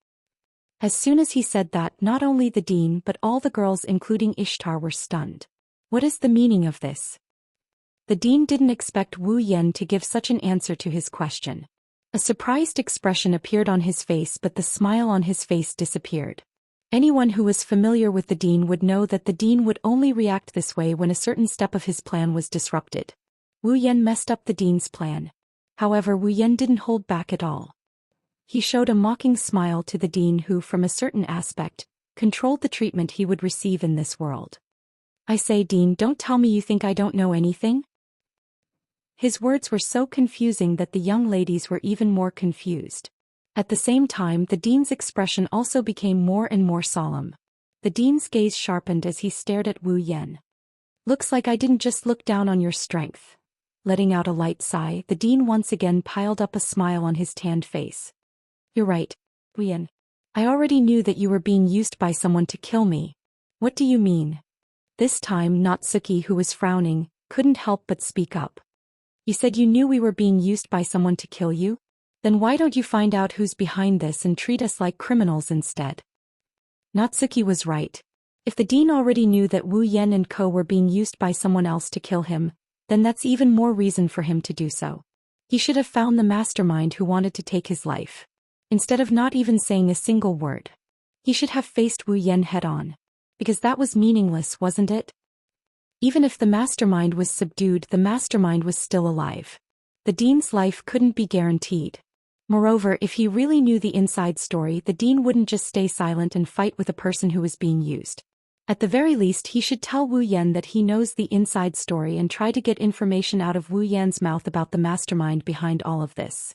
As soon as he said that, not only the Dean but all the girls including Ishtar were stunned. What is the meaning of this? The Dean didn't expect Wu Yan to give such an answer to his question. A surprised expression appeared on his face, but the smile on his face disappeared. Anyone who was familiar with the Dean would know that the Dean would only react this way when a certain step of his plan was disrupted. Wu Yan messed up the Dean's plan. However, Wu Yan didn't hold back at all. He showed a mocking smile to the Dean who, from a certain aspect, controlled the treatment he would receive in this world. I say, Dean, don't tell me you think I don't know anything? His words were so confusing that the young ladies were even more confused. At the same time, the Dean's expression also became more and more solemn. The Dean's gaze sharpened as he stared at Wu Yan. Looks like I didn't just look down on your strength. Letting out a light sigh, the Dean once again piled up a smile on his tanned face. You're right, Wu Yan. I already knew that you were being used by someone to kill me. What do you mean? This time, Natsuki, who was frowning, couldn't help but speak up. You said you knew we were being used by someone to kill you? Then why don't you find out who's behind this and treat us like criminals instead? Natsuki was right. If the Dean already knew that Wu Yan and co were being used by someone else to kill him, then that's even more reason for him to do so. He should have found the mastermind who wanted to take his life. Instead of not even saying a single word. He should have faced Wu Yan head-on. Because that was meaningless, wasn't it? Even if the mastermind was subdued, the mastermind was still alive. The Dean's life couldn't be guaranteed. Moreover, if he really knew the inside story, the dean wouldn't just stay silent and fight with a person who was being used. At the very least, he should tell Wu Yan that he knows the inside story and try to get information out of Wu Yan's mouth about the mastermind behind all of this.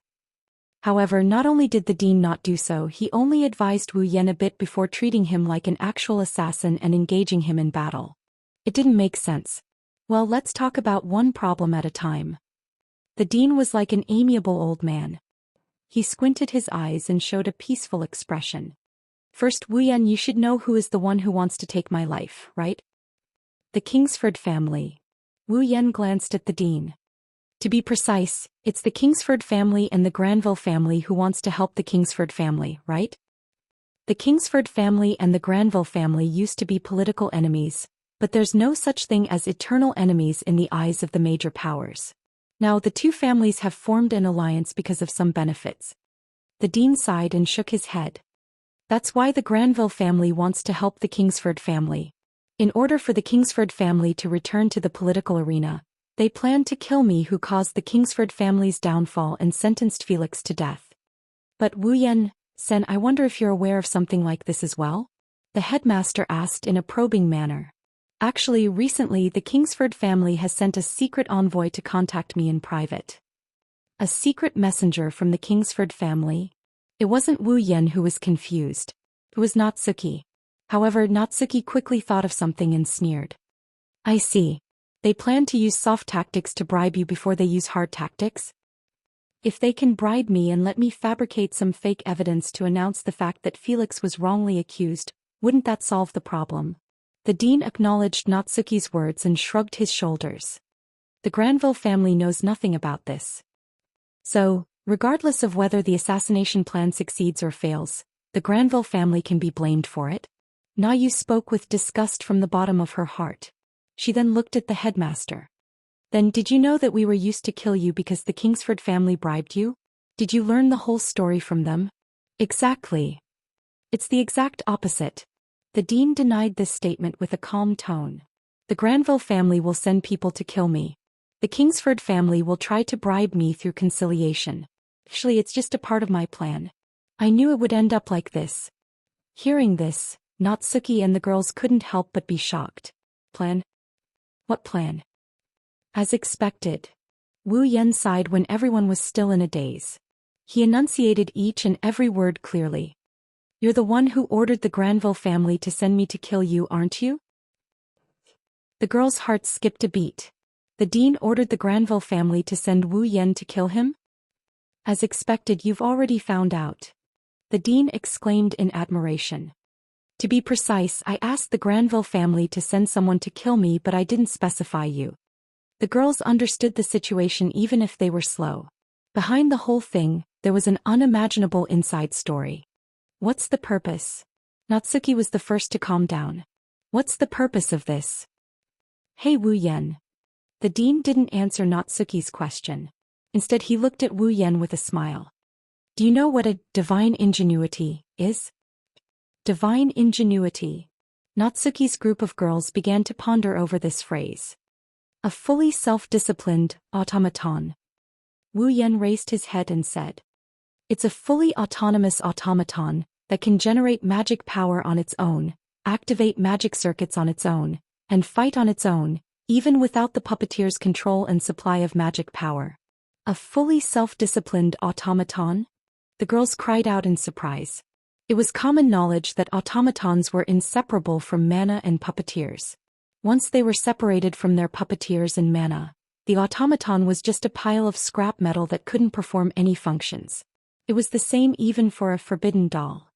However, not only did the dean not do so, he only advised Wu Yan a bit before treating him like an actual assassin and engaging him in battle. It didn't make sense. Well, let's talk about one problem at a time. The dean was like an amiable old man. He squinted his eyes and showed a peaceful expression. First, Wu Yan, you should know who is the one who wants to take my life, right? The Kingsford family. Wu Yan glanced at the dean. To be precise, it's the Kingsford family and the Granville family who wants to help the Kingsford family, right? The Kingsford family and the Granville family used to be political enemies, but there's no such thing as eternal enemies in the eyes of the major powers. Now the two families have formed an alliance because of some benefits. The dean sighed and shook his head. That's why the Granville family wants to help the Kingsford family. In order for the Kingsford family to return to the political arena, they planned to kill me who caused the Kingsford family's downfall and sentenced Felix to death. But Wu Yan-sen, I wonder if you're aware of something like this as well? The headmaster asked in a probing manner. Actually, recently the Kingsford family has sent a secret envoy to contact me in private. A secret messenger from the Kingsford family? It wasn't Wu Yan who was confused. It was Natsuki. However, Natsuki quickly thought of something and sneered. I see. They plan to use soft tactics to bribe you before they use hard tactics? If they can bribe me and let me fabricate some fake evidence to announce the fact that Felix was wrongly accused, wouldn't that solve the problem? The dean acknowledged Natsuki's words and shrugged his shoulders. The Granville family knows nothing about this. So, regardless of whether the assassination plan succeeds or fails, the Granville family can be blamed for it? Na Yu spoke with disgust from the bottom of her heart. She then looked at the headmaster. Then did you know that we were used to kill you because the Kingsford family bribed you? Did you learn the whole story from them? Exactly. It's the exact opposite. The dean denied this statement with a calm tone. The Granville family will send people to kill me. The Kingsford family will try to bribe me through conciliation. Actually, it's just a part of my plan. I knew it would end up like this. Hearing this, Natsuki and the girls couldn't help but be shocked. Plan? What plan? As expected. Wu Yan sighed when everyone was still in a daze. He enunciated each and every word clearly. You're the one who ordered the Granville family to send me to kill you, aren't you? The girl's heart skipped a beat. The dean ordered the Granville family to send Wu Yan to kill him? As expected, you've already found out. The dean exclaimed in admiration. To be precise, I asked the Granville family to send someone to kill me, but I didn't specify you. The girls understood the situation even if they were slow. Behind the whole thing, there was an unimaginable inside story. What's the purpose? Natsuki was the first to calm down. What's the purpose of this? Hey Wu Yan. The dean didn't answer Natsuki's question. Instead he looked at Wu Yan with a smile. Do you know what a divine ingenuity is? Divine ingenuity. Natsuki's group of girls began to ponder over this phrase. A fully self-disciplined automaton. Wu Yan raised his head and said. It's a fully autonomous automaton that can generate magic power on its own, activate magic circuits on its own, and fight on its own, even without the puppeteer's control and supply of magic power. A fully self-disciplined automaton? The girls cried out in surprise. It was common knowledge that automatons were inseparable from mana and puppeteers. Once they were separated from their puppeteers and mana, the automaton was just a pile of scrap metal that couldn't perform any functions. It was the same even for a forbidden doll.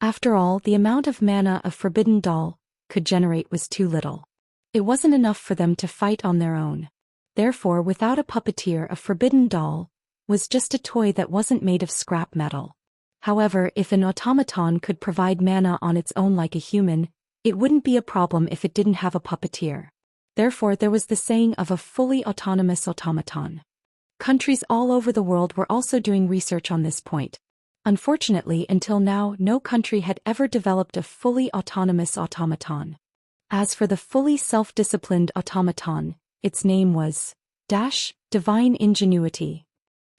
After all, the amount of mana a forbidden doll could generate was too little. It wasn't enough for them to fight on their own. Therefore, without a puppeteer, a forbidden doll was just a toy that wasn't made of scrap metal. However, if an automaton could provide mana on its own like a human, it wouldn't be a problem if it didn't have a puppeteer. Therefore, there was the saying of a fully autonomous automaton. Countries all over the world were also doing research on this point. Unfortunately, until now, no country had ever developed a fully autonomous automaton. As for the fully self-disciplined automaton, its name was Divine Ingenuity.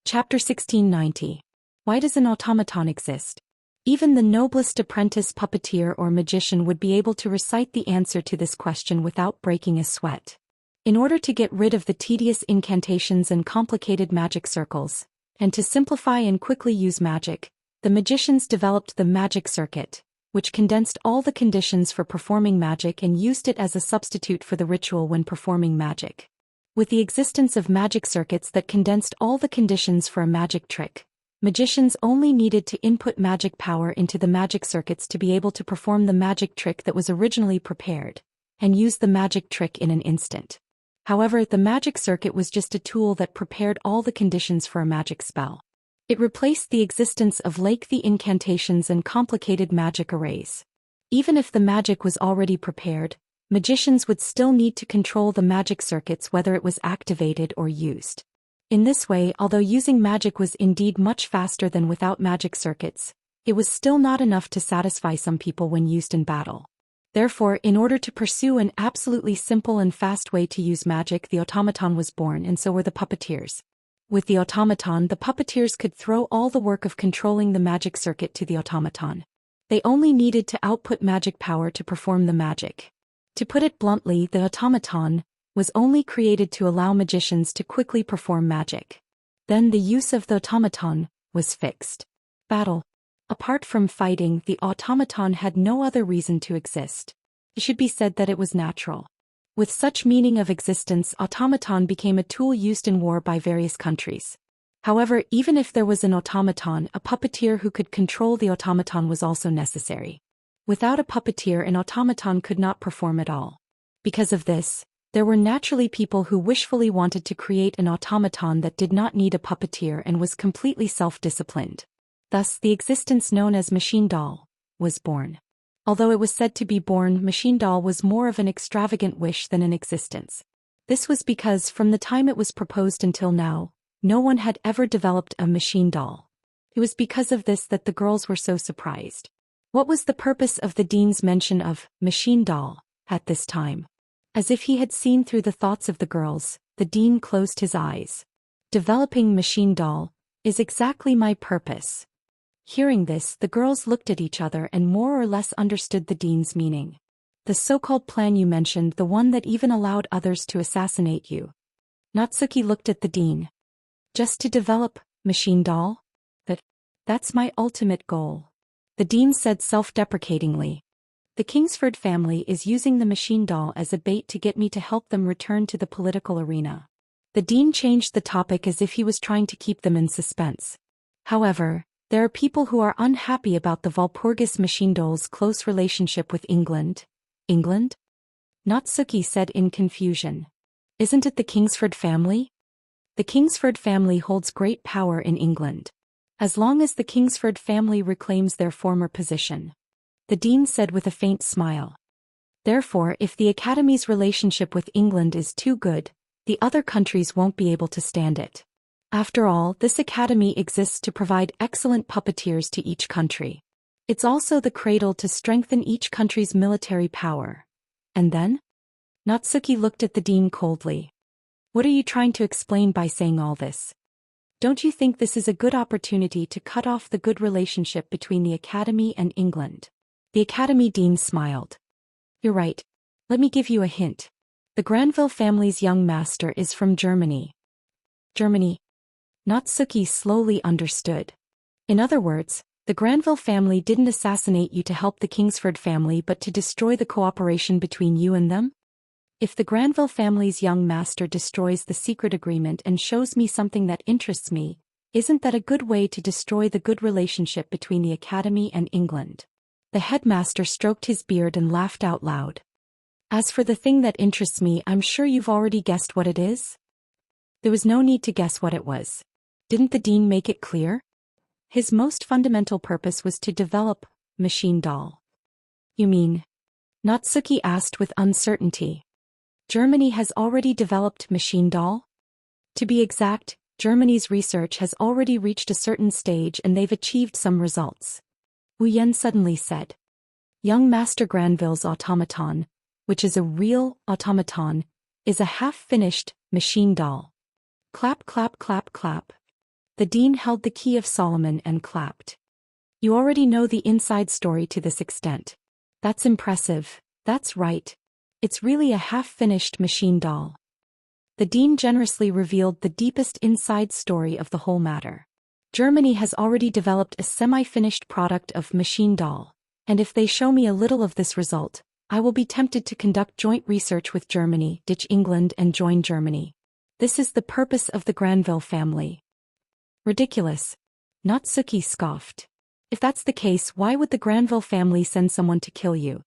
Chapter 1690. Why does an automaton exist? Even the noblest apprentice puppeteer or magician would be able to recite the answer to this question without breaking a sweat. In order to get rid of the tedious incantations and complicated magic circles, and to simplify and quickly use magic, the magicians developed the magic circuit, which condensed all the conditions for performing magic and used it as a substitute for the ritual when performing magic. With the existence of magic circuits that condensed all the conditions for a magic trick, magicians only needed to input magic power into the magic circuits to be able to perform the magic trick that was originally prepared, and use the magic trick in an instant. However, the magic circuit was just a tool that prepared all the conditions for a magic spell. It replaced the existence of lengthy incantations and complicated magic arrays. Even if the magic was already prepared, magicians would still need to control the magic circuits whether it was activated or used. In this way, although using magic was indeed much faster than without magic circuits, it was still not enough to satisfy some people when used in battle. Therefore, in order to pursue an absolutely simple and fast way to use magic, the automaton was born, and so were the puppeteers. With the automaton, the puppeteers could throw all the work of controlling the magic circuit to the automaton. They only needed to output magic power to perform the magic. To put it bluntly, the automaton was only created to allow magicians to quickly perform magic. Then the use of the automaton was fixed. Battle. Apart from fighting, the automaton had no other reason to exist. It should be said that it was natural. With such meaning of existence, automaton became a tool used in war by various countries. However, even if there was an automaton, a puppeteer who could control the automaton was also necessary. Without a puppeteer, an automaton could not perform at all. Because of this, there were naturally people who wishfully wanted to create an automaton that did not need a puppeteer and was completely self-disciplined. Thus, the existence known as machine doll was born. Although it was said to be born, machine doll was more of an extravagant wish than an existence. This was because from the time it was proposed until now, no one had ever developed a machine doll. It was because of this that the girls were so surprised. What was the purpose of the dean's mention of machine doll at this time? As if he had seen through the thoughts of the girls, the dean closed his eyes. Developing machine doll is exactly my purpose. Hearing this, the girls looked at each other and more or less understood the dean's meaning. The so-called plan you mentioned, the one that even allowed others to assassinate you. Natsuki looked at the dean. Just to develop machine doll? That's my ultimate goal. The dean said self-deprecatingly. The Kingsford family is using the machine doll as a bait to get me to help them return to the political arena. The dean changed the topic as if he was trying to keep them in suspense. However, there are people who are unhappy about the Walpurgis machine doll's close relationship with England. England? Natsuki said in confusion. Isn't it the Kingsford family? The Kingsford family holds great power in England. As long as the Kingsford family reclaims their former position. The dean said with a faint smile. Therefore, if the Academy's relationship with England is too good, the other countries won't be able to stand it. After all, this Academy exists to provide excellent puppeteers to each country. It's also the cradle to strengthen each country's military power. And then? Natsuki looked at the dean coldly. What are you trying to explain by saying all this? Don't you think this is a good opportunity to cut off the good relationship between the Academy and England? The Academy dean smiled. You're right. Let me give you a hint. The Granville family's young master is from Germany. Germany? Natsuki slowly understood. In other words, the Granville family didn't assassinate you to help the Kingsford family but to destroy the cooperation between you and them? If the Granville family's young master destroys the secret agreement and shows me something that interests me, isn't that a good way to destroy the good relationship between the Academy and England? The headmaster stroked his beard and laughed out loud. As for the thing that interests me, I'm sure you've already guessed what it is? There was no need to guess what it was. Didn't the dean make it clear? His most fundamental purpose was to develop machine doll. You mean? Natsuki asked with uncertainty. Germany has already developed machine doll? To be exact, Germany's research has already reached a certain stage and they've achieved some results. Wu Yen suddenly said. Young Master Granville's automaton, which is a real automaton, is a half-finished machine doll. Clap, clap, clap, clap. The dean held the key of Solomon and clapped. You already know the inside story to this extent. That's impressive, that's right. It's really a half-finished machine doll. The dean generously revealed the deepest inside story of the whole matter. Germany has already developed a semi-finished product of machine doll, and if they show me a little of this result, I will be tempted to conduct joint research with Germany, ditch England and join Germany. This is the purpose of the Granville family. Ridiculous. Natsuki scoffed. If that's the case, why would the Granville family send someone to kill you?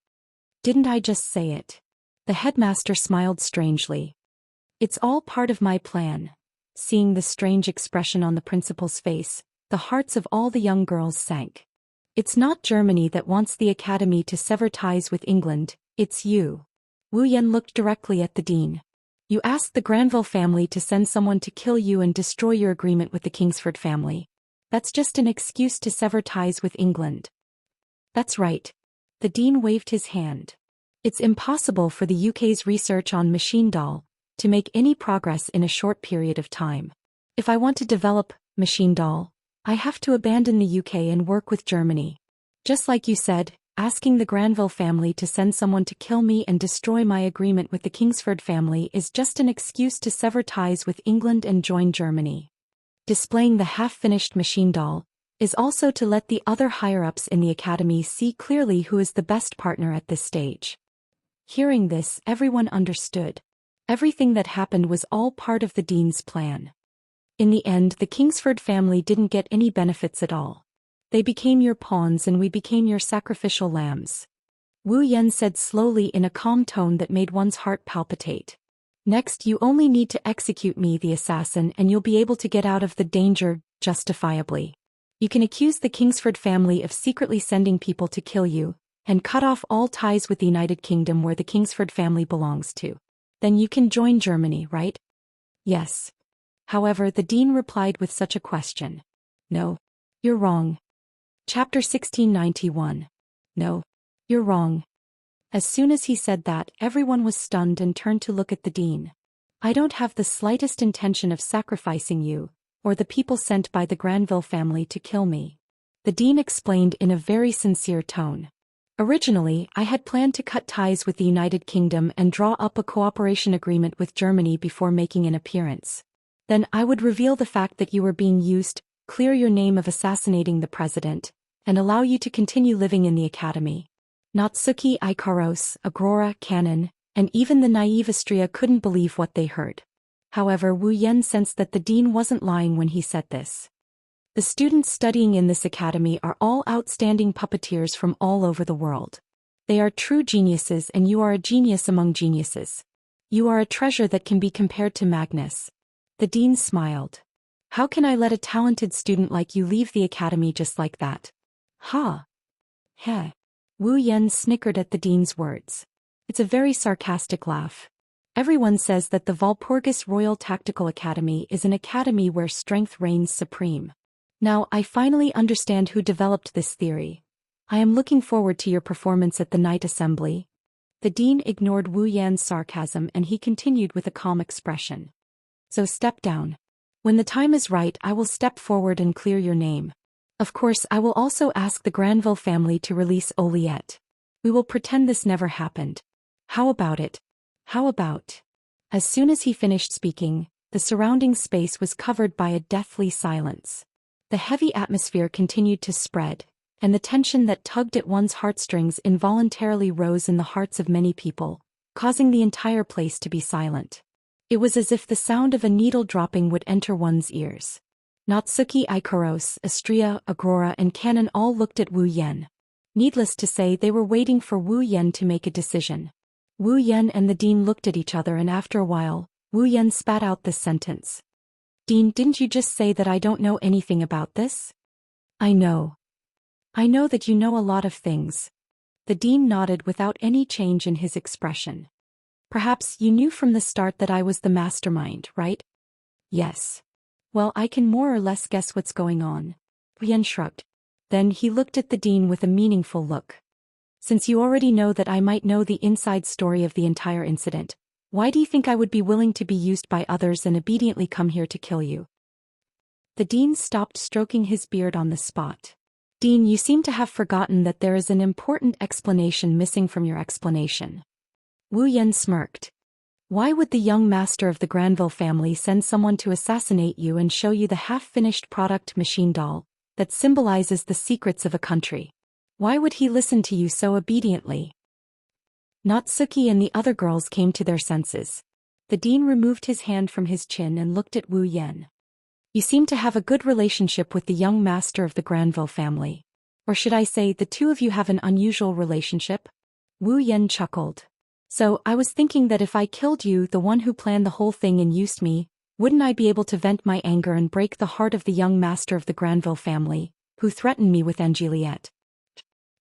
Didn't I just say it? The headmaster smiled strangely. It's all part of my plan. Seeing the strange expression on the principal's face, the hearts of all the young girls sank. It's not Germany that wants the academy to sever ties with England, it's you. Wu Yan looked directly at the dean. You asked the Granville family to send someone to kill you and destroy your agreement with the Kingsford family. That's just an excuse to sever ties with England. That's right. The dean waved his hand. It's impossible for the UK's research on machine doll to make any progress in a short period of time. If I want to develop machine doll, I have to abandon the UK and work with Germany. Just like you said, asking the Granville family to send someone to kill me and destroy my agreement with the Kingsford family is just an excuse to sever ties with England and join Germany. Displaying the half-finished machine doll is also to let the other higher-ups in the academy see clearly who is the best partner at this stage. Hearing this, everyone understood. Everything that happened was all part of the dean's plan. In the end, the Kingsford family didn't get any benefits at all. They became your pawns and we became your sacrificial lambs. Wu Yan said slowly in a calm tone that made one's heart palpitate. Next, you only need to execute me, the assassin, and you'll be able to get out of the danger, justifiably. You can accuse the Kingsford family of secretly sending people to kill you, and cut off all ties with the United Kingdom where the Kingsford family belongs to. Then you can join Germany, right? Yes. However, the dean replied with such a question. No. You're wrong. Chapter 1691. No. You're wrong. As soon as he said that, everyone was stunned and turned to look at the dean. I don't have the slightest intention of sacrificing you, or the people sent by the Granville family to kill me. The dean explained in a very sincere tone. Originally, I had planned to cut ties with the United Kingdom and draw up a cooperation agreement with Germany before making an appearance. Then I would reveal the fact that you were being used, clear your name of assassinating the president, and allow you to continue living in the academy. Natsuki, Ikaros, Agrora, Canon, and even the naive Astria couldn't believe what they heard. However, Wu Yan sensed that the dean wasn't lying when he said this. The students studying in this academy are all outstanding puppeteers from all over the world. They are true geniuses and you are a genius among geniuses. You are a treasure that can be compared to Magnus. The dean smiled. How can I let a talented student like you leave the academy just like that? Ha! Heh. Wu Yan snickered at the dean's words. It's a very sarcastic laugh. Everyone says that the Walpurgis Royal Tactical Academy is an academy where strength reigns supreme. Now I finally understand who developed this theory. I am looking forward to your performance at the night assembly. The dean ignored Wu Yan's sarcasm and he continued with a calm expression. So step down. When the time is right, I will step forward and clear your name. Of course, I will also ask the Granville family to release Oliette. We will pretend this never happened. How about it? How about? As soon as he finished speaking, the surrounding space was covered by a deathly silence. The heavy atmosphere continued to spread, and the tension that tugged at one's heartstrings involuntarily rose in the hearts of many people, causing the entire place to be silent. It was as if the sound of a needle dropping would enter one's ears. Natsuki, Ikaros, Astria, Agrora and Canon all looked at Wu Yan. Needless to say, they were waiting for Wu Yan to make a decision. Wu Yan and the dean looked at each other and after a while, Wu Yan spat out this sentence. Dean, didn't you just say that I don't know anything about this? I know. I know that you know a lot of things. The dean nodded without any change in his expression. Perhaps you knew from the start that I was the mastermind, right? Yes. Well, I can more or less guess what's going on. Wu Yan shrugged. Then he looked at the dean with a meaningful look. Since you already know that I might know the inside story of the entire incident, why do you think I would be willing to be used by others and obediently come here to kill you? The dean stopped stroking his beard on the spot. Dean, you seem to have forgotten that there is an important explanation missing from your explanation. Wu Yan smirked. Why would the young master of the Granville family send someone to assassinate you and show you the half-finished product machine doll that symbolizes the secrets of a country? Why would he listen to you so obediently? Natsuki and the other girls came to their senses. The dean removed his hand from his chin and looked at Wu Yan. You seem to have a good relationship with the young master of the Granville family. Or should I say, the two of you have an unusual relationship? Wu Yan chuckled. So, I was thinking that if I killed you, the one who planned the whole thing, and used me, wouldn't I be able to vent my anger and break the heart of the young master of the Granville family, who threatened me with Angeliette?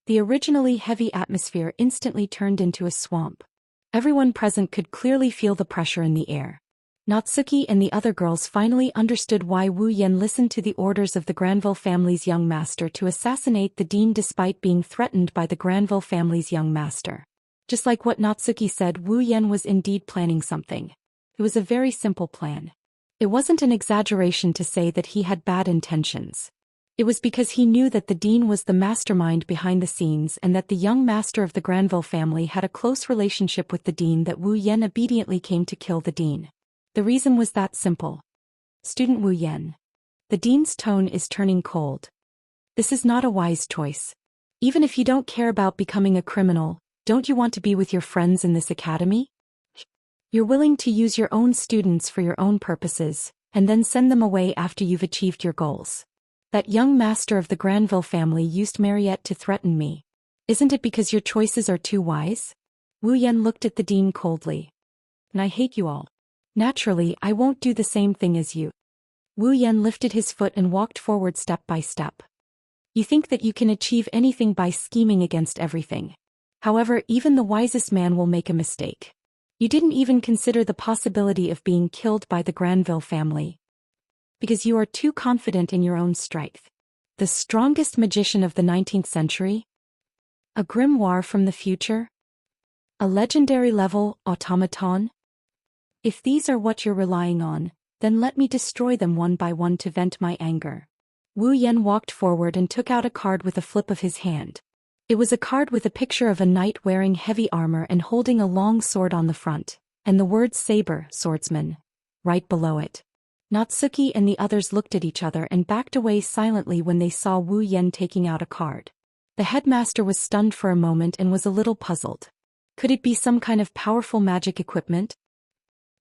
The originally heavy atmosphere instantly turned into a swamp. Everyone present could clearly feel the pressure in the air. Natsuki and the other girls finally understood why Wu Yan listened to the orders of the Granville family's young master to assassinate the dean despite being threatened by the Granville family's young master. Just like what Natsuki said, Wu Yan was indeed planning something. It was a very simple plan. It wasn't an exaggeration to say that he had bad intentions. It was because he knew that the dean was the mastermind behind the scenes and that the young master of the Granville family had a close relationship with the dean that Wu Yan obediently came to kill the dean. The reason was that simple. Student Wu Yan. The dean's tone is turning cold. This is not a wise choice. Even if you don't care about becoming a criminal, don't you want to be with your friends in this academy? You're willing to use your own students for your own purposes, and then send them away after you've achieved your goals. That young master of the Granville family used Mariette to threaten me. Isn't it because your choices are too wise? Wu Yan looked at the dean coldly. And I hate you all. Naturally, I won't do the same thing as you. Wu Yan lifted his foot and walked forward step by step. You think that you can achieve anything by scheming against everything. However, even the wisest man will make a mistake. You didn't even consider the possibility of being killed by the Granville family. Because you are too confident in your own strength. The strongest magician of the 19th century? A grimoire from the future? A legendary level automaton? If these are what you're relying on, then let me destroy them one by one to vent my anger. Wu Yan walked forward and took out a card with a flip of his hand. It was a card with a picture of a knight wearing heavy armor and holding a long sword on the front, and the word saber, swordsman, right below it. Natsuki and the others looked at each other and backed away silently when they saw Wu Yan taking out a card. The headmaster was stunned for a moment and was a little puzzled. Could it be some kind of powerful magic equipment?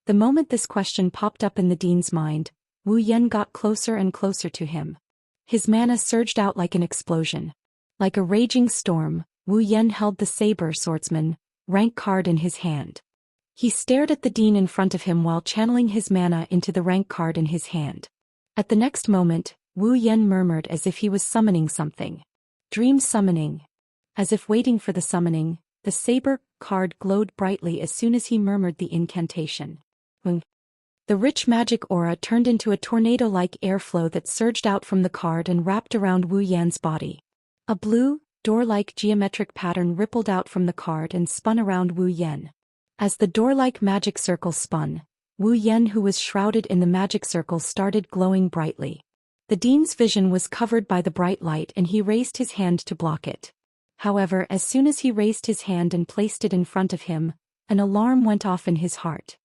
The moment this question popped up in the dean's mind, Wu Yan got closer and closer to him. His mana surged out like an explosion. Like a raging storm, Wu Yan held the saber swordsman rank card in his hand. He stared at the dean in front of him while channeling his mana into the rank card in his hand. At the next moment, Wu Yan murmured as if he was summoning something. Dream summoning. As if waiting for the summoning, the saber card glowed brightly as soon as he murmured the incantation. The rich magic aura turned into a tornado-like airflow that surged out from the card and wrapped around Wu Yan's body. A blue, door-like geometric pattern rippled out from the card and spun around Wu Yan. As the door-like magic circle spun, Wu Yan, who was shrouded in the magic circle, started glowing brightly. The dean's vision was covered by the bright light and he raised his hand to block it. However, as soon as he raised his hand and placed it in front of him, an alarm went off in his heart.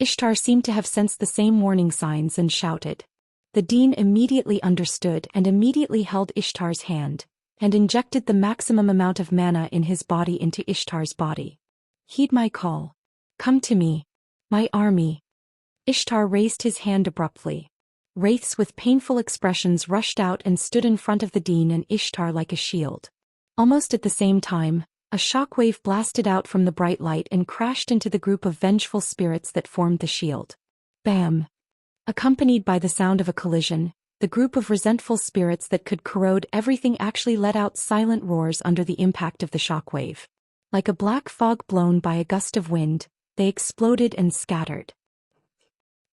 Ishtar seemed to have sensed the same warning signs and shouted. The dean immediately understood and immediately held Ishtar's hand, and injected the maximum amount of mana in his body into Ishtar's body. Heed my call. Come to me. My army. Ishtar raised his hand abruptly. Wraiths with painful expressions rushed out and stood in front of the dean and Ishtar like a shield. Almost at the same time, a shockwave blasted out from the bright light and crashed into the group of vengeful spirits that formed the shield. Bam! Accompanied by the sound of a collision, the group of resentful spirits that could corrode everything actually let out silent roars under the impact of the shockwave. Like a black fog blown by a gust of wind, they exploded and scattered.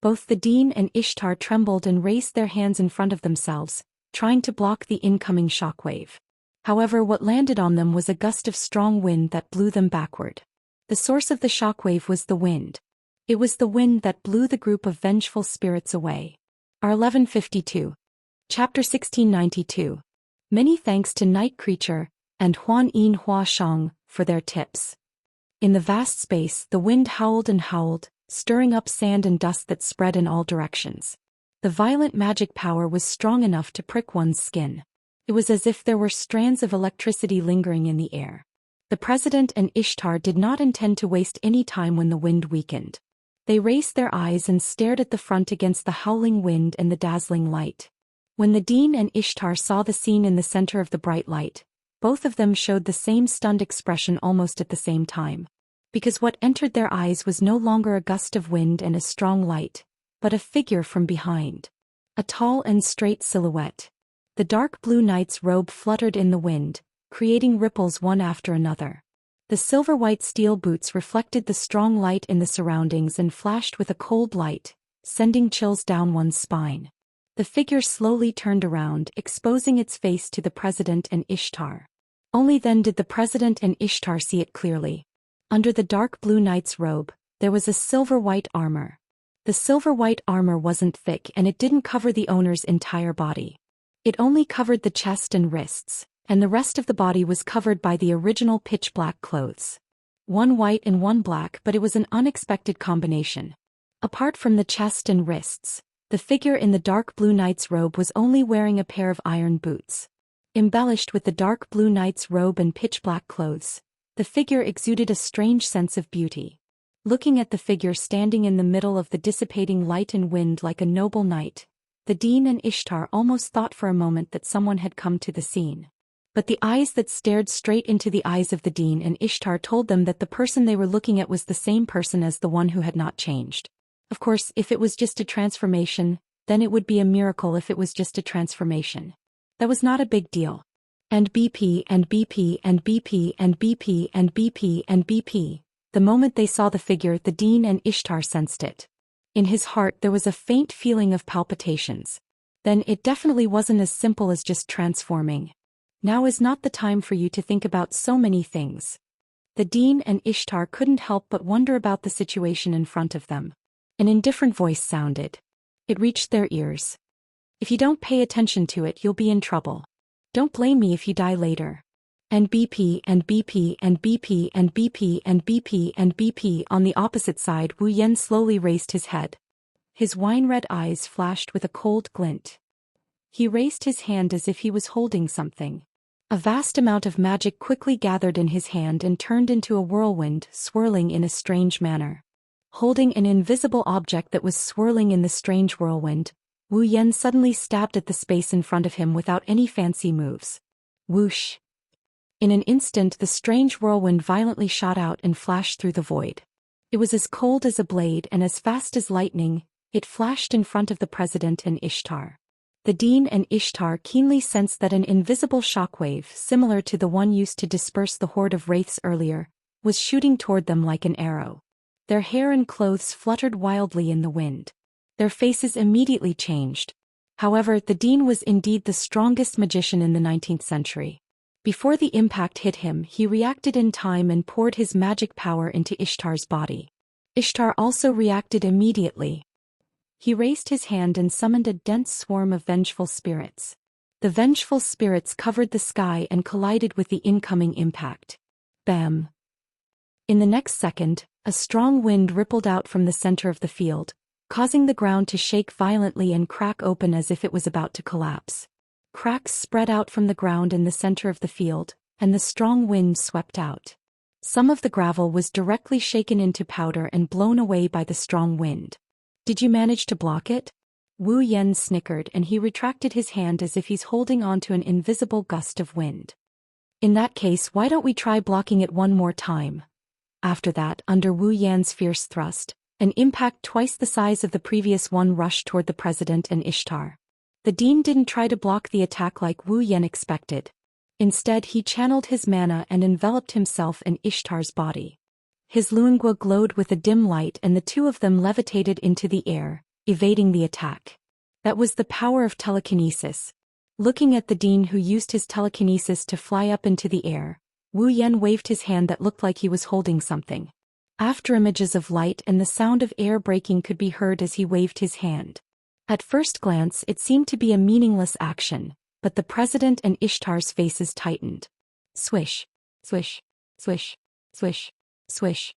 Both the dean and Ishtar trembled and raised their hands in front of themselves, trying to block the incoming shockwave. However, what landed on them was a gust of strong wind that blew them backward. The source of the shockwave was the wind. It was the wind that blew the group of vengeful spirits away. R1152. Chapter 1692. Many thanks to Night Creature and Huan Yin Hua Shang for their tips. In the vast space, the wind howled and howled, stirring up sand and dust that spread in all directions. The violent magic power was strong enough to prick one's skin. It was as if there were strands of electricity lingering in the air. The president and Ishtar did not intend to waste any time when the wind weakened. They raised their eyes and stared at the front against the howling wind and the dazzling light. When the Dean and Ishtar saw the scene in the center of the bright light, both of them showed the same stunned expression almost at the same time. Because what entered their eyes was no longer a gust of wind and a strong light, but a figure from behind. A tall and straight silhouette. The dark blue knight's robe fluttered in the wind, creating ripples one after another. The silver-white steel boots reflected the strong light in the surroundings and flashed with a cold light, sending chills down one's spine. The figure slowly turned around, exposing its face to the president and Ishtar. Only then did the president and Ishtar see it clearly. Under the dark blue knight's robe, there was a silver-white armor. The silver-white armor wasn't thick and it didn't cover the owner's entire body. It only covered the chest and wrists, and the rest of the body was covered by the original pitch-black clothes. One white and one black, but it was an unexpected combination. Apart from the chest and wrists, the figure in the dark blue knight's robe was only wearing a pair of iron boots. Embellished with the dark blue knight's robe and pitch-black clothes, the figure exuded a strange sense of beauty. Looking at the figure standing in the middle of the dissipating light and wind like a noble knight, the Dean and Ishtar almost thought for a moment that someone had come to the scene. But the eyes that stared straight into the eyes of the Dean and Ishtar told them that the person they were looking at was the same person as the one who had not changed. Of course, if it was just a transformation, then it would be a miracle if it was just a transformation. That was not a big deal. And BP and BP and BP and BP and BP and BP. The moment they saw the figure, the Dean and Ishtar sensed it. In his heart there was a faint feeling of palpitations. Then it definitely wasn't as simple as just transforming. Now is not the time for you to think about so many things. The Dean and Ishtar couldn't help but wonder about the situation in front of them. An indifferent voice sounded. It reached their ears. If you don't pay attention to it, you'll be in trouble. Don't blame me if you die later. And BP and BP and BP and BP and BP and BP. On the opposite side, Wu Yan slowly raised his head. His wine-red eyes flashed with a cold glint. He raised his hand as if he was holding something. A vast amount of magic quickly gathered in his hand and turned into a whirlwind, swirling in a strange manner. Holding an invisible object that was swirling in the strange whirlwind, Wu Yan suddenly stabbed at the space in front of him without any fancy moves. Whoosh! In an instant the strange whirlwind violently shot out and flashed through the void. It was as cold as a blade and as fast as lightning. It flashed in front of the president and Ishtar. The Dean and Ishtar keenly sensed that an invisible shockwave, similar to the one used to disperse the horde of wraiths earlier, was shooting toward them like an arrow. Their hair and clothes fluttered wildly in the wind. Their faces immediately changed. However, the Dean was indeed the strongest magician in the 19th century. Before the impact hit him, he reacted in time and poured his magic power into Ishtar's body. Ishtar also reacted immediately. He raised his hand and summoned a dense swarm of vengeful spirits. The vengeful spirits covered the sky and collided with the incoming impact. Bam! In the next second, a strong wind rippled out from the center of the field, causing the ground to shake violently and crack open as if it was about to collapse. Cracks spread out from the ground in the center of the field, and the strong wind swept out. Some of the gravel was directly shaken into powder and blown away by the strong wind. Did you manage to block it? Wu Yan snickered and he retracted his hand as if he's holding on to an invisible gust of wind. In that case, why don't we try blocking it one more time? After that, under Wu Yan's fierce thrust, an impact twice the size of the previous one rushed toward the president and Ishtar. The Dean didn't try to block the attack like Wu Yan expected. Instead, he channeled his mana and enveloped himself in Ishtar's body. His lungua glowed with a dim light and the two of them levitated into the air, evading the attack. That was the power of telekinesis. Looking at the Dean who used his telekinesis to fly up into the air, Wu Yan waved his hand that looked like he was holding something. After images of light and the sound of air breaking could be heard as he waved his hand. At first glance it seemed to be a meaningless action, but the president and Ishtar's faces tightened. Swish, swish, swish, swish, swish.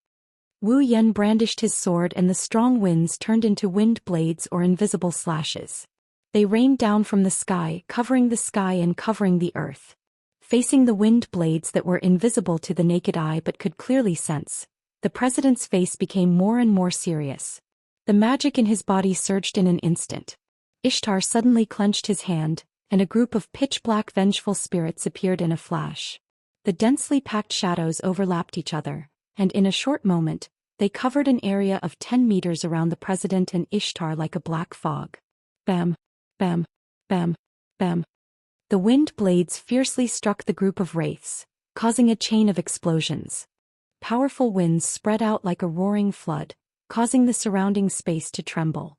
Wu Yan brandished his sword and the strong winds turned into wind blades or invisible slashes. They rained down from the sky and covering the earth. Facing the wind blades that were invisible to the naked eye but could clearly sense, the president's face became more and more serious. The magic in his body surged in an instant. Ishtar suddenly clenched his hand, and a group of pitch-black vengeful spirits appeared in a flash. The densely packed shadows overlapped each other, and in a short moment, they covered an area of 10 meters around the president and Ishtar like a black fog. Bam, bam, bam, bam. The wind blades fiercely struck the group of wraiths, causing a chain of explosions. Powerful winds spread out like a roaring flood, causing the surrounding space to tremble.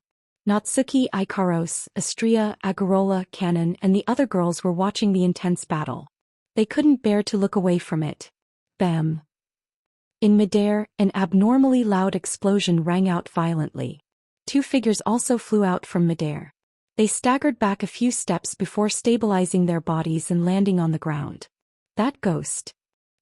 Natsuki, Ikaros, Astria, Agarola, Canon, and the other girls were watching the intense battle. They couldn't bear to look away from it. Bam! In midair, an abnormally loud explosion rang out violently. 2 figures also flew out from midair. They staggered back a few steps before stabilizing their bodies and landing on the ground. That ghost.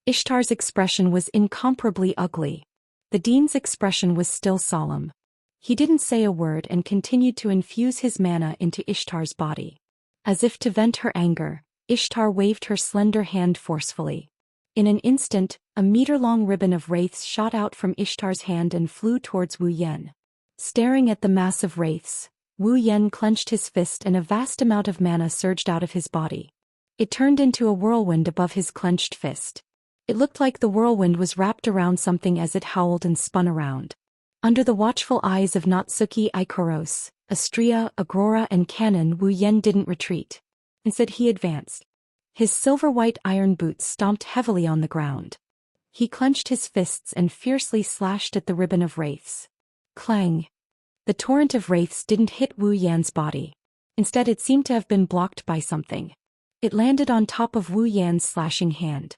Ishtar's expression was incomparably ugly. The dean's expression was still solemn. He didn't say a word and continued to infuse his mana into Ishtar's body. As if to vent her anger, Ishtar waved her slender hand forcefully. In an instant, a meter-long ribbon of wraiths shot out from Ishtar's hand and flew towards Wu Yan. Staring at the mass of wraiths, Wu Yan clenched his fist and a vast amount of mana surged out of his body. It turned into a whirlwind above his clenched fist. It looked like the whirlwind was wrapped around something as it howled and spun around. Under the watchful eyes of Natsuki, Ikaros, Astria, Agrora and Canon, Wu Yan didn't retreat. Instead he advanced. His silver-white iron boots stomped heavily on the ground. He clenched his fists and fiercely slashed at the ribbon of wraiths. Clang! The torrent of wraiths didn't hit Wu Yan's body. Instead it seemed to have been blocked by something. It landed on top of Wu Yan's slashing hand.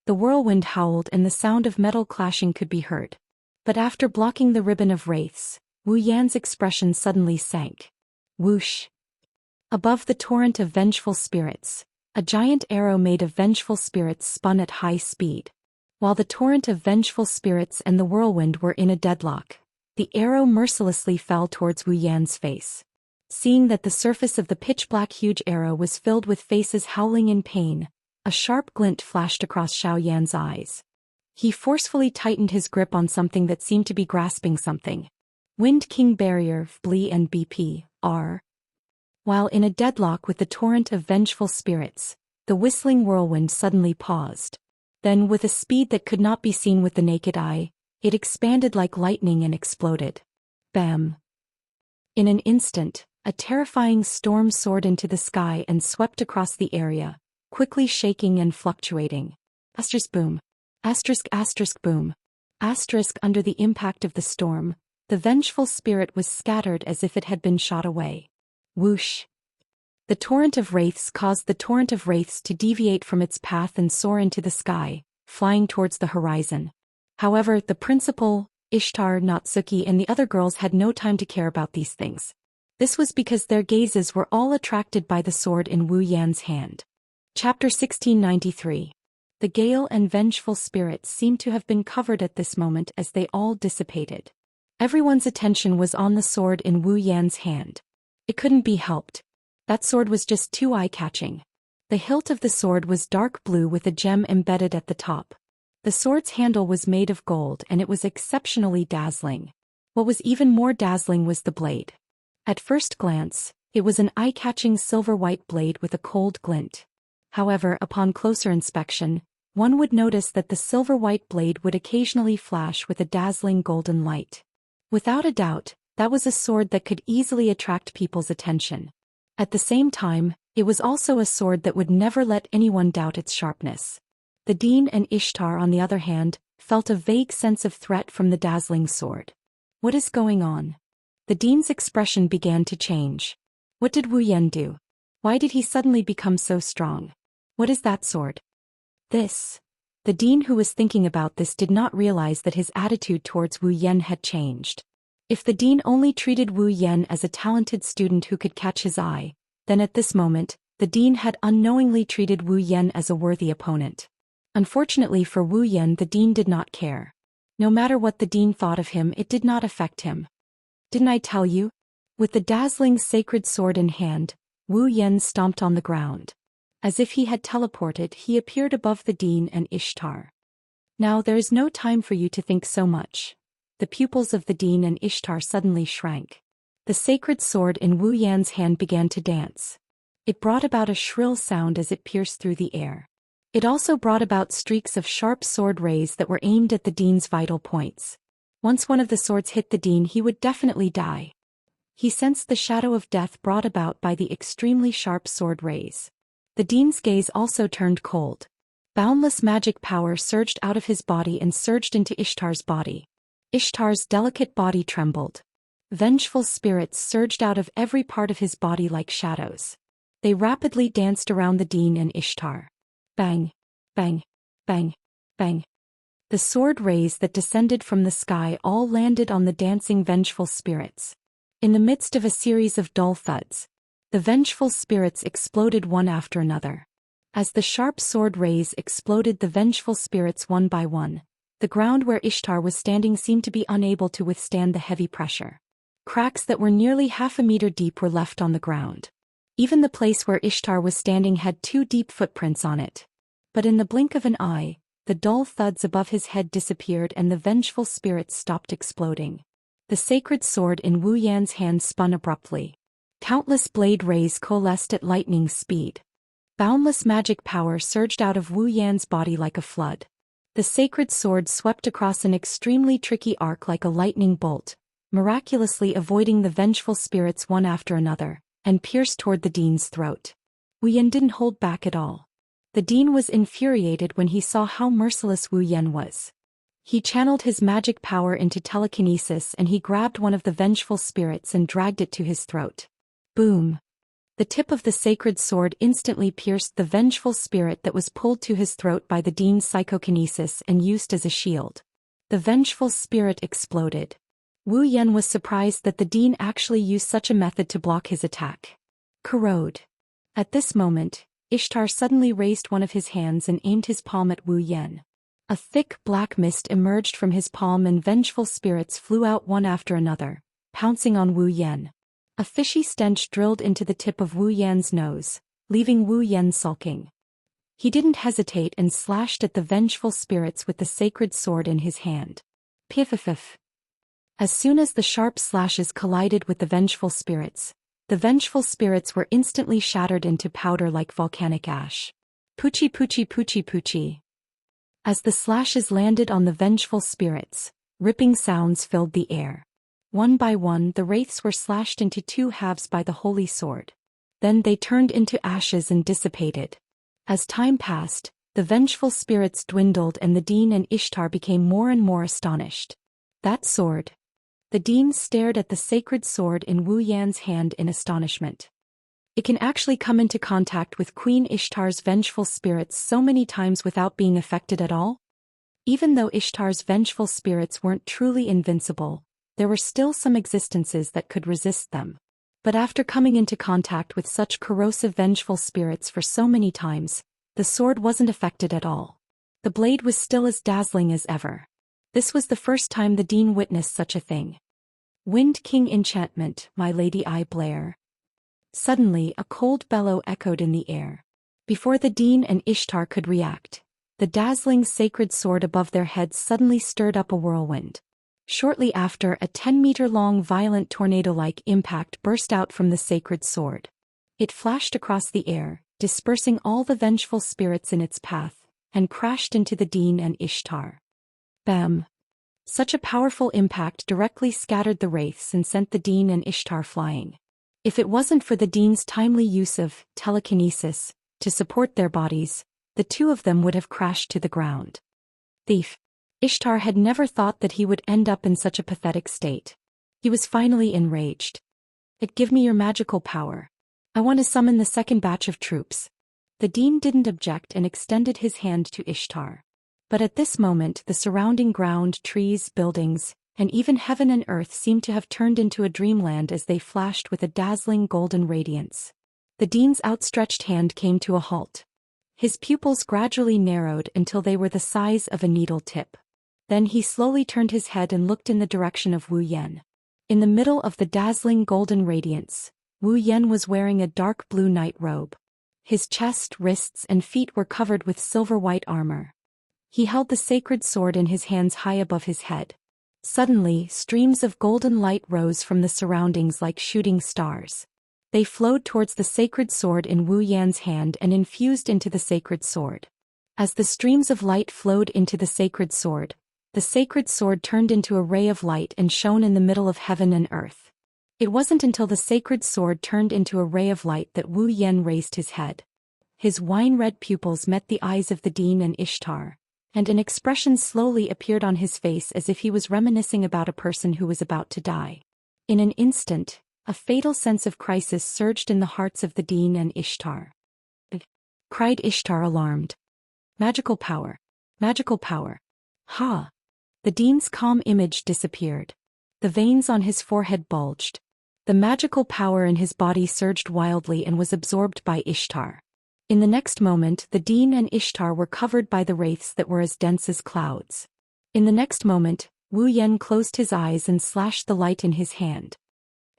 The whirlwind howled and the sound of metal clashing could be heard. But after blocking the ribbon of wraiths, Wu Yan's expression suddenly sank. Whoosh! Above the torrent of vengeful spirits, a giant arrow made of vengeful spirits spun at high speed. While the torrent of vengeful spirits and the whirlwind were in a deadlock, the arrow mercilessly fell towards Wu Yan's face. Seeing that the surface of the pitch-black huge arrow was filled with faces howling in pain, a sharp glint flashed across Xiao Yan's eyes. He forcefully tightened his grip on something that seemed to be grasping something. Wind King Barrier, Blee and BP, R. While in a deadlock with the torrent of vengeful spirits, the whistling whirlwind suddenly paused. Then, with a speed that could not be seen with the naked eye, it expanded like lightning and exploded. Bam! In an instant, a terrifying storm soared into the sky and swept across the area, quickly shaking and fluctuating. Asterisk boom. Asterisk asterisk boom. Asterisk under the impact of the storm, the vengeful spirit was scattered as if it had been shot away. Whoosh! The torrent of wraiths caused the torrent of wraiths to deviate from its path and soar into the sky, flying towards the horizon. However, the principal, Ishtar, Natsuki and the other girls had no time to care about these things. This was because their gazes were all attracted by the sword in Wu Yan's hand. Chapter 1693. The gale and vengeful spirits seemed to have been covered at this moment as they all dissipated. Everyone's attention was on the sword in Wu Yan's hand. It couldn't be helped. That sword was just too eye-catching. The hilt of the sword was dark blue with a gem embedded at the top. The sword's handle was made of gold and it was exceptionally dazzling. What was even more dazzling was the blade. At first glance, it was an eye-catching silver-white blade with a cold glint. However, upon closer inspection, one would notice that the silver-white blade would occasionally flash with a dazzling golden light. Without a doubt, that was a sword that could easily attract people's attention. At the same time, it was also a sword that would never let anyone doubt its sharpness. The Dean and Ishtar, on the other hand, felt a vague sense of threat from the dazzling sword. What is going on? The Dean's expression began to change. What did Wu Yan do? Why did he suddenly become so strong? What is that sword? This. The Dean, who was thinking about this, did not realize that his attitude towards Wu Yan had changed. If the dean only treated Wu Yan as a talented student who could catch his eye, then at this moment, the dean had unknowingly treated Wu Yan as a worthy opponent. Unfortunately for Wu Yan, the dean did not care. No matter what the dean thought of him, it did not affect him. Didn't I tell you? With the dazzling sacred sword in hand, Wu Yan stomped on the ground. As if he had teleported, he appeared above the dean and Ishtar. Now there is no time for you to think so much. The pupils of the dean and Ishtar suddenly shrank. The sacred sword in Wu Yan's hand began to dance. It brought about a shrill sound as it pierced through the air. It also brought about streaks of sharp sword rays that were aimed at the dean's vital points. Once one of the swords hit the dean, he would definitely die. He sensed the shadow of death brought about by the extremely sharp sword rays. The dean's gaze also turned cold. Boundless magic power surged out of his body and surged into Ishtar's body. Ishtar's delicate body trembled. Vengeful spirits surged out of every part of his body like shadows. They rapidly danced around the dean and Ishtar. Bang, bang, bang, bang. The sword rays that descended from the sky all landed on the dancing vengeful spirits. In the midst of a series of dull thuds, the vengeful spirits exploded one after another. As the sharp sword rays exploded the vengeful spirits one by one, the ground where Ishtar was standing seemed to be unable to withstand the heavy pressure. Cracks that were nearly half a meter deep were left on the ground. Even the place where Ishtar was standing had 2 deep footprints on it. But in the blink of an eye, the dull thuds above his head disappeared and the vengeful spirits stopped exploding. The sacred sword in Wu Yan's hand spun abruptly. Countless blade rays coalesced at lightning speed. Boundless magic power surged out of Wu Yan's body like a flood. The sacred sword swept across an extremely tricky arc like a lightning bolt, miraculously avoiding the vengeful spirits one after another, and pierced toward the dean's throat. Wu Yan didn't hold back at all. The dean was infuriated when he saw how merciless Wu Yan was. He channeled his magic power into telekinesis and he grabbed one of the vengeful spirits and dragged it to his throat. Boom! The tip of the sacred sword instantly pierced the vengeful spirit that was pulled to his throat by the dean's psychokinesis and used as a shield. The vengeful spirit exploded. Wu Yan was surprised that the dean actually used such a method to block his attack. Corrode. At this moment, Ishtar suddenly raised one of his hands and aimed his palm at Wu Yan. A thick black mist emerged from his palm and vengeful spirits flew out one after another, pouncing on Wu Yan. A fishy stench drilled into the tip of Wu Yan's nose, leaving Wu Yan sulking. He didn't hesitate and slashed at the vengeful spirits with the sacred sword in his hand. Piff-a-fiff. As soon as the sharp slashes collided with the vengeful spirits were instantly shattered into powder like volcanic ash. Poochie poochie poochie poochie. As the slashes landed on the vengeful spirits, ripping sounds filled the air. One by one the wraiths were slashed into 2 halves by the holy sword. Then they turned into ashes and dissipated. As time passed, the vengeful spirits dwindled and the dean and Ishtar became more and more astonished. That sword. The dean stared at the sacred sword in Wu Yan's hand in astonishment. It can actually come into contact with Queen Ishtar's vengeful spirits so many times without being affected at all? Even though Ishtar's vengeful spirits weren't truly invincible, there were still some existences that could resist them. But after coming into contact with such corrosive vengeful spirits for so many times, the sword wasn't affected at all. The blade was still as dazzling as ever. This was the first time the dean witnessed such a thing. Wind King enchantment, my lady I Blair. Suddenly a cold bellow echoed in the air. Before the dean and Ishtar could react, the dazzling sacred sword above their heads suddenly stirred up a whirlwind. Shortly after, a 10-meter-long violent tornado-like impact burst out from the sacred sword. It flashed across the air, dispersing all the vengeful spirits in its path, and crashed into the dean and Ishtar. Bam! Such a powerful impact directly scattered the wraiths and sent the dean and Ishtar flying. If it wasn't for the dean's timely use of telekinesis to support their bodies, the 2 of them would have crashed to the ground. Thief! Ishtar had never thought that he would end up in such a pathetic state. He was finally enraged. Give me your magical power. I want to summon the second batch of troops. The dean didn't object and extended his hand to Ishtar. But at this moment the surrounding ground, trees, buildings, and even heaven and earth seemed to have turned into a dreamland as they flashed with a dazzling golden radiance. The dean's outstretched hand came to a halt. His pupils gradually narrowed until they were the size of a needle tip. Then he slowly turned his head and looked in the direction of Wu Yan. In the middle of the dazzling golden radiance, Wu Yan was wearing a dark blue night robe. His chest, wrists, and feet were covered with silver-white armor. He held the sacred sword in his hands high above his head. Suddenly, streams of golden light rose from the surroundings like shooting stars. They flowed towards the sacred sword in Wu Yan's hand and infused into the sacred sword. As the streams of light flowed into the sacred sword turned into a ray of light and shone in the middle of heaven and earth. It wasn't until the sacred sword turned into a ray of light that Wu Yan raised his head. His wine-red pupils met the eyes of the Dean and Ishtar, and an expression slowly appeared on his face as if he was reminiscing about a person who was about to die. In an instant, a fatal sense of crisis surged in the hearts of the Dean and Ishtar. Cried Ishtar, alarmed. Magical power! Magical power! Ha! The Dean's calm image disappeared. The veins on his forehead bulged. The magical power in his body surged wildly and was absorbed by Ishtar. In the next moment, the Dean and Ishtar were covered by the wraiths that were as dense as clouds. In the next moment, Wu Yan closed his eyes and slashed the light in his hand.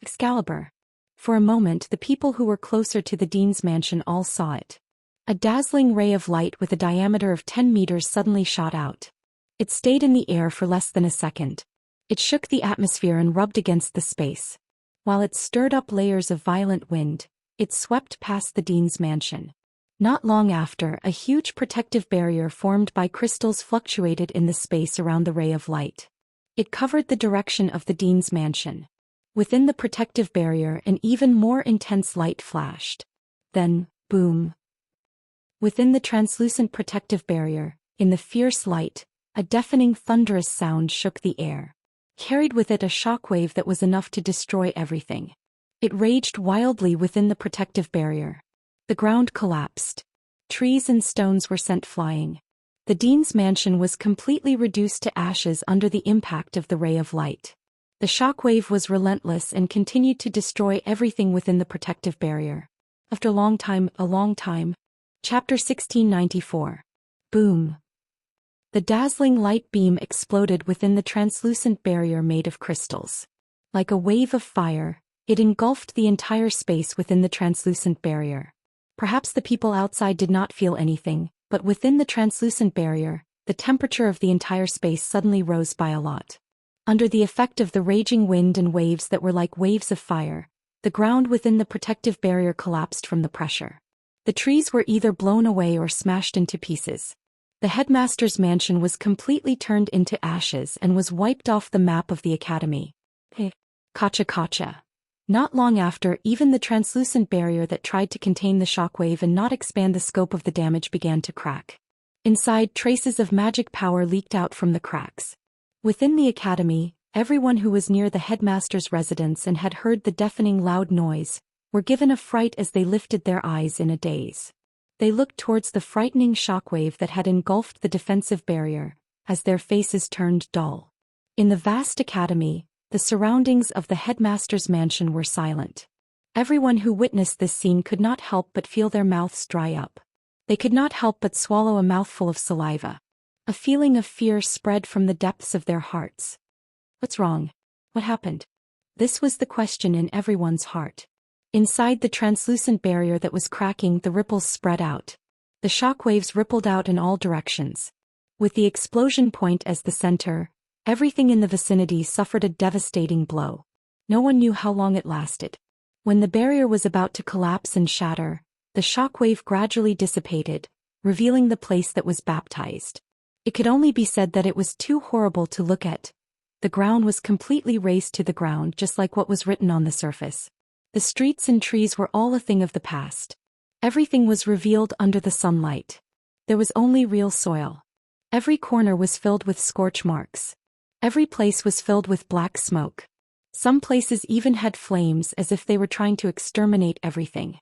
Excalibur. For a moment, the people who were closer to the Dean's mansion all saw it. A dazzling ray of light with a diameter of 10 meters suddenly shot out. It stayed in the air for less than a second. It shook the atmosphere and rubbed against the space. While it stirred up layers of violent wind, it swept past the Dean's mansion. Not long after, a huge protective barrier formed by crystals fluctuated in the space around the ray of light. It covered the direction of the Dean's mansion. Within the protective barrier, an even more intense light flashed. Then, boom. Within the translucent protective barrier, in the fierce light, a deafening thunderous sound shook the air. Carried with it a shockwave that was enough to destroy everything. It raged wildly within the protective barrier. The ground collapsed. Trees and stones were sent flying. The Dean's mansion was completely reduced to ashes under the impact of the ray of light. The shockwave was relentless and continued to destroy everything within the protective barrier. After a long time. Chapter 1694. Boom. The dazzling light beam exploded within the translucent barrier made of crystals. Like a wave of fire, it engulfed the entire space within the translucent barrier. Perhaps the people outside did not feel anything, but within the translucent barrier, the temperature of the entire space suddenly rose by a lot. Under the effect of the raging wind and waves that were like waves of fire, the ground within the protective barrier collapsed from the pressure. The trees were either blown away or smashed into pieces. The headmaster's mansion was completely turned into ashes and was wiped off the map of the academy. Kacha. Not long after, even the translucent barrier that tried to contain the shockwave and not expand the scope of the damage began to crack. Inside, traces of magic power leaked out from the cracks. Within the academy, everyone who was near the headmaster's residence and had heard the deafening loud noise were given a fright as they lifted their eyes in a daze. They looked towards the frightening shockwave that had engulfed the defensive barrier, as their faces turned dull. In the vast academy, the surroundings of the headmaster's mansion were silent. Everyone who witnessed this scene could not help but feel their mouths dry up. They could not help but swallow a mouthful of saliva. A feeling of fear spread from the depths of their hearts. What's wrong? What happened? This was the question in everyone's heart. Inside the translucent barrier that was cracking, the ripples spread out. The shockwaves rippled out in all directions. With the explosion point as the center, everything in the vicinity suffered a devastating blow. No one knew how long it lasted. When the barrier was about to collapse and shatter, the shockwave gradually dissipated, revealing the place that was baptized. It could only be said that it was too horrible to look at. The ground was completely razed to the ground, just like what was written on the surface. The streets and trees were all a thing of the past. Everything was revealed under the sunlight. There was only real soil. Every corner was filled with scorch marks. Every place was filled with black smoke. Some places even had flames as if they were trying to exterminate everything.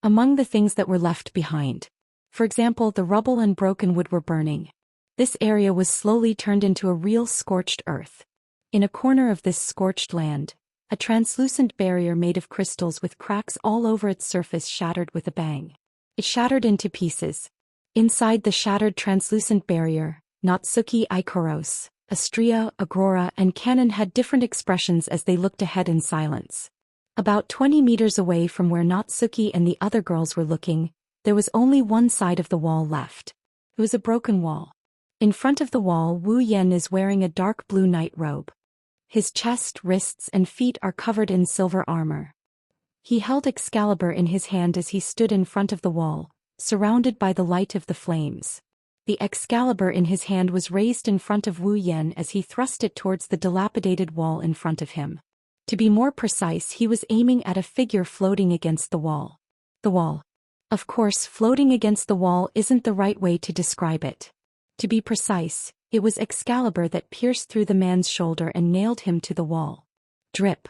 Among the things that were left behind, for example, the rubble and broken wood were burning. This area was slowly turned into a real scorched earth. In a corner of this scorched land, a translucent barrier made of crystals with cracks all over its surface shattered with a bang. It shattered into pieces. Inside the shattered translucent barrier, Natsuki Ikoros, Astria, Agrora, and Canon had different expressions as they looked ahead in silence. About 20 meters away from where Natsuki and the other girls were looking, there was only one side of the wall left. It was a broken wall. In front of the wall, Wu Yan is wearing a dark blue night robe. His chest, wrists, and feet are covered in silver armor. He held Excalibur in his hand as he stood in front of the wall, surrounded by the light of the flames. The Excalibur in his hand was raised in front of Wu Yan as he thrust it towards the dilapidated wall in front of him. To be more precise, he was aiming at a figure floating against the wall. The wall. Of course, floating against the wall isn't the right way to describe it. To be precise, it was Excalibur that pierced through the man's shoulder and nailed him to the wall. Drip.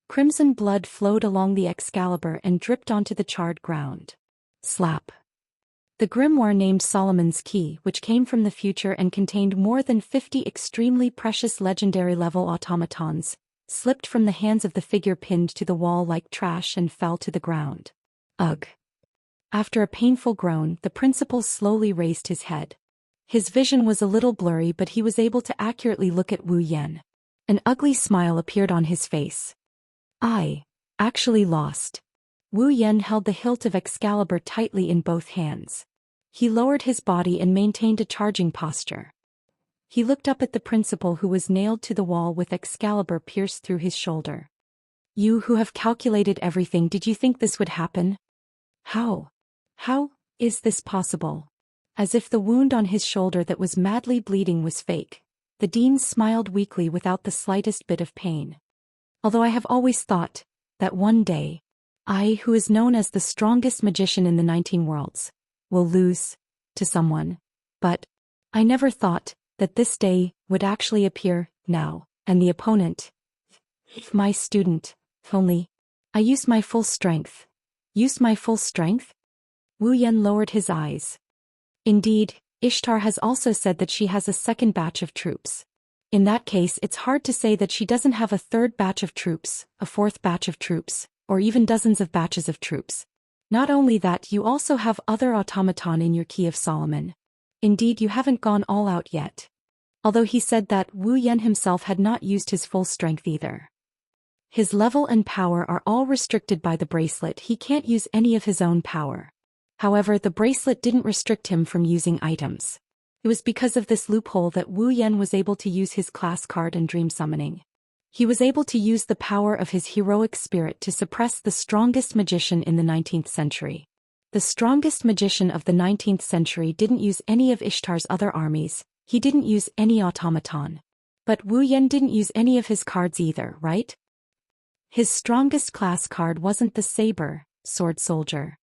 Crimson blood flowed along the Excalibur and dripped onto the charred ground. Slap. The grimoire named Solomon's Key, which came from the future and contained more than 50 extremely precious legendary-level automatons, slipped from the hands of the figure pinned to the wall like trash and fell to the ground. Ugh. After a painful groan, the principal slowly raised his head. His vision was a little blurry, but he was able to accurately look at Wu Yan. An ugly smile appeared on his face. I actually lost. Wu Yan held the hilt of Excalibur tightly in both hands. He lowered his body and maintained a charging posture. He looked up at the principal who was nailed to the wall with Excalibur pierced through his shoulder. You who have calculated everything, did you think this would happen? How is this possible? As if the wound on his shoulder that was madly bleeding was fake, the dean smiled weakly without the slightest bit of pain. Although I have always thought that one day, I, who is known as the strongest magician in the 19 worlds, will lose to someone, but I never thought that this day would actually appear now, and the opponent, my student, only. I used my full strength. Used my full strength? Wu Yan lowered his eyes. Indeed, Ishtar has also said that she has a second batch of troops. In that case, it's hard to say that she doesn't have a third batch of troops, a fourth batch of troops, or even dozens of batches of troops. Not only that, you also have other automaton in your Key of Solomon. Indeed, you haven't gone all out yet. Although he said that Wu Yan himself had not used his full strength either. His level and power are all restricted by the bracelet. He can't use any of his own power. However, the bracelet didn't restrict him from using items. It was because of this loophole that Wu Yan was able to use his class card and dream summoning. He was able to use the power of his heroic spirit to suppress the strongest magician in the 19th century. The strongest magician of the 19th century didn't use any of Ishtar's other armies, he didn't use any automaton. But Wu Yan didn't use any of his cards either, right? His strongest class card wasn't the saber, sword soldier.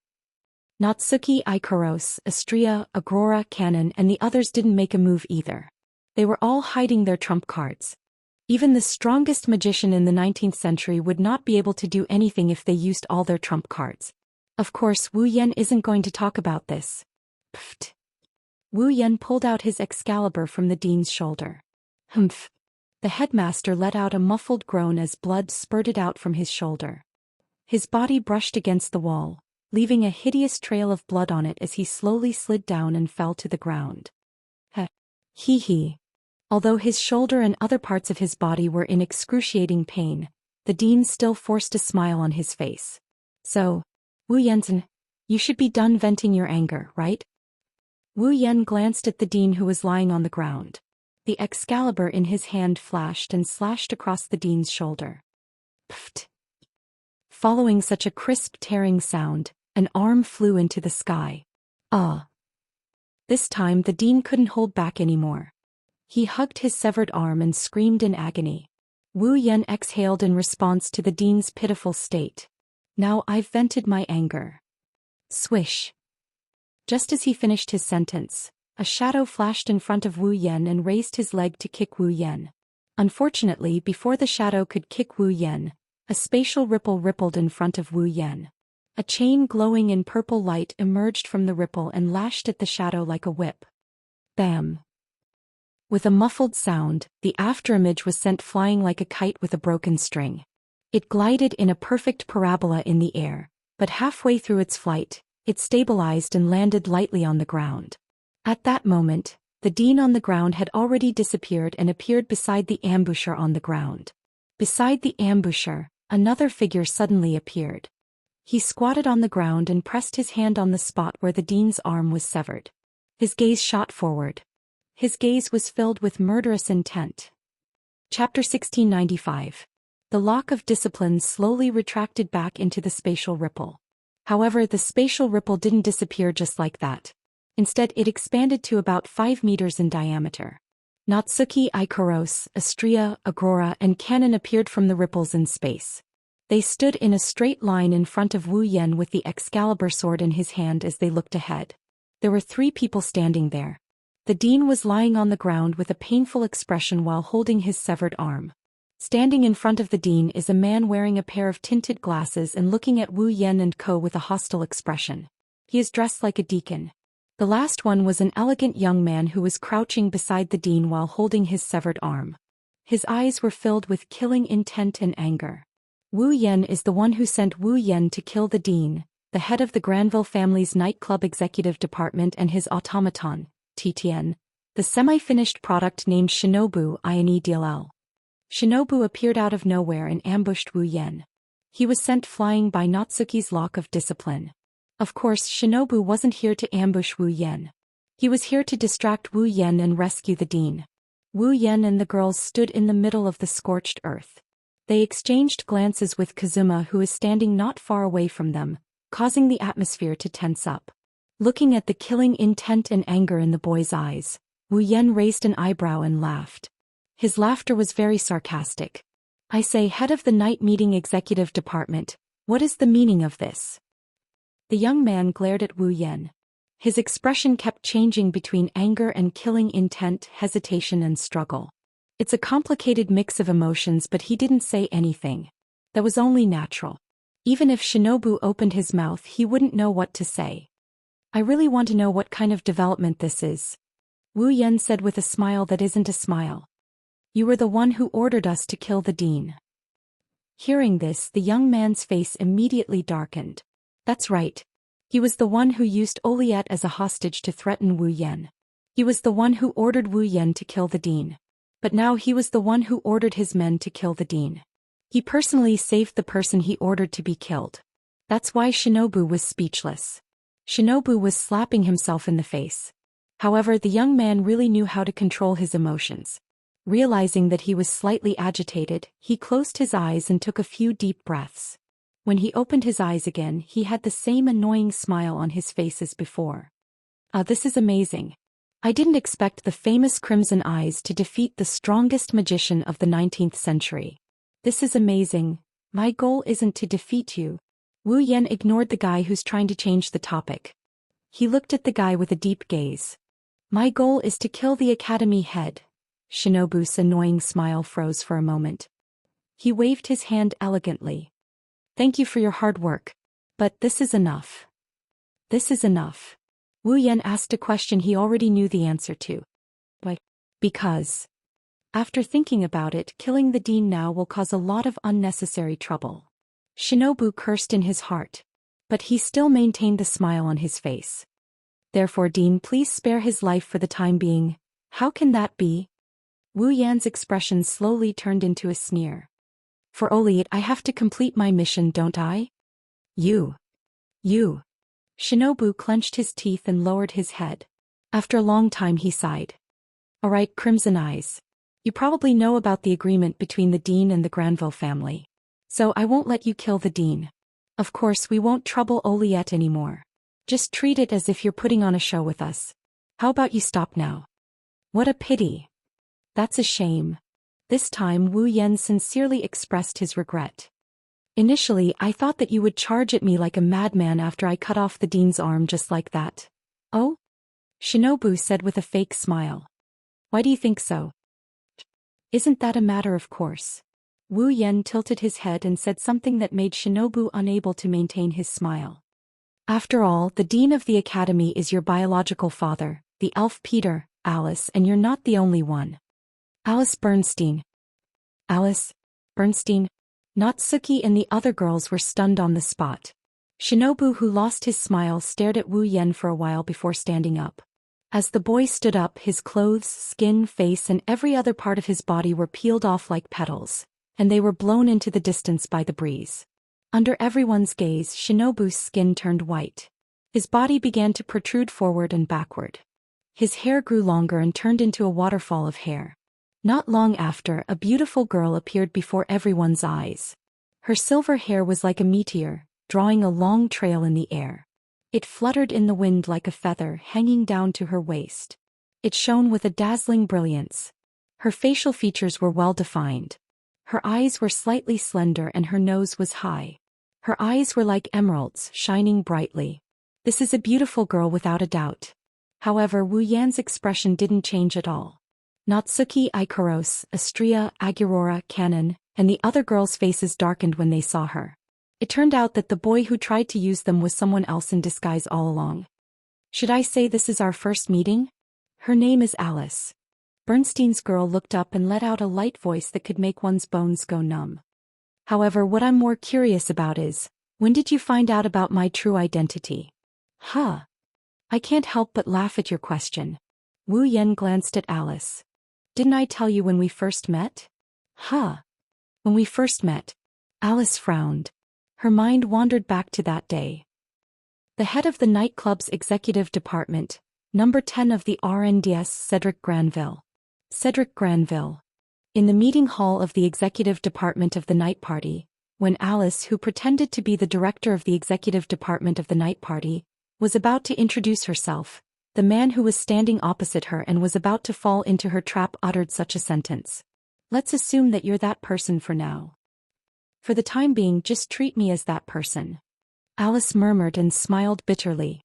Natsuki Ikoros, Astria, Agrora, Canon, and the others didn't make a move either. They were all hiding their trump cards. Even the strongest magician in the 19th century would not be able to do anything if they used all their trump cards. Of course, Wu Yan isn't going to talk about this. Pfft. Wu Yan pulled out his Excalibur from the dean's shoulder. Humph. The headmaster let out a muffled groan as blood spurted out from his shoulder. His body brushed against the wall, leaving a hideous trail of blood on it as he slowly slid down and fell to the ground. Hee. Although his shoulder and other parts of his body were in excruciating pain, the dean still forced a smile on his face. So, Wu Yansen, you should be done venting your anger, right? Wu Yan glanced at the dean who was lying on the ground. The Excalibur in his hand flashed and slashed across the dean's shoulder. Pfft. Following such a crisp tearing sound, an arm flew into the sky. Ah! This time the dean couldn't hold back anymore. He hugged his severed arm and screamed in agony. Wu Yan exhaled in response to the dean's pitiful state. Now I've vented my anger. Swish. Just as he finished his sentence, a shadow flashed in front of Wu Yan and raised his leg to kick Wu Yan. Unfortunately, before the shadow could kick Wu Yan, a spatial ripple rippled in front of Wu Yan. A chain glowing in purple light emerged from the ripple and lashed at the shadow like a whip. Bam! With a muffled sound, the afterimage was sent flying like a kite with a broken string. It glided in a perfect parabola in the air, but halfway through its flight, it stabilized and landed lightly on the ground. At that moment, the dean on the ground had already disappeared and appeared beside the ambusher on the ground. Beside the ambusher, another figure suddenly appeared. He squatted on the ground and pressed his hand on the spot where the dean's arm was severed. His gaze shot forward. His gaze was filled with murderous intent. Chapter 1695. The lock of discipline slowly retracted back into the spatial ripple. However, the spatial ripple didn't disappear just like that. Instead, it expanded to about 5 meters in diameter. Natsuki, Ikaros, Astria, Agrora, and Cannon appeared from the ripples in space. They stood in a straight line in front of Wu Yan with the Excalibur sword in his hand as they looked ahead. There were 3 people standing there. The dean was lying on the ground with a painful expression while holding his severed arm. Standing in front of the dean is a man wearing a pair of tinted glasses and looking at Wu Yan and Co. with a hostile expression. He is dressed like a deacon. The last one was an elegant young man who was crouching beside the dean while holding his severed arm. His eyes were filled with killing intent and anger. Wu Yan is the one who sent Wu Yan to kill the dean, the head of the Granville family's nightclub executive department, and his automaton, Titian, the semi-finished product named Shinobu Ine. Shinobu appeared out of nowhere and ambushed Wu Yan. He was sent flying by Natsuki's lock of discipline. Of course, Shinobu wasn't here to ambush Wu Yan. He was here to distract Wu Yan and rescue the dean. Wu Yan and the girls stood in the middle of the scorched earth. They exchanged glances with Kazuma, who is standing not far away from them, causing the atmosphere to tense up. Looking at the killing intent and anger in the boy's eyes, Wu Yan raised an eyebrow and laughed. His laughter was very sarcastic. "I say, head of the night meeting executive department, what is the meaning of this?" The young man glared at Wu Yan. His expression kept changing between anger and killing intent, hesitation and struggle. It's a complicated mix of emotions, but he didn't say anything. That was only natural. Even if Shinobu opened his mouth, he wouldn't know what to say. "I really want to know what kind of development this is," Wu Yan said with a smile that isn't a smile. "You were the one who ordered us to kill the dean." Hearing this, the young man's face immediately darkened. That's right. He was the one who used Oliet as a hostage to threaten Wu Yan. He was the one who ordered Wu Yan to kill the dean. But now he was the one who ordered his men to kill the dean. He personally saved the person he ordered to be killed. That's why Shinobu was speechless. Shinobu was slapping himself in the face. However, the young man really knew how to control his emotions. Realizing that he was slightly agitated, he closed his eyes and took a few deep breaths. When he opened his eyes again, he had the same annoying smile on his face as before. This is amazing. I didn't expect the famous Crimson Eyes to defeat the strongest magician of the 19th century. This is amazing. My goal isn't to defeat you. Wu Yan ignored the guy who's trying to change the topic. He looked at the guy with a deep gaze. My goal is to kill the academy head. Shinobu's annoying smile froze for a moment. He waved his hand elegantly. Thank you for your hard work. But this is enough. This is enough. Wu Yan asked a question he already knew the answer to. Why? Because. After thinking about it, killing the dean now will cause a lot of unnecessary trouble. Shinobu cursed in his heart. But he still maintained the smile on his face. Therefore, Dean, please spare his life for the time being. How can that be? Wu Yan's expression slowly turned into a sneer. For Oliet, I have to complete my mission, don't I? You. Shinobu clenched his teeth and lowered his head. After a long time he sighed. Alright, Crimson Eyes. You probably know about the agreement between the Dean and the Granville family. So I won't let you kill the Dean. Of course we won't trouble Oliet anymore. Just treat it as if you're putting on a show with us. How about you stop now? What a pity. That's a shame. This time Wu Yan sincerely expressed his regret. Initially, I thought that you would charge at me like a madman after I cut off the Dean's arm just like that. Oh? Shinobu said with a fake smile. Why do you think so? Isn't that a matter of course? Wu Yan tilted his head and said something that made Shinobu unable to maintain his smile. After all, the Dean of the Academy is your biological father, the elf Peter, Alice, and you're not the only one. Alice Bernstein. Alice Bernstein? Natsuki and the other girls were stunned on the spot. Shinobu, who lost his smile, stared at Wu Yan for a while before standing up. As the boy stood up, his clothes, skin, face and every other part of his body were peeled off like petals, and they were blown into the distance by the breeze. Under everyone's gaze, Shinobu's skin turned white. His body began to protrude forward and backward. His hair grew longer and turned into a waterfall of hair. Not long after, a beautiful girl appeared before everyone's eyes. Her silver hair was like a meteor, drawing a long trail in the air. It fluttered in the wind like a feather hanging down to her waist. It shone with a dazzling brilliance. Her facial features were well defined. Her eyes were slightly slender and her nose was high. Her eyes were like emeralds, shining brightly. This is a beautiful girl without a doubt. However, Wu Yan's expression didn't change at all. Natsuki, Ikaros, Astria, Agurora, Canon, and the other girls' faces darkened when they saw her. It turned out that the boy who tried to use them was someone else in disguise all along. Should I say this is our first meeting? Her name is Alice. Bernstein's girl looked up and let out a light voice that could make one's bones go numb. However, what I'm more curious about is, when did you find out about my true identity? Huh. I can't help but laugh at your question. Wu Yan glanced at Alice. Didn't I tell you when we first met? Huh. When we first met. Alice frowned. Her mind wandered back to that day. The head of the nightclub's executive department, number 10 of the RNDS, Cedric Granville. Cedric Granville. In the meeting hall of the executive department of the night party, when Alice, who pretended to be the director of the executive department of the night party, was about to introduce herself, the man who was standing opposite her and was about to fall into her trap uttered such a sentence. Let's assume that you're that person for now. For the time being, just treat me as that person. Alice murmured and smiled bitterly.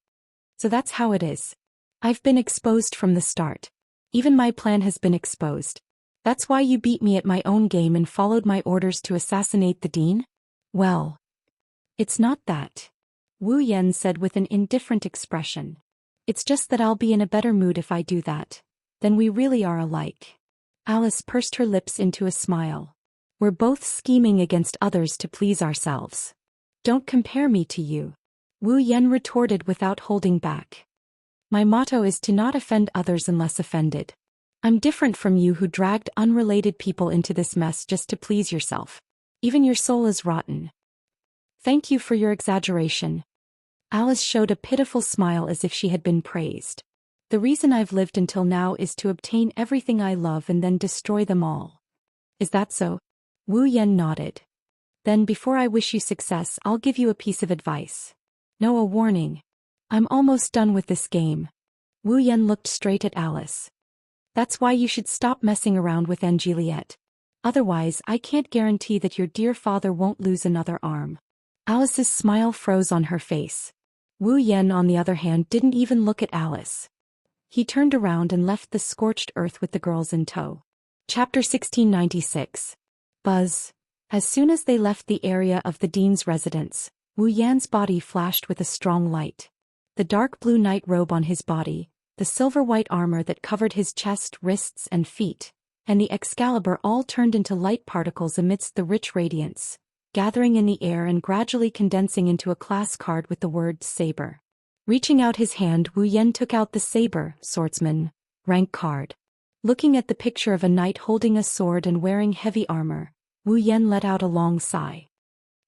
So that's how it is. I've been exposed from the start. Even my plan has been exposed. That's why you beat me at my own game and followed my orders to assassinate the dean? Well, it's not that. Wu Yan said with an indifferent expression. It's just that I'll be in a better mood if I do that. Then we really are alike. Alice pursed her lips into a smile. We're both scheming against others to please ourselves. Don't compare me to you. Wu Yan retorted without holding back. My motto is to not offend others unless offended. I'm different from you who dragged unrelated people into this mess just to please yourself. Even your soul is rotten. Thank you for your exaggeration. Alice showed a pitiful smile as if she had been praised. The reason I've lived until now is to obtain everything I love and then destroy them all. Is that so? Wu Yan nodded. Then before I wish you success, I'll give you a piece of advice. No, a warning. I'm almost done with this game. Wu Yan looked straight at Alice. That's why you should stop messing around with Angeliette. Otherwise, I can't guarantee that your dear father won't lose another arm. Alice's smile froze on her face. Wu Yan, on the other hand, didn't even look at Alice. He turned around and left the scorched earth with the girls in tow. Chapter 1696. Buzz. As soon as they left the area of the dean's residence, Wu Yan's body flashed with a strong light. The dark blue night robe on his body, the silver-white armor that covered his chest, wrists, and feet, and the Excalibur all turned into light particles amidst the rich radiance, gathering in the air and gradually condensing into a class card with the word Saber. Reaching out his hand, Wu Yan took out the Saber, Swordsman, rank card. Looking at the picture of a knight holding a sword and wearing heavy armor, Wu Yan let out a long sigh.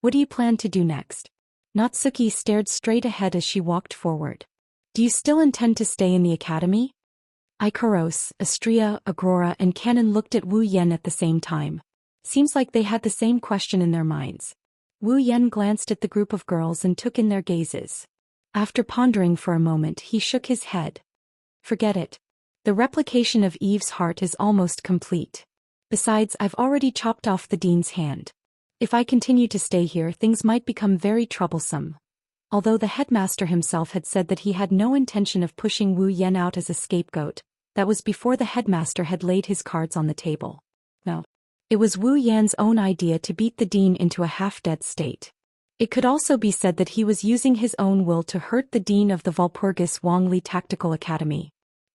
What do you plan to do next? Natsuki stared straight ahead as she walked forward. Do you still intend to stay in the academy? Ikaros, Astria, Agrora and Canon looked at Wu Yan at the same time. Seems like they had the same question in their minds. Wu Yan glanced at the group of girls and took in their gazes. After pondering for a moment, he shook his head. Forget it. The replication of Eve's heart is almost complete. Besides, I've already chopped off the dean's hand. If I continue to stay here, things might become very troublesome. Although the headmaster himself had said that he had no intention of pushing Wu Yan out as a scapegoat, that was before the headmaster had laid his cards on the table. No. It was Wu Yan's own idea to beat the dean into a half-dead state. It could also be said that he was using his own will to hurt the dean of the Walpurgis Wangli Tactical Academy.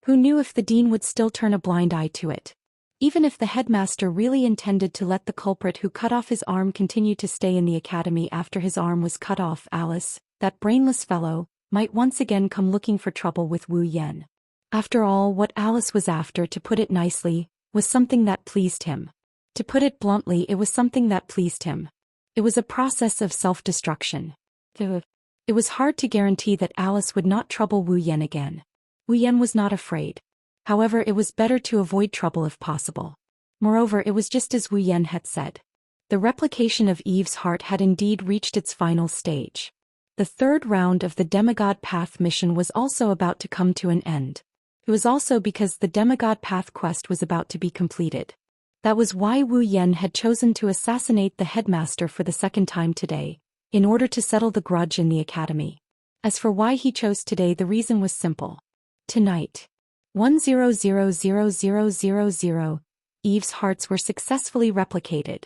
Who knew if the dean would still turn a blind eye to it? Even if the headmaster really intended to let the culprit who cut off his arm continue to stay in the academy after his arm was cut off, Alice, that brainless fellow, might once again come looking for trouble with Wu Yan. After all, what Alice was after, to put it nicely, was something that pleased him. To put it bluntly, it was something that pleased him. It was a process of self-destruction. It was hard to guarantee that Alice would not trouble Wu Yan again. Wu Yan was not afraid. However, it was better to avoid trouble if possible. Moreover, it was just as Wu Yan had said. The replication of Eve's heart had indeed reached its final stage. The third round of the Demigod Path mission was also about to come to an end. It was also because the Demigod Path quest was about to be completed. That was why Wu Yan had chosen to assassinate the headmaster for the second time today, in order to settle the grudge in the academy. As for why he chose today, the reason was simple. Tonight, 10000000, Eve's hearts were successfully replicated.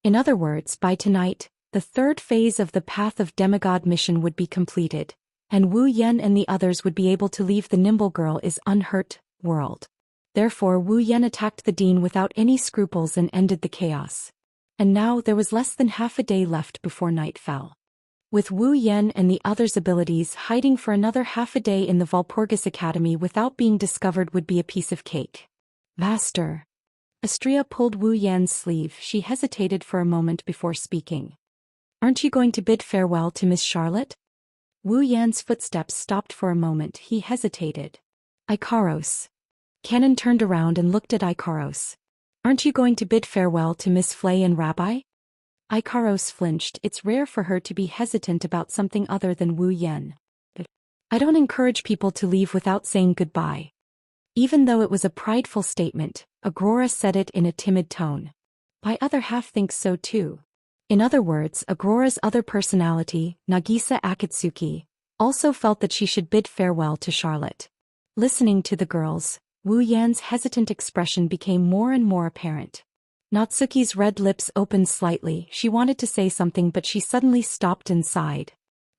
In other words, by tonight, the third phase of the Path of Demigod mission would be completed, and Wu Yan and the others would be able to leave the Nimble Girl is unhurt world. Therefore, Wu Yan attacked the dean without any scruples and ended the chaos. And now there was less than half a day left before night fell. With Wu Yan and the others' abilities, hiding for another half a day in the Walpurgis Academy without being discovered would be a piece of cake. Master. Astria pulled Wu Yan's sleeve. She hesitated for a moment before speaking. Aren't you going to bid farewell to Miss Charlotte? Wu Yan's footsteps stopped for a moment. He hesitated. Ikaros. Canon turned around and looked at Ikaros. Aren't you going to bid farewell to Miss Flay and Rabbi? Ikaros flinched. It's rare for her to be hesitant about something other than Wu Yan. I don't encourage people to leave without saying goodbye. Even though it was a prideful statement, Agrora said it in a timid tone. My other half thinks so too. In other words, Agrora's other personality, Nagisa Akatsuki, also felt that she should bid farewell to Charlotte. Listening to the girls, Wu Yan's hesitant expression became more and more apparent. Natsuki's red lips opened slightly. She wanted to say something, but she suddenly stopped and sighed.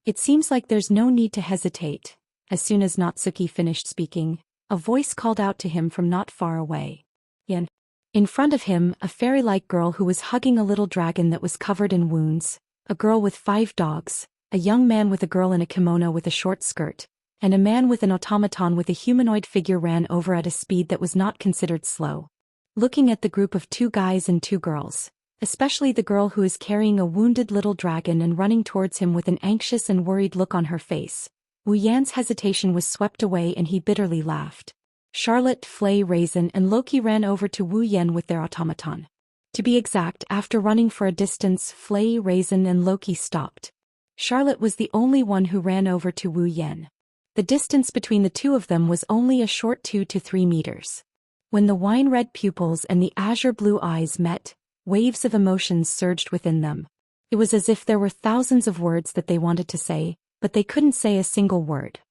It seems like there's no need to hesitate. As soon as Natsuki finished speaking, a voice called out to him from not far away. Yan. In front of him, a fairy-like girl who was hugging a little dragon that was covered in wounds, a girl with 5 dogs, a young man with a girl in a kimono with a short skirt, and a man with an automaton with a humanoid figure ran over at a speed that was not considered slow. Looking at the group of 2 guys and 2 girls, especially the girl who is carrying a wounded little dragon and running towards him with an anxious and worried look on her face, Wu Yan's hesitation was swept away and he bitterly laughed. Charlotte, Flay, Raisin, and Loki ran over to Wu Yan with their automaton. To be exact, after running for a distance, Flay, Raisin, and Loki stopped. Charlotte was the only one who ran over to Wu Yan. The distance between the two of them was only a short 2 to 3 meters. When the wine-red pupils and the azure-blue eyes met, waves of emotions surged within them. It was as if there were thousands of words that they wanted to say, but they couldn't say a single word.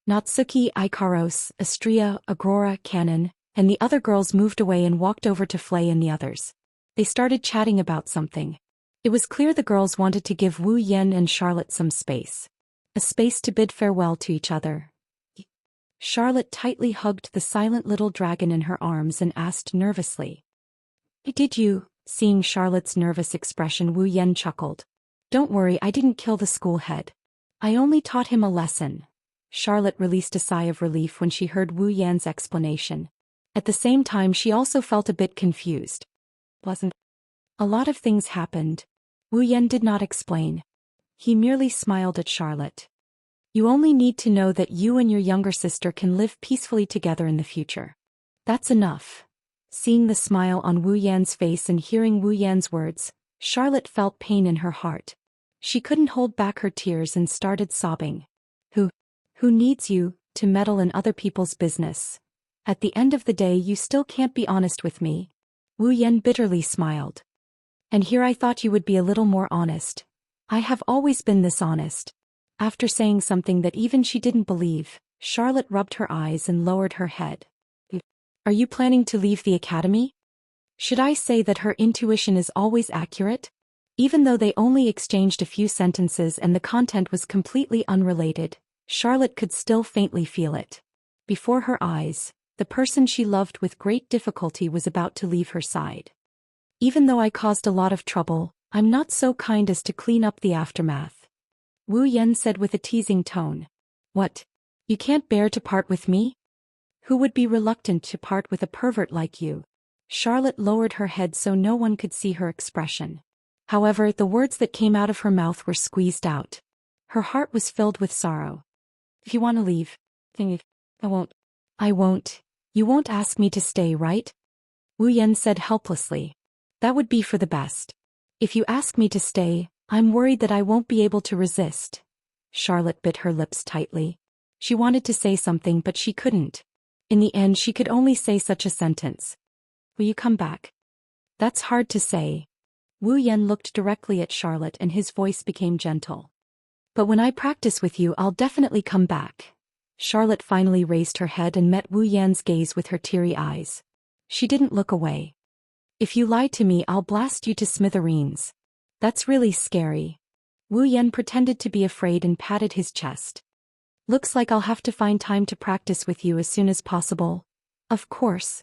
Natsuki, Ikaros, Astria, Agrora, Canon, and the other girls moved away and walked over to Flay and the others. They started chatting about something. It was clear the girls wanted to give Wu Yan and Charlotte some space. A space to bid farewell to each other. Charlotte tightly hugged the silent little dragon in her arms and asked nervously. Did you? Seeing Charlotte's nervous expression, Wu Yan chuckled. Don't worry, I didn't kill the school head. I only taught him a lesson. Charlotte released a sigh of relief when she heard Wu Yan's explanation. At the same time, she also felt a bit confused. A lot of things happened. Wu Yan did not explain. He merely smiled at Charlotte. You only need to know that you and your younger sister can live peacefully together in the future. That's enough. Seeing the smile on Wu Yan's face and hearing Wu Yan's words, Charlotte felt pain in her heart. She couldn't hold back her tears and started sobbing. Who needs you to meddle in other people's business? At the end of the day, you still can't be honest with me. Wu Yan bitterly smiled. And here I thought you would be a little more honest. I have always been this honest. After saying something that even she didn't believe, Charlotte rubbed her eyes and lowered her head. Are you planning to leave the academy? Should I say that her intuition is always accurate? Even though they only exchanged a few sentences and the content was completely unrelated, Charlotte could still faintly feel it. Before her eyes, The person she loved with great difficulty was about to leave her side. Even though I caused a lot of trouble, I'm not so kind as to clean up the aftermath. Wu Yan said with a teasing tone. What? You can't bear to part with me? Who would be reluctant to part with a pervert like you? Charlotte lowered her head so no one could see her expression. However, the words that came out of her mouth were squeezed out. Her heart was filled with sorrow. If you want to leave, then I won't. I won't. You won't ask me to stay, right? Wu Yan said helplessly. That would be for the best. If you ask me to stay, I'm worried that I won't be able to resist. Charlotte bit her lips tightly. She wanted to say something but she couldn't. In the end she could only say such a sentence. Will you come back? That's hard to say. Wu Yan looked directly at Charlotte and his voice became gentle. But when I practice with you I'll definitely come back. Charlotte finally raised her head and met Wu Yan's gaze with her teary eyes. She didn't look away. If you lie to me I'll blast you to smithereens. That's really scary. Wu Yan pretended to be afraid and patted his chest. Looks like I'll have to find time to practice with you as soon as possible. Of course.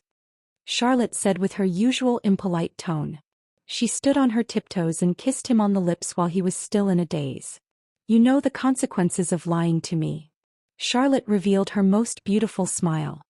Charlotte said with her usual impolite tone. She stood on her tiptoes and kissed him on the lips while he was still in a daze. You know the consequences of lying to me. Charlotte revealed her most beautiful smile.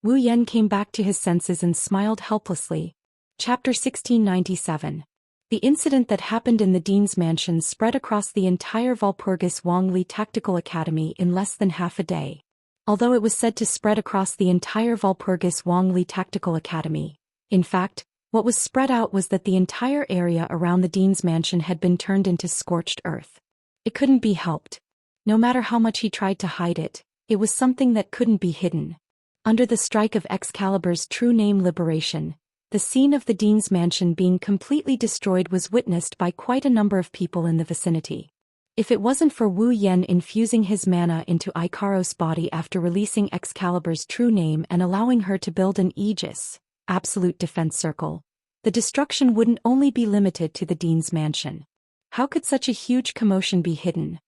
Wu Yan came back to his senses and smiled helplessly. Chapter 1697. The incident that happened in the Dean's mansion spread across the entire Walpurgis Wangli Tactical Academy in less than half a day. Although it was said to spread across the entire Walpurgis Wangli Tactical Academy, in fact, what was spread out was that the entire area around the Dean's mansion had been turned into scorched earth. It couldn't be helped. No matter how much he tried to hide it, it was something that couldn't be hidden. Under the strike of Excalibur's true name Liberation, the scene of the Dean's mansion being completely destroyed was witnessed by quite a number of people in the vicinity. If it wasn't for Wu Yan infusing his mana into Ikaros' body after releasing Excalibur's true name and allowing her to build an Aegis, absolute defense circle, the destruction wouldn't only be limited to the Dean's mansion. How could such a huge commotion be hidden?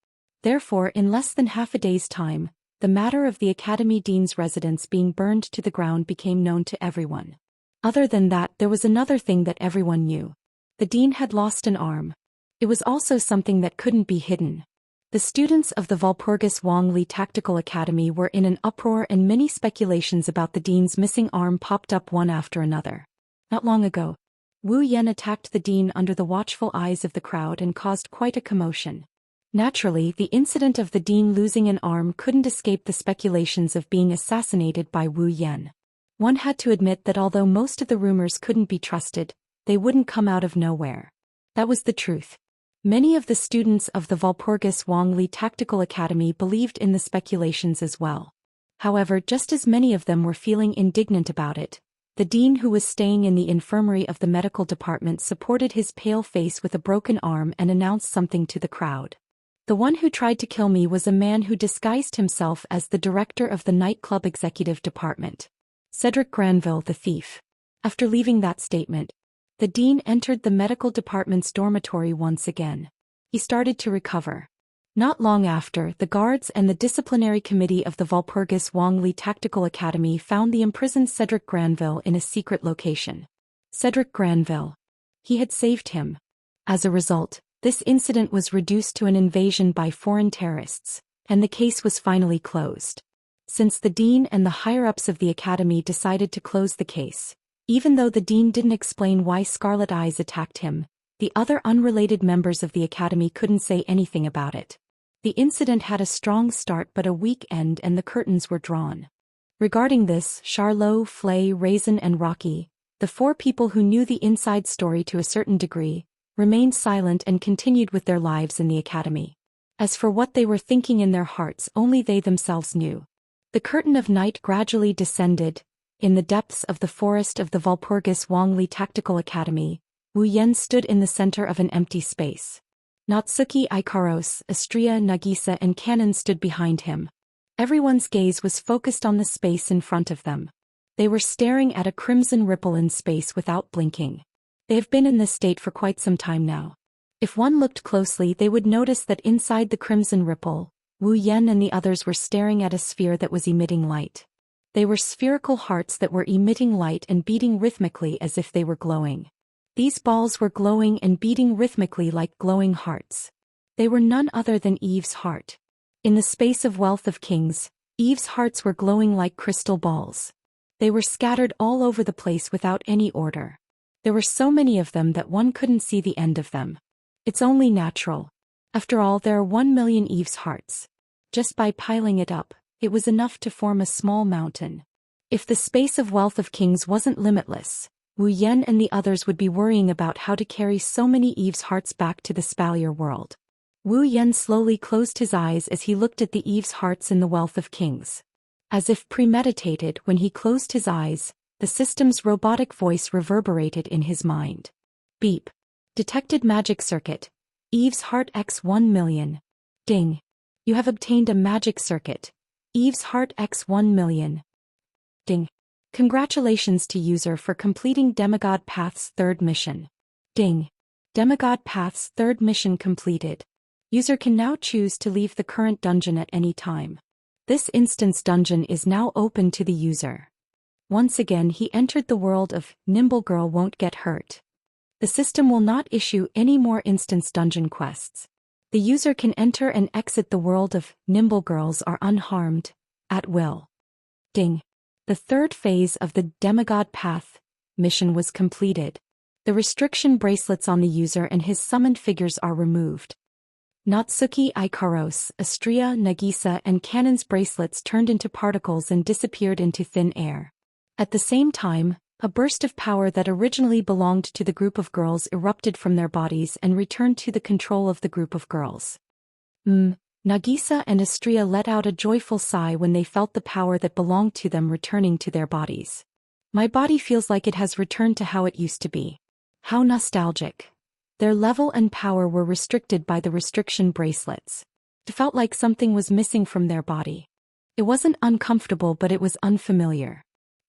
Therefore, in less than half a day's time, the matter of the Academy Dean's residence being burned to the ground became known to everyone. Other than that, there was another thing that everyone knew. The Dean had lost an arm. It was also something that couldn't be hidden. The students of the Walpurgis Wangli Tactical Academy were in an uproar and many speculations about the Dean's missing arm popped up one after another. Not long ago, Wu Yan attacked the Dean under the watchful eyes of the crowd and caused quite a commotion. Naturally, the incident of the Dean losing an arm couldn't escape the speculations of being assassinated by Wu Yan. One had to admit that although most of the rumors couldn't be trusted, they wouldn't come out of nowhere. That was the truth. Many of the students of the Walpurgis Wangli Tactical Academy believed in the speculations as well. However, just as many of them were feeling indignant about it, the Dean who was staying in the infirmary of the medical department supported his pale face with a broken arm and announced something to the crowd. The one who tried to kill me was a man who disguised himself as the director of the nightclub executive department. Cedric Granville, the thief. After leaving that statement, the Dean entered the medical department's dormitory once again. He started to recover. Not long after, the guards and the disciplinary committee of the Walpurgis Wangli Tactical Academy found the imprisoned Cedric Granville in a secret location. Cedric Granville. He had saved him. As a result, this incident was reduced to an invasion by foreign terrorists, and the case was finally closed. Since the Dean and the higher-ups of the Academy decided to close the case, even though the Dean didn't explain why Scarlet Eyes attacked him, the other unrelated members of the Academy couldn't say anything about it. The incident had a strong start but a weak end and the curtains were drawn. Regarding this, Charlot, Flay, Raisin and Rocky, the four people who knew the inside story to a certain degree, remained silent and continued with their lives in the Academy. As for what they were thinking in their hearts, only they themselves knew. The curtain of night gradually descended. In the depths of the forest of the Walpurgis Wangli Tactical Academy, Wu Yan stood in the center of an empty space. Natsuki, Ikaros, Astria, Nagisa and Kanon stood behind him. Everyone's gaze was focused on the space in front of them. They were staring at a crimson ripple in space without blinking. They have been in this state for quite some time now. If one looked closely, they would notice that inside the crimson ripple, Wu Yan and the others were staring at a sphere that was emitting light. They were spherical hearts that were emitting light and beating rhythmically as if they were glowing. These balls were glowing and beating rhythmically like glowing hearts. They were none other than Eve's heart. In the space of wealth of kings, Eve's hearts were glowing like crystal balls. They were scattered all over the place without any order. There were so many of them that one couldn't see the end of them. It's only natural. After all, there are 1 million Eve's hearts. Just by piling it up, it was enough to form a small mountain. If the space of wealth of kings wasn't limitless, Wu Yan and the others would be worrying about how to carry so many Eve's hearts back to the Spalier world. Wu Yan slowly closed his eyes as he looked at the Eve's hearts in the wealth of kings. As if premeditated, when he closed his eyes, the system's robotic voice reverberated in his mind. Beep. Detected magic circuit. Eve's heart x 1 million. Ding. You have obtained a magic circuit. Eve's heart x 1 million. Ding. Congratulations to user for completing Demigod Path's 3rd mission. Ding. Demigod Path's 3rd mission completed. User can now choose to leave the current dungeon at any time. This instance dungeon is now open to the user. Once again he entered the world of Nimble Girl Won't Get Hurt. The system will not issue any more instance dungeon quests. The user can enter and exit the world of Nimble Girls are unharmed, at will. Ding. The 3rd phase of the Demigod Path mission was completed. The restriction bracelets on the user and his summoned figures are removed. Natsuki Ikaros, Astria, Nagisa and Kanon's bracelets turned into particles and disappeared into thin air. At the same time, a burst of power that originally belonged to the group of girls erupted from their bodies and returned to the control of the group of girls. Nagisa and Astria let out a joyful sigh when they felt the power that belonged to them returning to their bodies. My body feels like it has returned to how it used to be. How nostalgic. Their level and power were restricted by the restriction bracelets. It felt like something was missing from their body. It wasn't uncomfortable, but it was unfamiliar.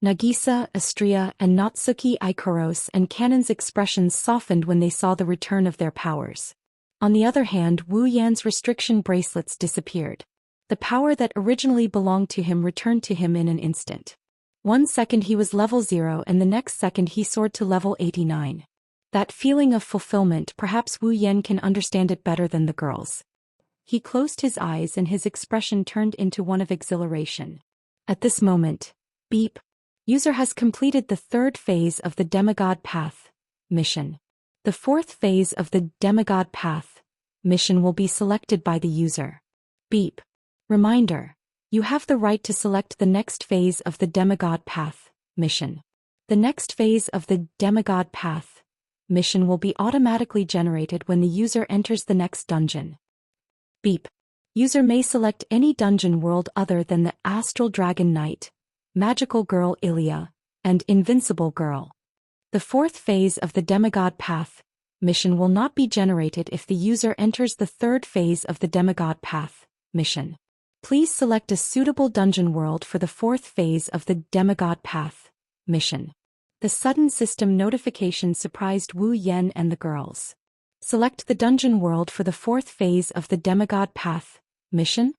Nagisa, Astria, and Natsuki Ikaros and Kanon's expressions softened when they saw the return of their powers. On the other hand, Wu Yan's restriction bracelets disappeared. The power that originally belonged to him returned to him in an instant. 1 second he was level 0 and the next second he soared to level 89. That feeling of fulfillment, perhaps Wu Yan can understand it better than the girls. He closed his eyes and his expression turned into one of exhilaration. At this moment, beep. User has completed the 3rd phase of the Demigod Path mission. The 4th phase of the Demigod Path mission will be selected by the user. Beep. Reminder. You have the right to select the next phase of the Demigod Path mission. The next phase of the Demigod Path mission will be automatically generated when the user enters the next dungeon. Beep. User may select any dungeon world other than the Astral Dragon Knight, Magical Girl Ilya, and Invincible Girl. The 4th phase of the Demigod Path mission will not be generated if the user enters the 3rd phase of the Demigod Path mission. Please select a suitable dungeon world for the 4th phase of the Demigod Path mission. The sudden system notification surprised Wu Yan and the girls. Select the dungeon world for the 4th phase of the Demigod Path mission?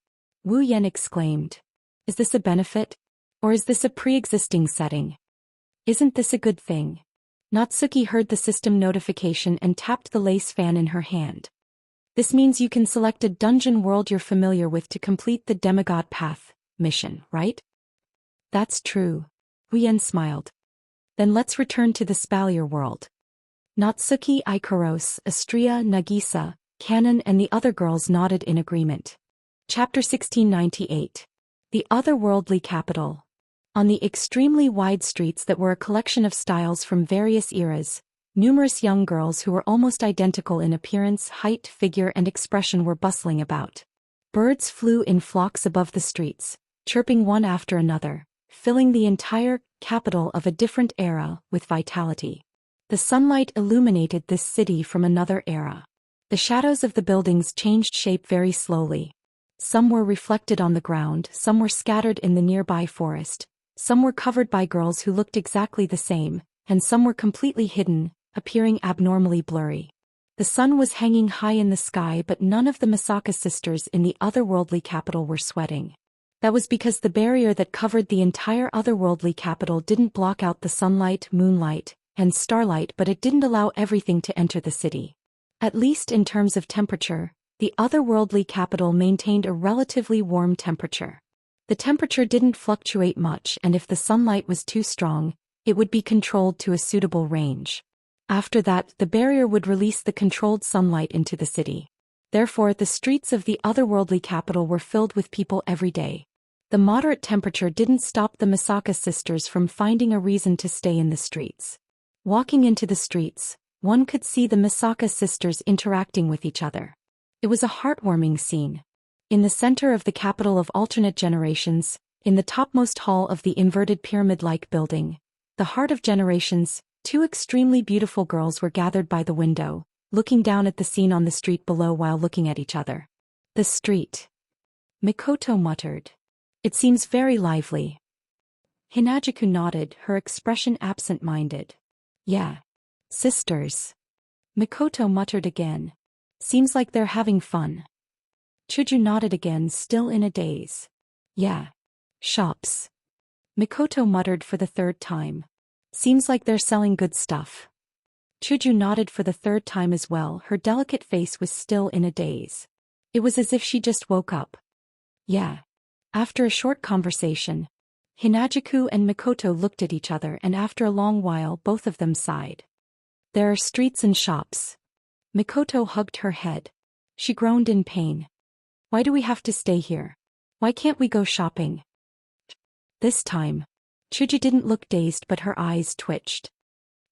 Wu Yan exclaimed. Is this a benefit? Or is this a pre-existing setting? Isn't this a good thing? Natsuki heard the system notification and tapped the lace fan in her hand. This means you can select a dungeon world you're familiar with to complete the Demigod Path mission, right? That's true. Wu Yan smiled. Then let's return to the Spalier world. Natsuki Ikaros, Astria, Nagisa, Kanon and the other girls nodded in agreement. Chapter 1698. The Otherworldly Capital. On the extremely wide streets that were a collection of styles from various eras, numerous young girls who were almost identical in appearance, height, figure and expression were bustling about. Birds flew in flocks above the streets, chirping one after another, filling the entire capital of a different era with vitality. The sunlight illuminated this city from another era. The shadows of the buildings changed shape very slowly. Some were reflected on the ground, some were scattered in the nearby forest, some were covered by girls who looked exactly the same, and some were completely hidden, appearing abnormally blurry. The sun was hanging high in the sky, but none of the Misaka sisters in the otherworldly capital were sweating. That was because the barrier that covered the entire otherworldly capital didn't block out the sunlight, moonlight, and starlight, but it didn't allow everything to enter the city. At least in terms of temperature, the otherworldly capital maintained a relatively warm temperature. The temperature didn't fluctuate much, and if the sunlight was too strong, it would be controlled to a suitable range. After that, the barrier would release the controlled sunlight into the city. Therefore, the streets of the otherworldly capital were filled with people every day. The moderate temperature didn't stop the Misaka sisters from finding a reason to stay in the streets. Walking into the streets, one could see the Misaka sisters interacting with each other. It was a heartwarming scene. In the center of the capital of alternate generations, in the topmost hall of the inverted pyramid-like building, the heart of generations, two extremely beautiful girls were gathered by the window, looking down at the scene on the street below while looking at each other. The street. Mikoto muttered. It seems very lively. Hinagiku nodded, her expression absent-minded. Yeah. Sisters. Mikoto muttered again. Seems like they're having fun. Chuju nodded again, still in a daze. Yeah. Shops. Mikoto muttered for the third time. Seems like they're selling good stuff. Chuju nodded for the third time as well, her delicate face was still in a daze. It was as if she just woke up. Yeah. After a short conversation, Hinagiku and Mikoto looked at each other, and after a long while both of them sighed. There are streets and shops. Mikoto hugged her head. She groaned in pain. Why do we have to stay here? Why can't we go shopping? This time, Chuju didn't look dazed, but her eyes twitched.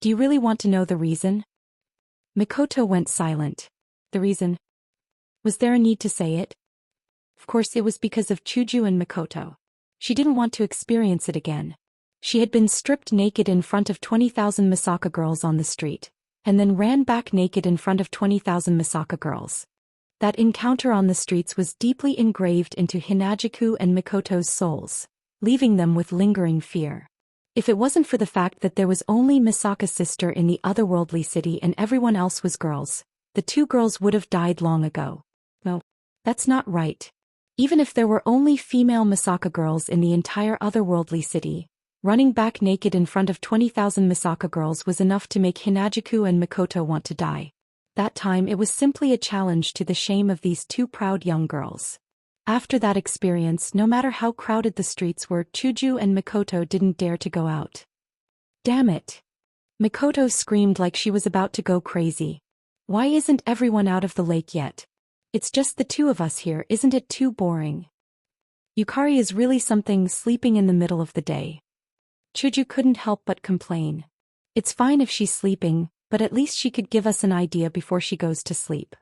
Do you really want to know the reason? Mikoto went silent. The reason? Was there a need to say it? Of course it was because of Chuju and Mikoto. She didn't want to experience it again. She had been stripped naked in front of 20,000 Misaka girls on the street, and then ran back naked in front of 20,000 Misaka girls. That encounter on the streets was deeply engraved into Hinagiku and Mikoto's souls, leaving them with lingering fear. If it wasn't for the fact that there was only Misaka's sister in the otherworldly city and everyone else was girls, the two girls would have died long ago. No, that's not right. Even if there were only female Misaka girls in the entire otherworldly city, running back naked in front of 20,000 Misaka girls was enough to make Hinagiku and Mikoto want to die. That time it was simply a challenge to the shame of these two proud young girls. After that experience, no matter how crowded the streets were, Chuju and Mikoto didn't dare to go out. Damn it! Mikoto screamed like she was about to go crazy. Why isn't everyone out of the lake yet? It's just the two of us here, isn't it too boring? Yukari is really something, sleeping in the middle of the day. Chuju couldn't help but complain. It's fine if she's sleeping, but at least she could give us an idea before she goes to sleep.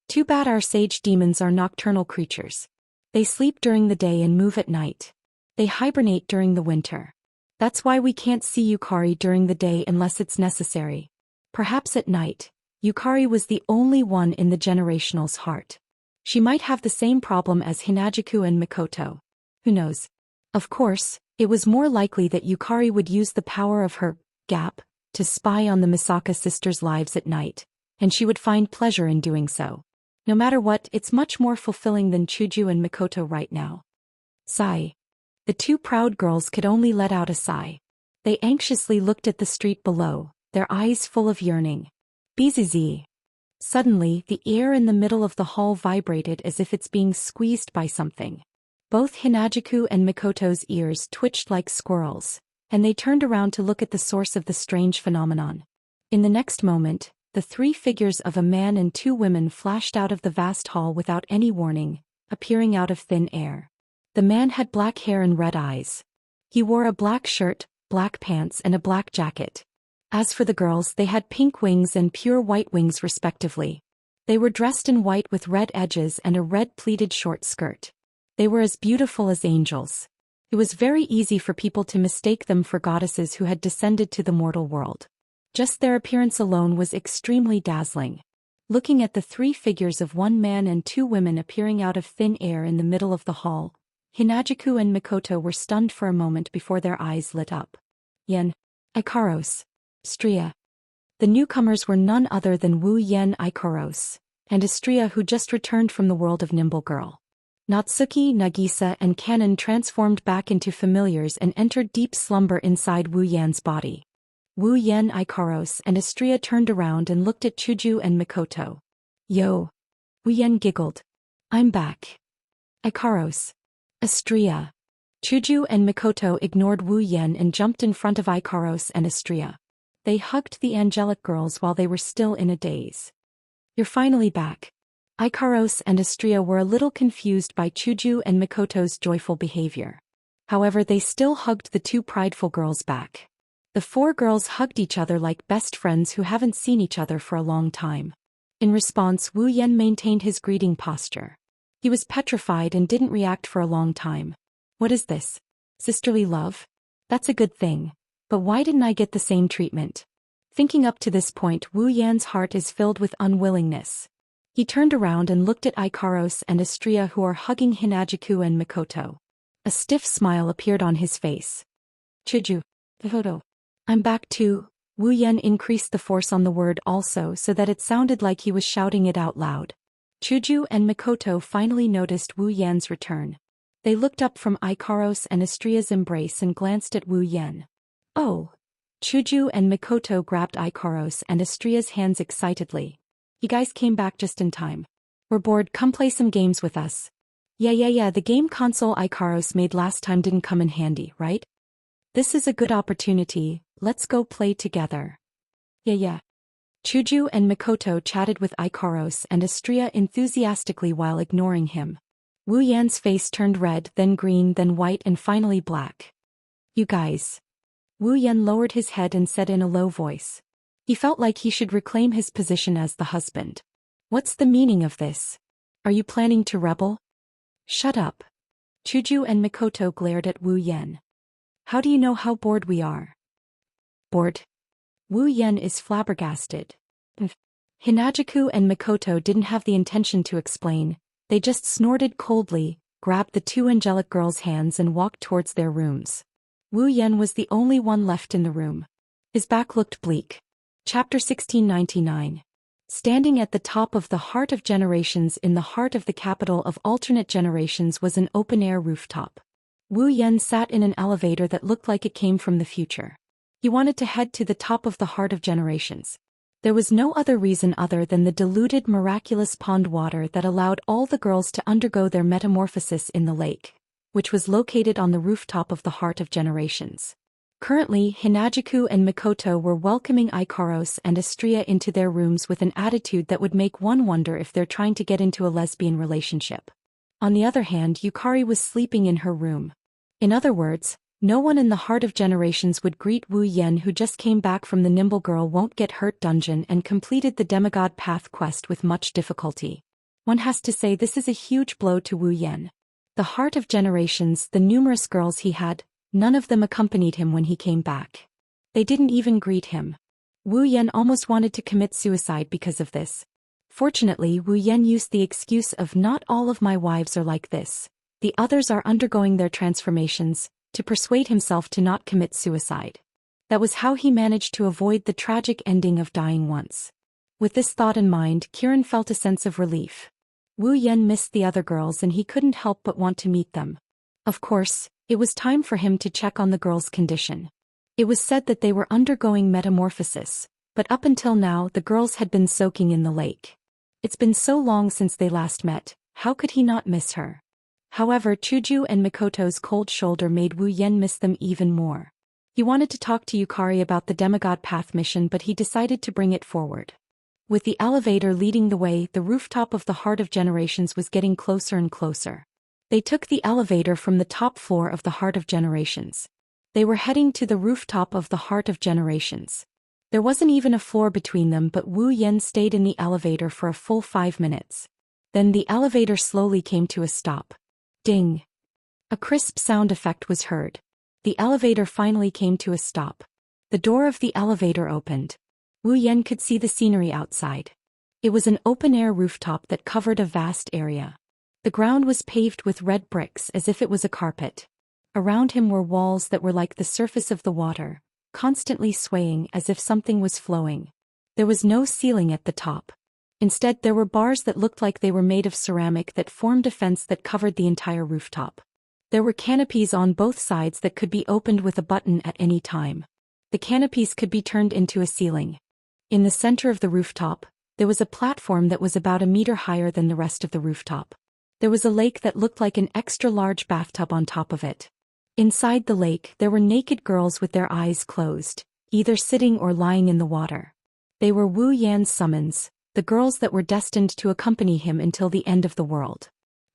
Too bad our sage demons are nocturnal creatures. They sleep during the day and move at night. They hibernate during the winter. That's why we can't see Yukari during the day unless it's necessary. Perhaps at night, Yukari was the only one in the generational's heart. She might have the same problem as Hinagiku and Mikoto. Who knows? Of course, it was more likely that Yukari would use the power of her gap to spy on the Misaka sisters' lives at night, and she would find pleasure in doing so. No matter what, it's much more fulfilling than Chuju and Mikoto right now. Sigh. The two proud girls could only let out a sigh. They anxiously looked at the street below, their eyes full of yearning. Bzz. Suddenly, the air in the middle of the hall vibrated as if it's being squeezed by something. Both Hinagiku and Mikoto's ears twitched like squirrels, and they turned around to look at the source of the strange phenomenon. In the next moment, the three figures of a man and two women flashed out of the vast hall without any warning, appearing out of thin air. The man had black hair and red eyes. He wore a black shirt, black pants, and a black jacket. As for the girls, they had pink wings and pure white wings respectively. They were dressed in white with red edges and a red pleated short skirt. They were as beautiful as angels. It was very easy for people to mistake them for goddesses who had descended to the mortal world. Just their appearance alone was extremely dazzling. Looking at the three figures of one man and two women appearing out of thin air in the middle of the hall, Hinagiku and Mikoto were stunned for a moment before their eyes lit up. Yen. Ikaros. Stria. The newcomers were none other than Wu Yen Ikaros, and Istria, who just returned from the world of Nimble Girl. Natsuki, Nagisa and Kanon transformed back into familiars and entered deep slumber inside Wu Yan's body. Wu Yan, Ikaros and Astria turned around and looked at Chuju and Mikoto. Yo. Wu Yan giggled. I'm back. Ikaros. Astria. Chuju and Mikoto ignored Wu Yan and jumped in front of Ikaros and Astria. They hugged the angelic girls while they were still in a daze. You're finally back. Ikaros and Astria were a little confused by Chuju and Mikoto's joyful behavior. However, they still hugged the two prideful girls back. The four girls hugged each other like best friends who haven't seen each other for a long time. In response, Wu Yan maintained his greeting posture. He was petrified and didn't react for a long time. What is this? Sisterly love? That's a good thing. But why didn't I get the same treatment? Thinking up to this point, Wu Yan's heart is filled with unwillingness. He turned around and looked at Ikaros and Astria who are hugging Hinajiku and Mikoto. A stiff smile appeared on his face. Chuju. Mikoto. I'm back too. Wu Yan increased the force on the word also so that it sounded like he was shouting it out loud. Chuju and Mikoto finally noticed Wu Yan's return. They looked up from Ikaros and Astria's embrace and glanced at Wu Yan. Oh. Chuju and Mikoto grabbed Ikaros and Astria's hands excitedly. You guys came back just in time. We're bored, come play some games with us. Yeah, the game console Ikaros made last time didn't come in handy, right? This is a good opportunity, let's go play together. Yeah. Chuju and Mikoto chatted with Ikaros and Astria enthusiastically while ignoring him. Wu Yan's face turned red, then green, then white and finally black. You guys. Wu Yan lowered his head and said in a low voice. He felt like he should reclaim his position as the husband. What's the meaning of this? Are you planning to rebel? Shut up. Chuju and Mikoto glared at Wu Yan. How do you know how bored we are? Bored? Wu Yan is flabbergasted. Hinajiku and Mikoto didn't have the intention to explain, they just snorted coldly, grabbed the two angelic girls' hands and walked towards their rooms. Wu Yan was the only one left in the room. His back looked bleak. Chapter 1699. Standing at the top of the Heart of Generations in the heart of the capital of alternate generations was an open-air rooftop. Wu Yan sat in an elevator that looked like it came from the future. He wanted to head to the top of the Heart of Generations. There was no other reason other than the diluted miraculous pond water that allowed all the girls to undergo their metamorphosis in the lake, which was located on the rooftop of the Heart of Generations. Currently, Hinajiku and Mikoto were welcoming Ikaros and Astria into their rooms with an attitude that would make one wonder if they're trying to get into a lesbian relationship. On the other hand, Yukari was sleeping in her room. In other words, no one in the Heart of Generations would greet Wu Yan, who just came back from the Nimble Girl Won't Get Hurt dungeon and completed the Demigod Path quest with much difficulty. One has to say this is a huge blow to Wu Yan. The Heart of Generations, the numerous girls he had, none of them accompanied him when he came back. They didn't even greet him. Wu Yan almost wanted to commit suicide because of this. Fortunately, Wu Yan used the excuse of "not all of my wives are like this. The others are undergoing their transformations," to persuade himself to not commit suicide. That was how he managed to avoid the tragic ending of dying once. With this thought in mind, Kirin felt a sense of relief. Wu Yan missed the other girls and he couldn't help but want to meet them. Of course, it was time for him to check on the girls' condition. It was said that they were undergoing metamorphosis, but up until now the girls had been soaking in the lake. It's been so long since they last met, how could he not miss her? However, Chuju and Mikoto's cold shoulder made Wu Yan miss them even more. He wanted to talk to Yukari about the Demigod Path mission, but he decided to bring it forward. With the elevator leading the way, the rooftop of the Heart of Generations was getting closer and closer. They took the elevator from the top floor of the Heart of Generations. They were heading to the rooftop of the Heart of Generations. There wasn't even a floor between them, but Wu Yan stayed in the elevator for a full 5 minutes. Then the elevator slowly came to a stop. Ding! A crisp sound effect was heard. The elevator finally came to a stop. The door of the elevator opened. Wu Yan could see the scenery outside. It was an open-air rooftop that covered a vast area. The ground was paved with red bricks as if it was a carpet. Around him were walls that were like the surface of the water, constantly swaying as if something was flowing. There was no ceiling at the top. Instead, there were bars that looked like they were made of ceramic that formed a fence that covered the entire rooftop. There were canopies on both sides that could be opened with a button at any time. The canopies could be turned into a ceiling. In the center of the rooftop, there was a platform that was about a meter higher than the rest of the rooftop. There was a lake that looked like an extra-large bathtub on top of it. Inside the lake, there were naked girls with their eyes closed, either sitting or lying in the water. They were Wu Yan's summons, the girls that were destined to accompany him until the end of the world.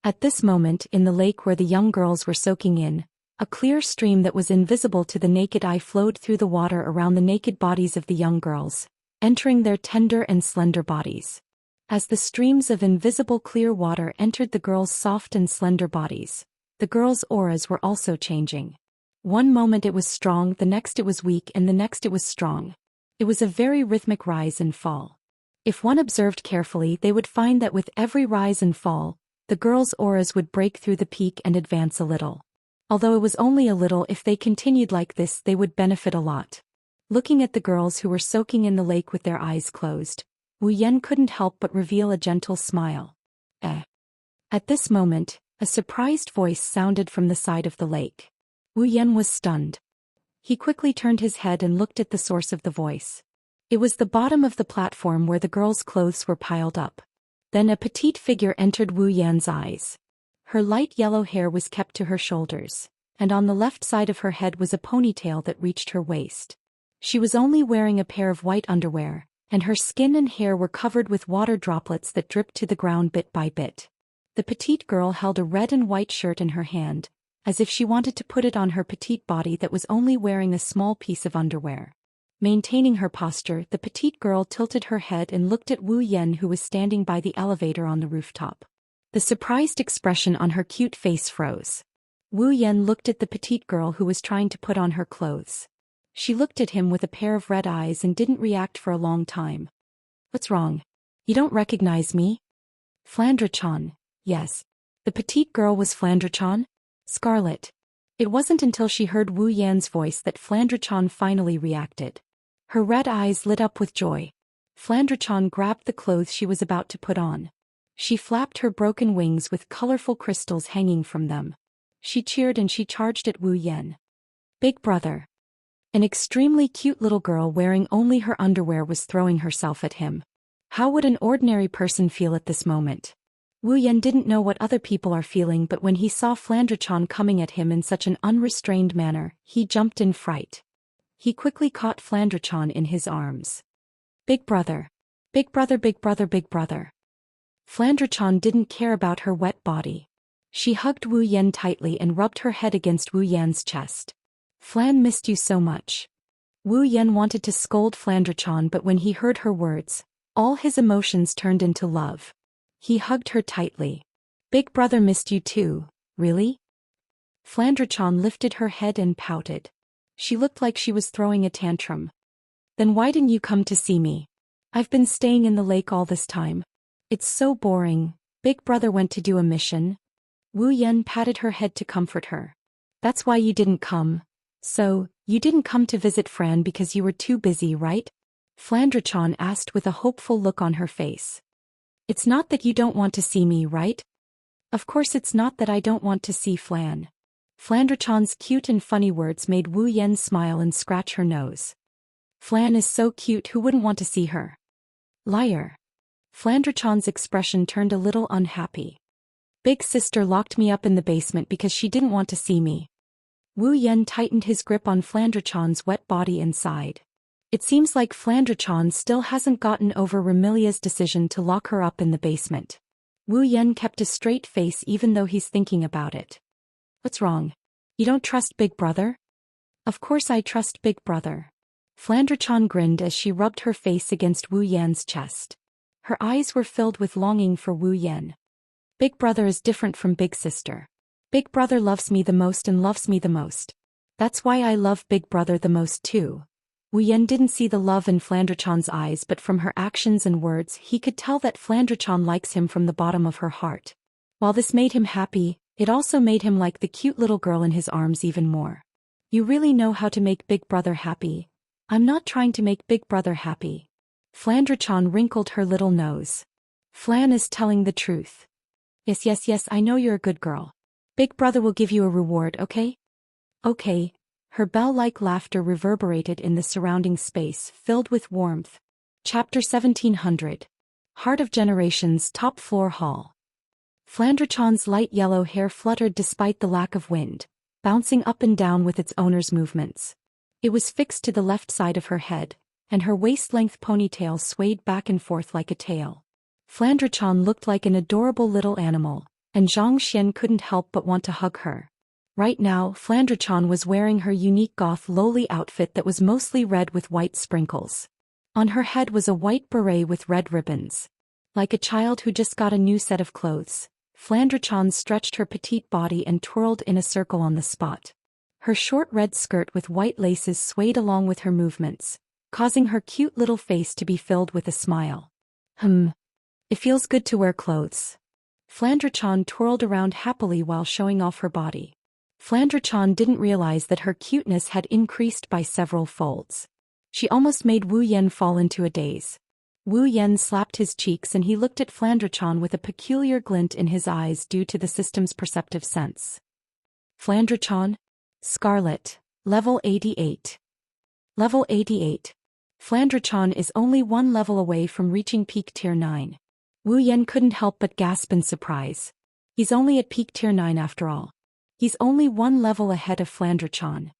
At this moment, in the lake where the young girls were soaking in, a clear stream that was invisible to the naked eye flowed through the water around the naked bodies of the young girls, entering their tender and slender bodies. As the streams of invisible clear water entered the girls' soft and slender bodies, the girls' auras were also changing. One moment it was strong, the next it was weak, and the next it was strong. It was a very rhythmic rise and fall. If one observed carefully, they would find that with every rise and fall, the girls' auras would break through the peak and advance a little. Although it was only a little, if they continued like this, they would benefit a lot. Looking at the girls who were soaking in the lake with their eyes closed, Wu Yan couldn't help but reveal a gentle smile. At this moment, a surprised voice sounded from the side of the lake. Wu Yan was stunned. He quickly turned his head and looked at the source of the voice. It was the bottom of the platform where the girls' clothes were piled up. Then a petite figure entered Wu Yan's eyes. Her light yellow hair was kept to her shoulders, and on the left side of her head was a ponytail that reached her waist. She was only wearing a pair of white underwear, and her skin and hair were covered with water droplets that dripped to the ground bit by bit. The petite girl held a red and white shirt in her hand, as if she wanted to put it on her petite body that was only wearing a small piece of underwear. Maintaining her posture, the petite girl tilted her head and looked at Wu Yan, who was standing by the elevator on the rooftop. The surprised expression on her cute face froze. Wu Yan looked at the petite girl who was trying to put on her clothes. She looked at him with a pair of red eyes and didn't react for a long time. "What's wrong? You don't recognize me?" "Flandre-chan." "Yes." The petite girl was Flandre-chan? Scarlet. It wasn't until she heard Wu Yan's voice that Flandre-chan finally reacted. Her red eyes lit up with joy. Flandre-chan grabbed the clothes she was about to put on. She flapped her broken wings with colorful crystals hanging from them. She cheered and she charged at Wu Yan. "Big brother." An extremely cute little girl wearing only her underwear was throwing herself at him. How would an ordinary person feel at this moment? Wu Yan didn't know what other people are feeling, but when he saw Flandre-chan coming at him in such an unrestrained manner, he jumped in fright. He quickly caught Flandre-chan in his arms. "Big brother. Big brother, big brother, big brother." Flandre-chan didn't care about her wet body. She hugged Wu Yan tightly and rubbed her head against Wu Yan's chest. "Flan missed you so much." Wu Yan wanted to scold Flandre-chan, but when he heard her words, all his emotions turned into love. He hugged her tightly. "Big brother missed you too, really?" Flandre-chan lifted her head and pouted. She looked like she was throwing a tantrum. "Then why didn't you come to see me? I've been staying in the lake all this time. It's so boring. Big brother went to do a mission." Wu Yan patted her head to comfort her. "That's why you didn't come. So, you didn't come to visit Fran because you were too busy, right?" Flandre-chan asked with a hopeful look on her face. "It's not that you don't want to see me, right?" "Of course it's not that I don't want to see Flan." Flandre-chan's cute and funny words made Wu Yan smile and scratch her nose. "Flan is so cute, who wouldn't want to see her?" "Liar." Flandre-chan's expression turned a little unhappy. "Big sister locked me up in the basement because she didn't want to see me." Wu Yan tightened his grip on Flandre-chan's wet body and sighed. It seems like Flandre-chan still hasn't gotten over Remilia's decision to lock her up in the basement. Wu Yan kept a straight face even though he's thinking about it. "What's wrong? You don't trust Big Brother?" "Of course I trust Big Brother." Flandre-chan grinned as she rubbed her face against Wu Yan's chest. Her eyes were filled with longing for Wu Yan. "Big brother is different from big sister. Big brother loves me the most and loves me the most. That's why I love Big brother the most too." Wu Yan didn't see the love in Flandre-chan's eyes, but from her actions and words he could tell that Flandre-chan likes him from the bottom of her heart. While this made him happy, it also made him like the cute little girl in his arms even more. "You really know how to make Big brother happy." "I'm not trying to make Big brother happy." Flandre-chan wrinkled her little nose. Flan is telling the truth. Yes, yes, yes, I know you're a good girl. Big brother will give you a reward, okay? Okay. Her bell-like laughter reverberated in the surrounding space, filled with warmth. Chapter 1700. Heart of Generations, Top Floor Hall. Flandrachon's light yellow hair fluttered despite the lack of wind, bouncing up and down with its owner's movements. It was fixed to the left side of her head, and her waist-length ponytail swayed back and forth like a tail. Flandrachon looked like an adorable little animal, and Zhou Xian couldn't help but want to hug her. Right now, Flandrachon was wearing her unique goth lowly outfit that was mostly red with white sprinkles. On her head was a white beret with red ribbons. Like a child who just got a new set of clothes, Flandrachon stretched her petite body and twirled in a circle on the spot. Her short red skirt with white laces swayed along with her movements, causing her cute little face to be filled with a smile. It feels good to wear clothes. Flandrachon twirled around happily while showing off her body. Flandrachon didn't realize that her cuteness had increased by several folds. She almost made Wu Yan fall into a daze. Wu Yan slapped his cheeks and he looked at Flandrachon with a peculiar glint in his eyes due to the system's perceptive sense. Flandrachon? Scarlet. Level 88. Level 88. Flandrachon is only one level away from reaching peak tier 9. Wu Yan couldn't help but gasp in surprise. He's only at peak tier 9 after all. He's only one level ahead of Flandrachon.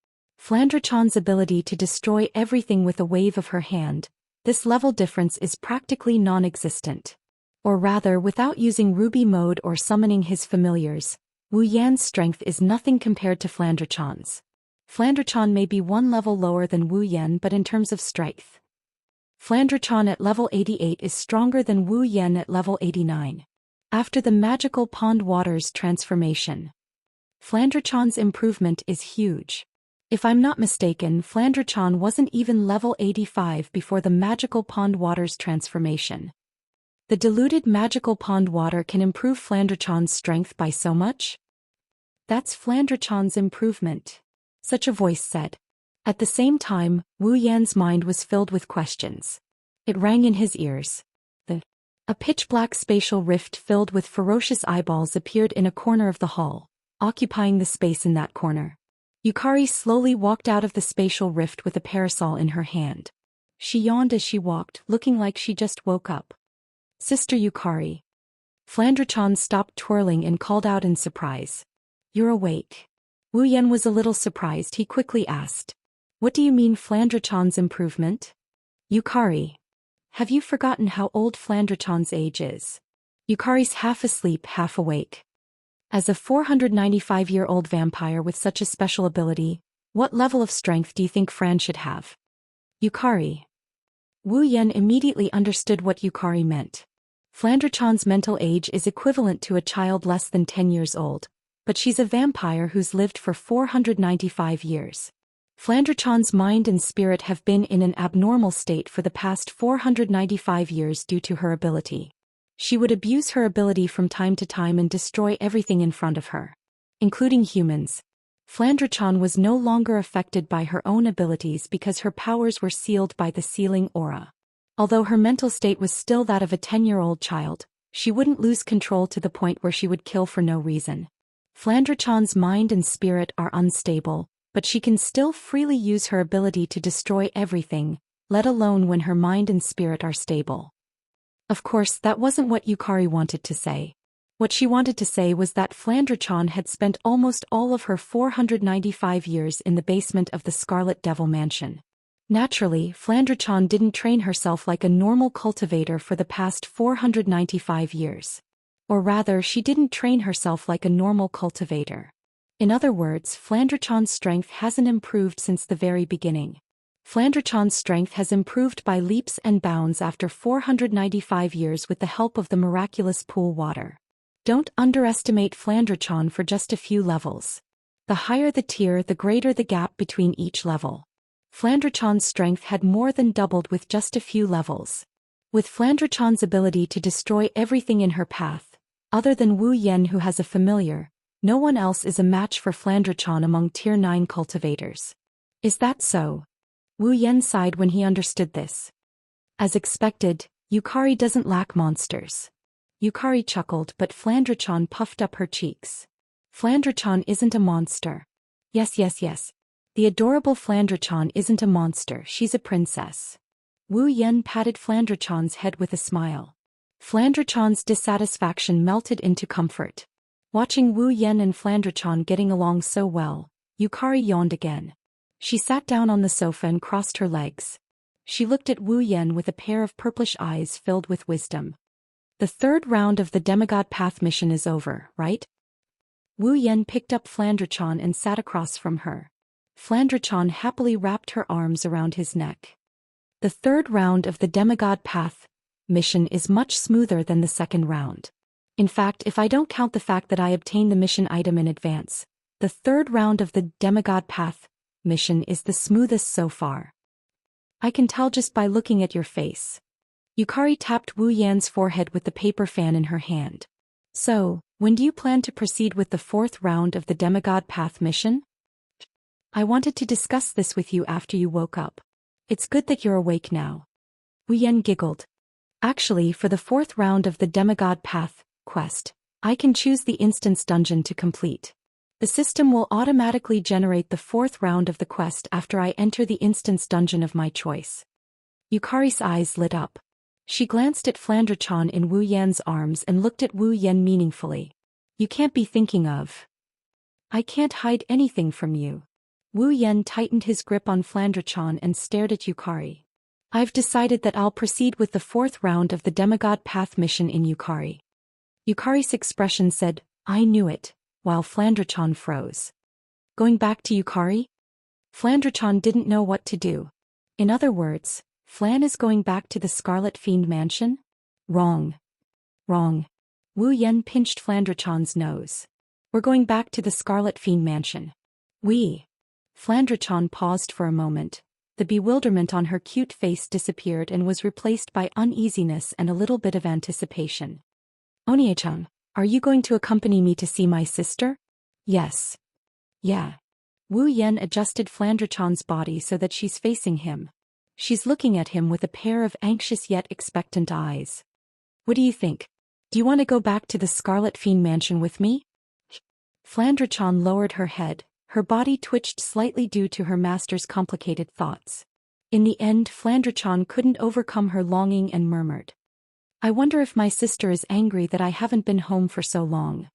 Flandrachon's ability to destroy everything with a wave of her hand, this level difference is practically non-existent. Or rather, without using Ruby mode or summoning his familiars, Wu Yan's strength is nothing compared to Flandrachon's. Flandrachon may be one level lower than Wu Yan, but in terms of strength, Flandrachon at level 88 is stronger than Wu Yan at level 89. After the magical pond waters transformation, Flandrachon's improvement is huge. If I'm not mistaken, Flandrachon wasn't even level 85 before the magical pond waters transformation. The diluted magical pond water can improve Flandrachon's strength by so much? That's Flandrachon's improvement, such a voice said. At the same time, Wu Yan's mind was filled with questions. It rang in his ears. A pitch-black spatial rift filled with ferocious eyeballs appeared in a corner of the hall, occupying the space in that corner. Yukari slowly walked out of the spatial rift with a parasol in her hand. She yawned as she walked, looking like she just woke up. Sister Yukari. Flandrachon stopped twirling and called out in surprise. You're awake. Wu Yan was a little surprised. He quickly asked. What do you mean Flandrachon's improvement? Yukari. Have you forgotten how old Flandrachon's age is? Yukari's half asleep, half awake. As a 495-year-old vampire with such a special ability, what level of strength do you think Fran should have? Yukari. Wu Yan immediately understood what Yukari meant. Flandrachon's mental age is equivalent to a child less than 10 years old, but she's a vampire who's lived for 495 years. Flandrachon's mind and spirit have been in an abnormal state for the past 495 years due to her ability. She would abuse her ability from time to time and destroy everything in front of her, including humans. Flandrachon was no longer affected by her own abilities because her powers were sealed by the sealing aura. Although her mental state was still that of a 10-year-old child, she wouldn't lose control to the point where she would kill for no reason. Flandrachon's mind and spirit are unstable, but she can still freely use her ability to destroy everything, let alone when her mind and spirit are stable. Of course, that wasn't what Yukari wanted to say. What she wanted to say was that Flandrachon had spent almost all of her 495 years in the basement of the Scarlet Devil Mansion. Naturally, Flandrachon didn't train herself like a normal cultivator for the past 495 years. Or rather, she didn't train herself like a normal cultivator. In other words, Flandrachon's strength hasn't improved since the very beginning. Flandrachon's strength has improved by leaps and bounds after 495 years with the help of the miraculous pool water. Don't underestimate Flandrachon for just a few levels. The higher the tier, the greater the gap between each level. Flandrachon's strength had more than doubled with just a few levels. With Flandrachon's ability to destroy everything in her path, other than Wu Yan who has a familiar, no one else is a match for Flandrachon among tier 9 cultivators. Is that so? Wu Yan sighed when he understood this. As expected, Yukari doesn't lack monsters. Yukari chuckled, but Flandre-chan puffed up her cheeks. Flandre-chan isn't a monster. Yes. The adorable Flandre-chan isn't a monster, she's a princess. Wu Yan patted Flandre-chan's head with a smile. Flandre-chan's dissatisfaction melted into comfort. Watching Wu Yan and Flandre-chan getting along so well, Yukari yawned again. She sat down on the sofa and crossed her legs. She looked at Wu Yan with a pair of purplish eyes filled with wisdom. The third round of the Demigod Path mission is over, right? Wu Yan picked up Flandre-chan and sat across from her. Flandre-chan happily wrapped her arms around his neck. The third round of the Demigod Path mission is much smoother than the second round. In fact, if I don't count the fact that I obtained the mission item in advance, the third round of the Demigod Path mission is the smoothest so far. I can tell just by looking at your face. Yukari tapped Wu Yan's forehead with the paper fan in her hand. So, when do you plan to proceed with the fourth round of the Demigod Path mission? I wanted to discuss this with you after you woke up. It's good that you're awake now. Wu Yan giggled. Actually, for the fourth round of the Demigod Path quest, I can choose the instance dungeon to complete. The system will automatically generate the fourth round of the quest after I enter the instance dungeon of my choice. Yukari's eyes lit up. She glanced at Flandre-chan in Wu Yan's arms and looked at Wu Yan meaningfully. You can't be thinking of... I can't hide anything from you. Wu Yan tightened his grip on Flandre-chan and stared at Yukari. I've decided that I'll proceed with the fourth round of the Demigod Path mission in Yukari. Yukari's expression said, I knew it, while Flandre-chan froze. Going back to Yukari? Flandre-chan didn't know what to do. In other words, Flan is going back to the Scarlet Fiend Mansion? Wrong. Wu Yan pinched Flandre-chan's nose. We're going back to the Scarlet Fiend Mansion. Flandre-chan paused for a moment. The bewilderment on her cute face disappeared and was replaced by uneasiness and a little bit of anticipation. Onie-chan, are you going to accompany me to see my sister? Yes. Yeah. Wu Yan adjusted Flandre-chan's body so that she's facing him. She's looking at him with a pair of anxious yet expectant eyes. What do you think? Do you want to go back to the Scarlet Fiend Mansion with me? Flandre-chan lowered her head. Her body twitched slightly due to her master's complicated thoughts. In the end, Flandre-chan couldn't overcome her longing and murmured. I wonder if my sister is angry that I haven't been home for so long.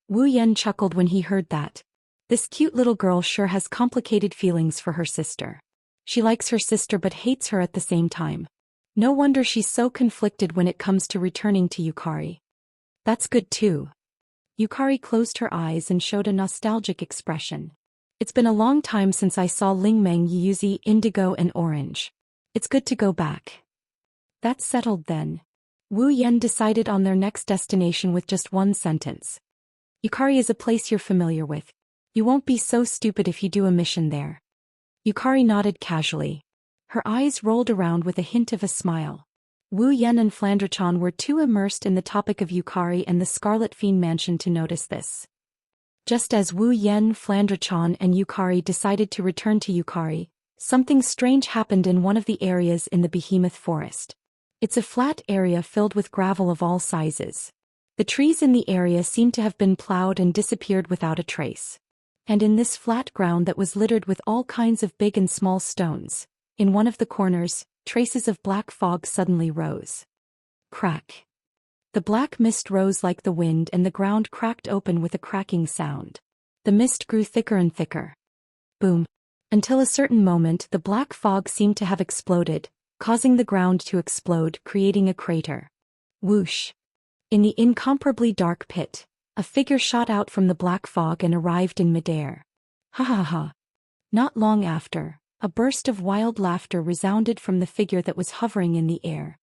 Wu Yan chuckled when he heard that. This cute little girl sure has complicated feelings for her sister. She likes her sister but hates her at the same time. No wonder she's so conflicted when it comes to returning to Yukari. That's good too. Yukari closed her eyes and showed a nostalgic expression. It's been a long time since I saw Lingmeng Yuzi indigo and orange. It's good to go back. That's settled then. Wu Yan decided on their next destination with just one sentence. Yukari is a place you're familiar with. You won't be so stupid if you do a mission there. Yukari nodded casually. Her eyes rolled around with a hint of a smile. Wu Yan and Flandre-chan were too immersed in the topic of Yukari and the Scarlet Fiend Mansion to notice this. Just as Wu Yan, Flandre-chan and Yukari decided to return to Yukari, something strange happened in one of the areas in the Behemoth Forest. It's a flat area filled with gravel of all sizes. The trees in the area seemed to have been plowed and disappeared without a trace. And in this flat ground that was littered with all kinds of big and small stones, in one of the corners, traces of black fog suddenly rose. Crack. The black mist rose like the wind and the ground cracked open with a cracking sound. The mist grew thicker and thicker. Boom. Until a certain moment the black fog seemed to have exploded, causing the ground to explode, creating a crater. Whoosh. In the incomparably dark pit, a figure shot out from the black fog and arrived in midair. Ha ha ha. Not long after, a burst of wild laughter resounded from the figure that was hovering in the air.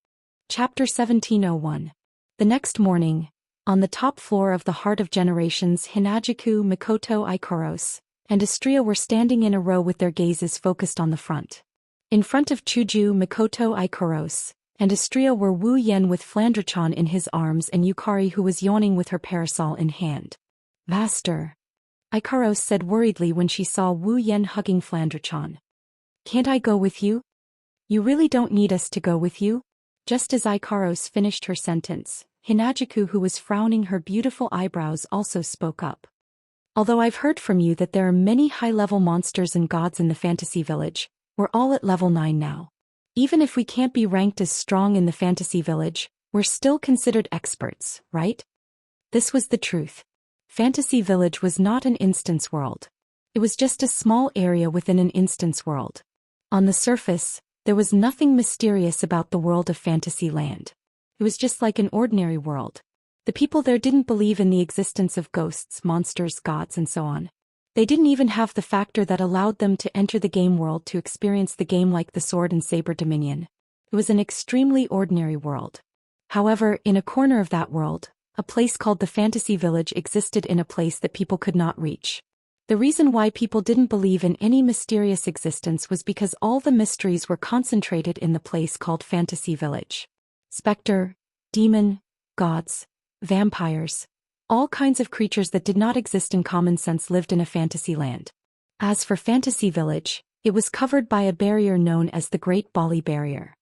Chapter 1701. The next morning, on the top floor of the Heart of Generations, Hinajiku, Mikoto Ikoros, and Astria were standing in a row with their gazes focused on the front. In front of Chuju, Mikoto Ikoros, and Astria were Wu Yan with Flandre-chan in his arms and Yukari who was yawning with her parasol in hand. Master, Ikoros said worriedly when she saw Wu Yan hugging Flandre-chan. Can't I go with you? You really don't need us to go with you? Just as Ikoros finished her sentence, Hinajiku, who was frowning her beautiful eyebrows, also spoke up. Although I've heard from you that there are many high-level monsters and gods in the fantasy village, we're all at level 9 now. Even if we can't be ranked as strong in the fantasy village, we're still considered experts, right? This was the truth. Fantasy village was not an instance world. It was just a small area within an instance world. On the surface, there was nothing mysterious about the world of fantasy land. It was just like an ordinary world. The people there didn't believe in the existence of ghosts, monsters, gods, and so on. They didn't even have the factor that allowed them to enter the game world to experience the game like the Sword and Saber Dominion. It was an extremely ordinary world. However, in a corner of that world, a place called the Fantasy Village existed, in a place that people could not reach. The reason why people didn't believe in any mysterious existence was because all the mysteries were concentrated in the place called Fantasy Village. Spectre, demon, gods, vampires, all kinds of creatures that did not exist in common sense lived in a fantasy land. As for Fantasy Village, it was covered by a barrier known as the Great Bali Barrier.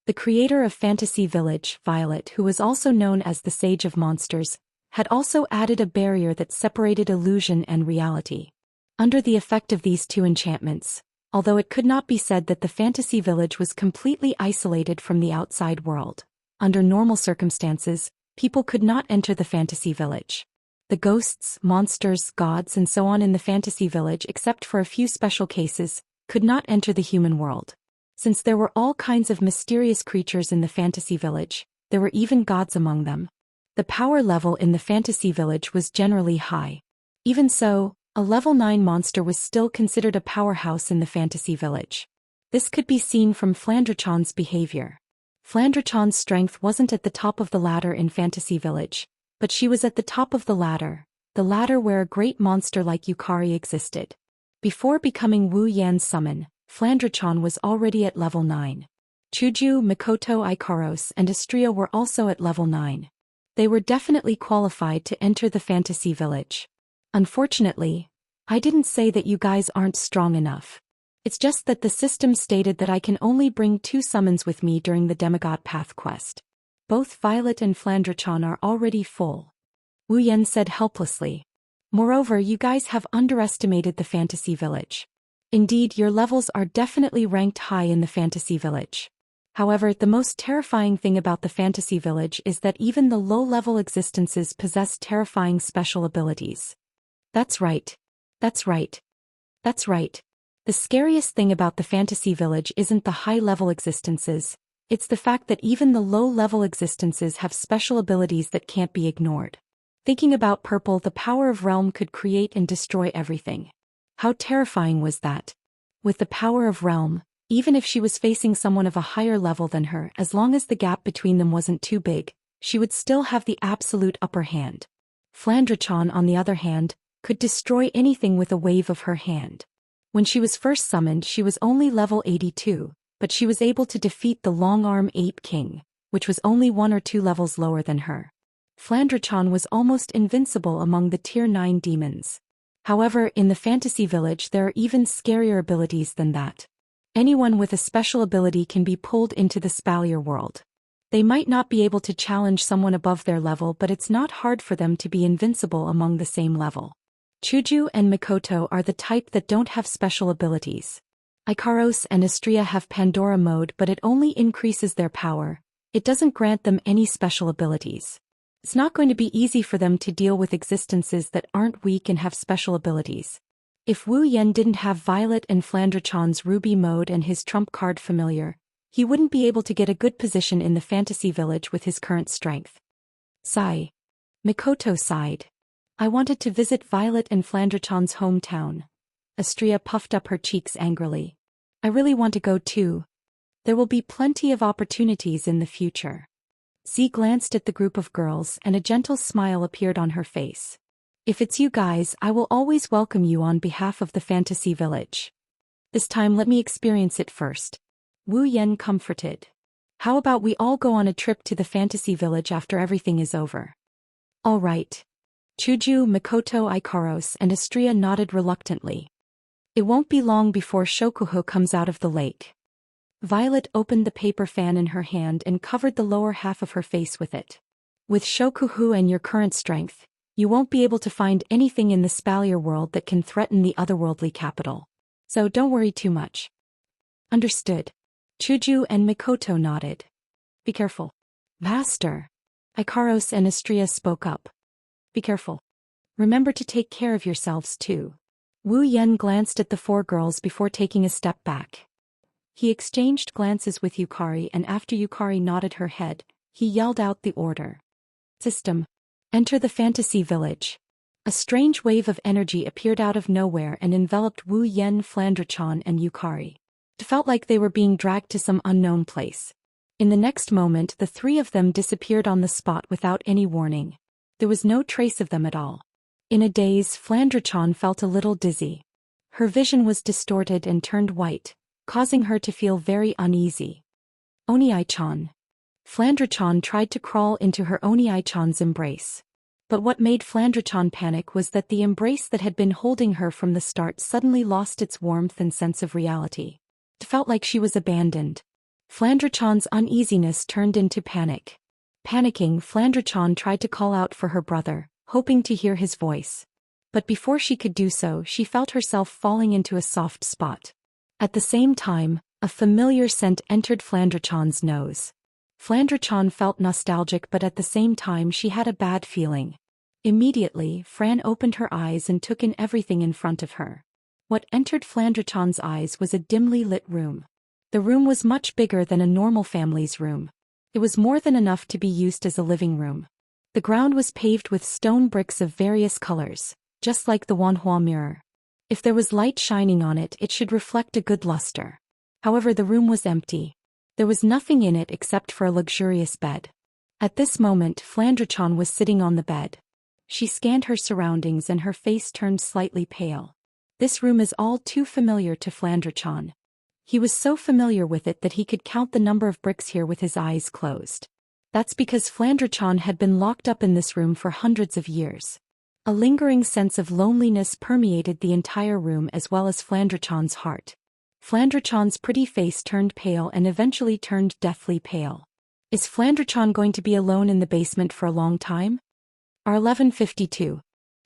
The creator of Fantasy Village, Violet, who was also known as the Sage of Monsters, had also added a barrier that separated illusion and reality. Under the effect of these two enchantments, although it could not be said that the Fantasy Village was completely isolated from the outside world, under normal circumstances, people could not enter the Fantasy Village. The ghosts, monsters, gods, and so on in the Fantasy Village, except for a few special cases, could not enter the human world. Since there were all kinds of mysterious creatures in the Fantasy Village, there were even gods among them. The power level in the Fantasy Village was generally high. Even so, a level 9 monster was still considered a powerhouse in the Fantasy Village. This could be seen from Flandrachon's behavior. Flandrachon's strength wasn't at the top of the ladder in Fantasy Village, but she was at the top of the ladder where a great monster like Yukari existed. Before becoming Wu Yan's summon, Flandrachon was already at level 9. Chuju, Mikoto, Ikaros, and Astria were also at level 9. They were definitely qualified to enter the Fantasy Village. Unfortunately, I didn't say that you guys aren't strong enough. It's just that the system stated that I can only bring 2 summons with me during the Demigod Path quest. Both Violet and Flandrachon are already full. Wu Yan said helplessly. Moreover, you guys have underestimated the Fantasy Village. Indeed, your levels are definitely ranked high in the Fantasy Village. However, the most terrifying thing about the Fantasy Village is that even the low-level existences possess terrifying special abilities. That's right. That's right. That's right. The scariest thing about the Fantasy Village isn't the high-level existences, it's the fact that even the low-level existences have special abilities that can't be ignored. Thinking about Purple, the power of Realm could create and destroy everything. How terrifying was that? With the power of Realm, even if she was facing someone of a higher level than her, as long as the gap between them wasn't too big, she would still have the absolute upper hand. Flandrachon, on the other hand, could destroy anything with a wave of her hand. When she was first summoned, she was only level 82, but she was able to defeat the Long-Arm Ape King, which was only 1 or 2 levels lower than her. Flandrachon was almost invincible among the Tier 9 demons. However, in the Fantasy Village there are even scarier abilities than that. Anyone with a special ability can be pulled into the Spalier world. They might not be able to challenge someone above their level, but it's not hard for them to be invincible among the same level. Chuju and Mikoto are the type that don't have special abilities. Ikaros and Astria have Pandora mode, but it only increases their power. It doesn't grant them any special abilities. It's not going to be easy for them to deal with existences that aren't weak and have special abilities. If Wu Yan didn't have Violet and Flandrachon's Ruby mode and his trump card familiar, he wouldn't be able to get a good position in the Fantasy Village with his current strength. Sigh. Mikoto sighed. I wanted to visit Violet and Flandrachon's hometown. Astria puffed up her cheeks angrily. I really want to go too. There will be plenty of opportunities in the future. Z glanced at the group of girls and a gentle smile appeared on her face. If it's you guys, I will always welcome you on behalf of the Fantasy Village. This time let me experience it first. Wu Yan comforted. How about we all go on a trip to the Fantasy Village after everything is over? All right. Chuju, Mikoto, Ikaros, and Astria nodded reluctantly. It won't be long before Shokuho comes out of the lake. Violet opened the paper fan in her hand and covered the lower half of her face with it. With Shokuhu and your current strength, you won't be able to find anything in the Spalier world that can threaten the otherworldly capital. So don't worry too much. Understood. Chuju and Mikoto nodded. Be careful. Master. Ikaros and Astria spoke up. Be careful. Remember to take care of yourselves too. Wu Yen glanced at the four girls before taking a step back. He exchanged glances with Yukari, and after Yukari nodded her head, he yelled out the order. System. Enter the fantasy village. A strange wave of energy appeared out of nowhere and enveloped Wu Yen, Flandrechan and Yukari. It felt like they were being dragged to some unknown place. In the next moment the three of them disappeared on the spot without any warning. There was no trace of them at all. In a daze, Flandrechan felt a little dizzy. Her vision was distorted and turned white, causing her to feel very uneasy. Onii-chan. Flandrechan tried to crawl into her Onii-chan's embrace. But what made Flandrechan panic was that the embrace that had been holding her from the start suddenly lost its warmth and sense of reality. It felt like she was abandoned. Flandrechan's uneasiness turned into panic. Panicking, Flandrechan tried to call out for her brother, hoping to hear his voice. But before she could do so, she felt herself falling into a soft spot. At the same time, a familiar scent entered Flandrechan's nose. Flandrechan felt nostalgic, but at the same time she had a bad feeling. Immediately, Fran opened her eyes and took in everything in front of her. What entered Flandrechan's eyes was a dimly lit room. The room was much bigger than a normal family's room. It was more than enough to be used as a living room. The ground was paved with stone bricks of various colors, just like the Wanhua mirror. If there was light shining on it, it should reflect a good luster. However, the room was empty. There was nothing in it except for a luxurious bed. At this moment, Flandrechan was sitting on the bed. She scanned her surroundings and her face turned slightly pale. This room is all too familiar to Flandrechan. He was so familiar with it that he could count the number of bricks here with his eyes closed. That's because Flandrechan had been locked up in this room for hundreds of years. A lingering sense of loneliness permeated the entire room as well as Flandrechan's heart. Flandrechan's pretty face turned pale and eventually turned deathly pale. Is Flandrechan going to be alone in the basement for a long time? R1152.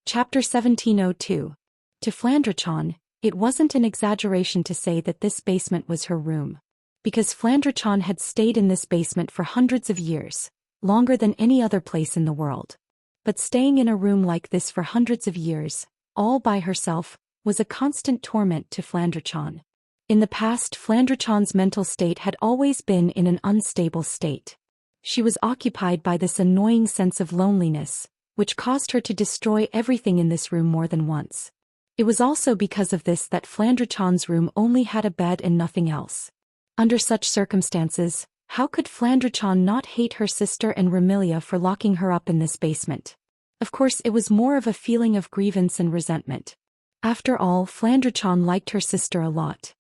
Chapter 1702. To Flandrechan, it wasn't an exaggeration to say that this basement was her room. Because Flandrechan had stayed in this basement for hundreds of years, longer than any other place in the world. But staying in a room like this for hundreds of years, all by herself, was a constant torment to Flandrechan. In the past, Flandrechan's mental state had always been in an unstable state. She was occupied by this annoying sense of loneliness, which caused her to destroy everything in this room more than once. It was also because of this that Flandrechan's room only had a bed and nothing else. Under such circumstances, how could Flandrechan not hate her sister and Remilia for locking her up in this basement? Of course, it was more of a feeling of grievance and resentment. After all, Flandrechan liked her sister a lot.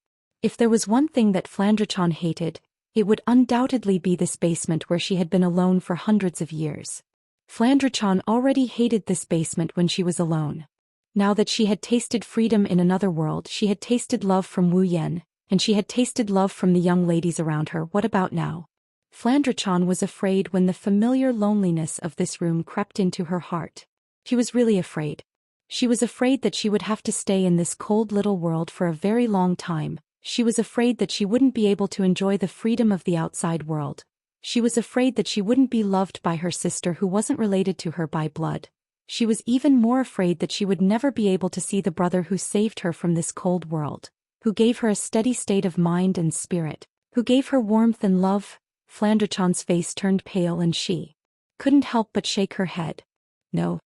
If there was one thing that Flandrechan hated, it would undoubtedly be this basement where she had been alone for hundreds of years. Flandrechan already hated this basement when she was alone. Now that she had tasted freedom in another world, she had tasted love from Wu Yen, and she had tasted love from the young ladies around her. What about now? Flandrechan was afraid when the familiar loneliness of this room crept into her heart. She was really afraid. She was afraid that she would have to stay in this cold little world for a very long time. She was afraid that she wouldn't be able to enjoy the freedom of the outside world. She was afraid that she wouldn't be loved by her sister who wasn't related to her by blood. She was even more afraid that she would never be able to see the brother who saved her from this cold world, who gave her a steady state of mind and spirit, who gave her warmth and love. Flandrechan's face turned pale and she couldn't help but shake her head. No.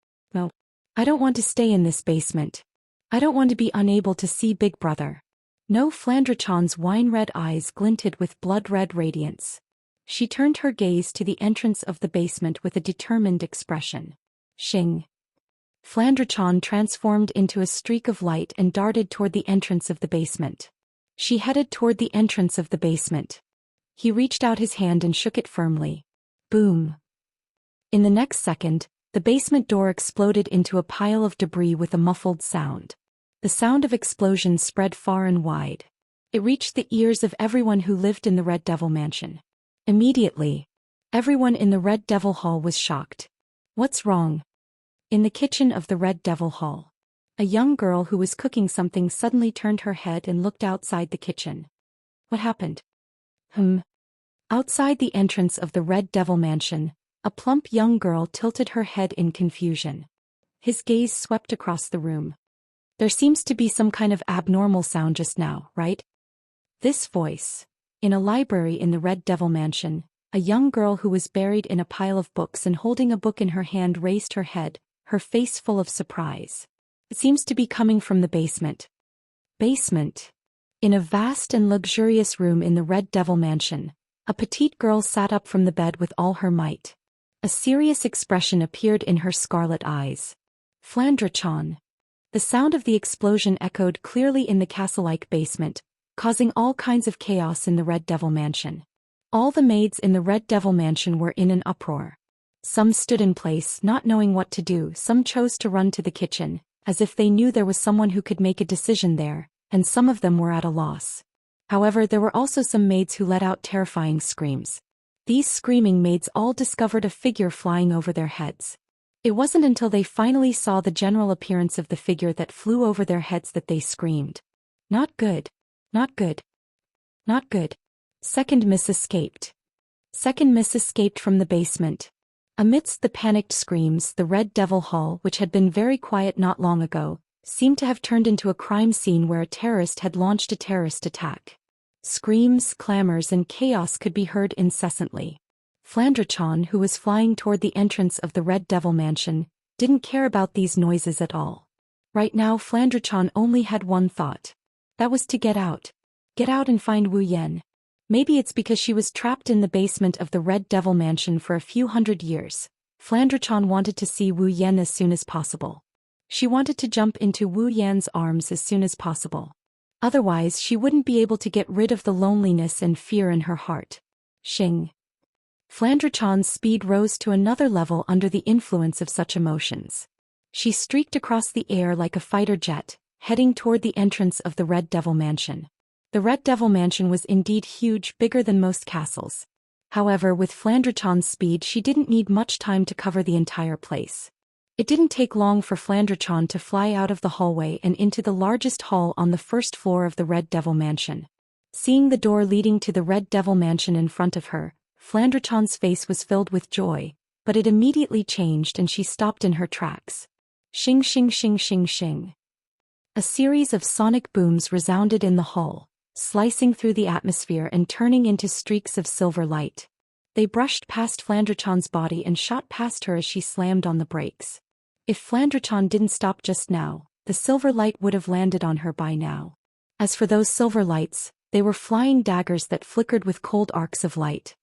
I don't want to stay in this basement. I don't want to be unable to see Big Brother. No. Flandrechan's wine-red eyes glinted with blood-red radiance. She turned her gaze to the entrance of the basement with a determined expression. Shing. Flandrechan transformed into a streak of light and darted toward the entrance of the basement. She headed toward the entrance of the basement. He reached out his hand and shook it firmly. Boom. In the next second, the basement door exploded into a pile of debris with a muffled sound. The sound of explosions spread far and wide. It reached the ears of everyone who lived in the Red Devil Mansion. Immediately, Everyone in the Red Devil Hall was shocked. What's wrong? In the kitchen of the Red Devil Hall, a young girl who was cooking something suddenly turned her head and looked outside the kitchen. What happened? Outside the entrance of the Red Devil Mansion, a plump young girl tilted her head in confusion. His gaze swept across the room. There seems to be some kind of abnormal sound just now, right? This voice. In a library in the Red Devil Mansion, a young girl who was buried in a pile of books and holding a book in her hand raised her head, her face full of surprise. It seems to be coming from the basement. Basement. In a vast and luxurious room in the Red Devil Mansion, a petite girl sat up from the bed with all her might. A serious expression appeared in her scarlet eyes. Flandre-chan. The sound of the explosion echoed clearly in the castle-like basement, causing all kinds of chaos in the Red Devil Mansion. All the maids in the Red Devil Mansion were in an uproar. Some stood in place, not knowing what to do. Some chose to run to the kitchen, as if they knew there was someone who could make a decision there, and some of them were at a loss. However, there were also some maids who let out terrifying screams. These screaming maids all discovered a figure flying over their heads. It wasn't until they finally saw the general appearance of the figure that flew over their heads that they screamed. Not good. Not good. Not good. Second Miss escaped. Second Miss escaped from the basement. Amidst the panicked screams, the Red Devil Hall, which had been very quiet not long ago, seemed to have turned into a crime scene where a terrorist had launched a terrorist attack. Screams, clamors, and chaos could be heard incessantly. Flandre-chan, who was flying toward the entrance of the Red Devil Mansion, didn't care about these noises at all. Right now Flandre-chan only had one thought. That was to get out. Get out and find Wu Yan. Maybe it's because she was trapped in the basement of the Red Devil Mansion for a few hundred years. Flandre-chan wanted to see Wu Yan as soon as possible. She wanted to jump into Wu Yan's arms as soon as possible. Otherwise she wouldn't be able to get rid of the loneliness and fear in her heart. Xing. Flandre-chan's speed rose to another level under the influence of such emotions. She streaked across the air like a fighter jet, heading toward the entrance of the Red Devil Mansion. The Red Devil Mansion was indeed huge, bigger than most castles. However, with Flandre-chan's speed she didn't need much time to cover the entire place. It didn't take long for Flandre-chan to fly out of the hallway and into the largest hall on the first floor of the Red Devil Mansion. Seeing the door leading to the Red Devil Mansion in front of her, Flandre-chan's face was filled with joy, but it immediately changed and she stopped in her tracks. Xing xing xing xing xing. A series of sonic booms resounded in the hall, slicing through the atmosphere and turning into streaks of silver light. They brushed past Flandre-chan's body and shot past her as she slammed on the brakes. If Flandre-chan didn't stop just now, the silver light would have landed on her by now. As for those silver lights, they were flying daggers that flickered with cold arcs of light.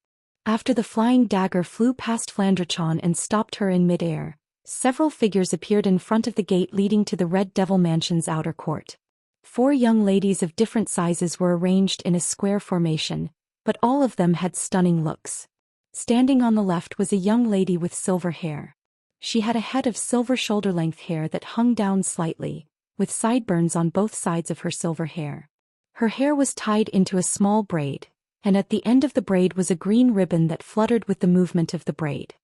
After the flying dagger flew past Flandre-chan and stopped her in mid-air, several figures appeared in front of the gate leading to the Red Devil Mansion's outer court. 4 young ladies of different sizes were arranged in a square formation, but all of them had stunning looks. Standing on the left was a young lady with silver hair. She had a head of silver shoulder-length hair that hung down slightly, with sideburns on both sides of her silver hair. Her hair was tied into a small braid, and at the end of the braid was a green ribbon that fluttered with the movement of the braid.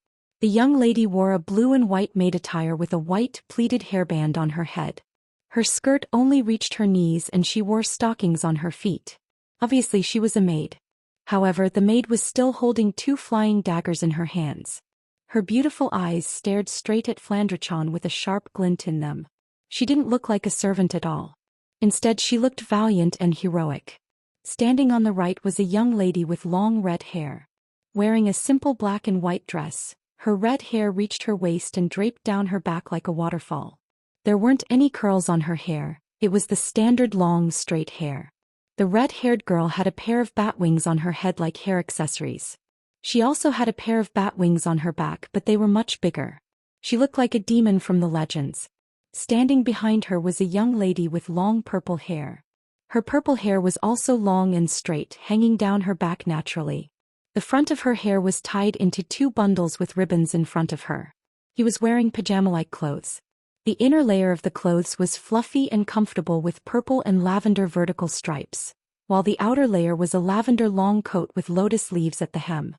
The young lady wore a blue and white maid attire with a white, pleated hairband on her head. Her skirt only reached her knees and she wore stockings on her feet. Obviously she was a maid. However, the maid was still holding 2 flying daggers in her hands. Her beautiful eyes stared straight at Flandre-chan with a sharp glint in them. She didn't look like a servant at all. Instead she looked valiant and heroic. Standing on the right was a young lady with long red hair. Wearing a simple black and white dress, her red hair reached her waist and draped down her back like a waterfall. There weren't any curls on her hair, it was the standard long straight hair. The red-haired girl had a pair of bat wings on her head like hair accessories. She also had a pair of bat wings on her back, but they were much bigger. She looked like a demon from the legends. Standing behind her was a young lady with long purple hair. Her purple hair was also long and straight, hanging down her back naturally. The front of her hair was tied into 2 bundles with ribbons in front of her. He was wearing pajama-like clothes. The inner layer of the clothes was fluffy and comfortable with purple and lavender vertical stripes, while the outer layer was a lavender long coat with lotus leaves at the hem.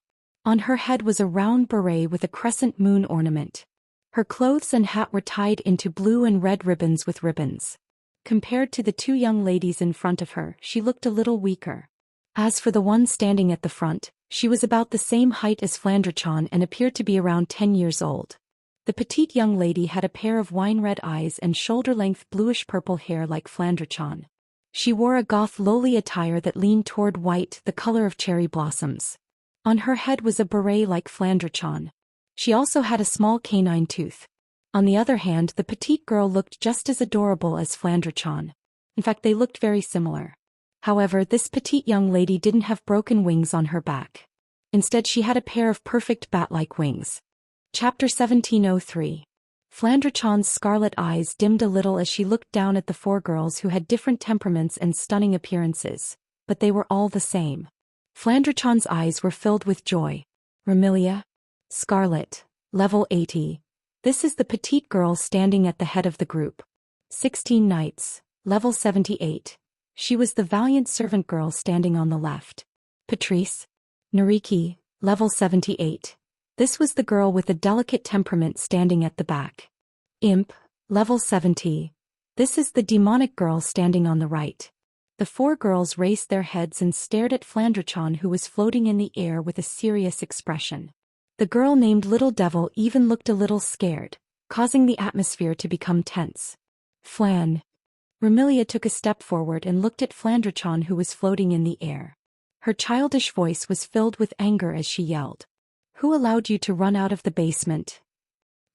On her head was a round beret with a crescent moon ornament. Her clothes and hat were tied into blue and red ribbons with ribbons. Compared to the two young ladies in front of her, she looked a little weaker. As for the one standing at the front, she was about the same height as Xianxia and appeared to be around 10 years old. The petite young lady had a pair of wine-red eyes and shoulder-length bluish-purple hair like Xianxia. She wore a goth lowly attire that leaned toward white, the color of cherry blossoms. On her head was a beret like Xianxia. She also had a small canine tooth. On the other hand, the petite girl looked just as adorable as Xianxia. In fact, they looked very similar. However, this petite young lady didn't have broken wings on her back. Instead, she had a pair of perfect bat-like wings. Chapter 1703. Xianxia's scarlet eyes dimmed a little as she looked down at the four girls who had different temperaments and stunning appearances, but they were all the same. Xianxia's eyes were filled with joy. Remilia? Scarlet. Level 80. This is the petite girl standing at the head of the group. 16 Knights. Level 78. She was the valiant servant girl standing on the left. Patrice. Nariki. Level 78. This was the girl with a delicate temperament standing at the back. Imp. Level 70. This is the demonic girl standing on the right. The four girls raised their heads and stared at Xianxia, who was floating in the air with a serious expression. The girl named Little Devil even looked a little scared, causing the atmosphere to become tense. Flan. Remilia took a step forward and looked at Xianxia, who was floating in the air. Her childish voice was filled with anger as she yelled. Who allowed you to run out of the basement?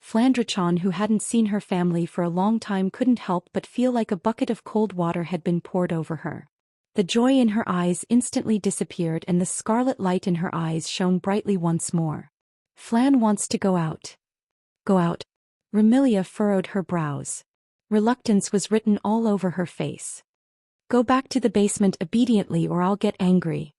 Xianxia, who hadn't seen her family for a long time, couldn't help but feel like a bucket of cold water had been poured over her. The joy in her eyes instantly disappeared and the scarlet light in her eyes shone brightly once more. Flan wants to go out. Go out. Remilia furrowed her brows. Reluctance was written all over her face. Go back to the basement obediently or I'll get angry.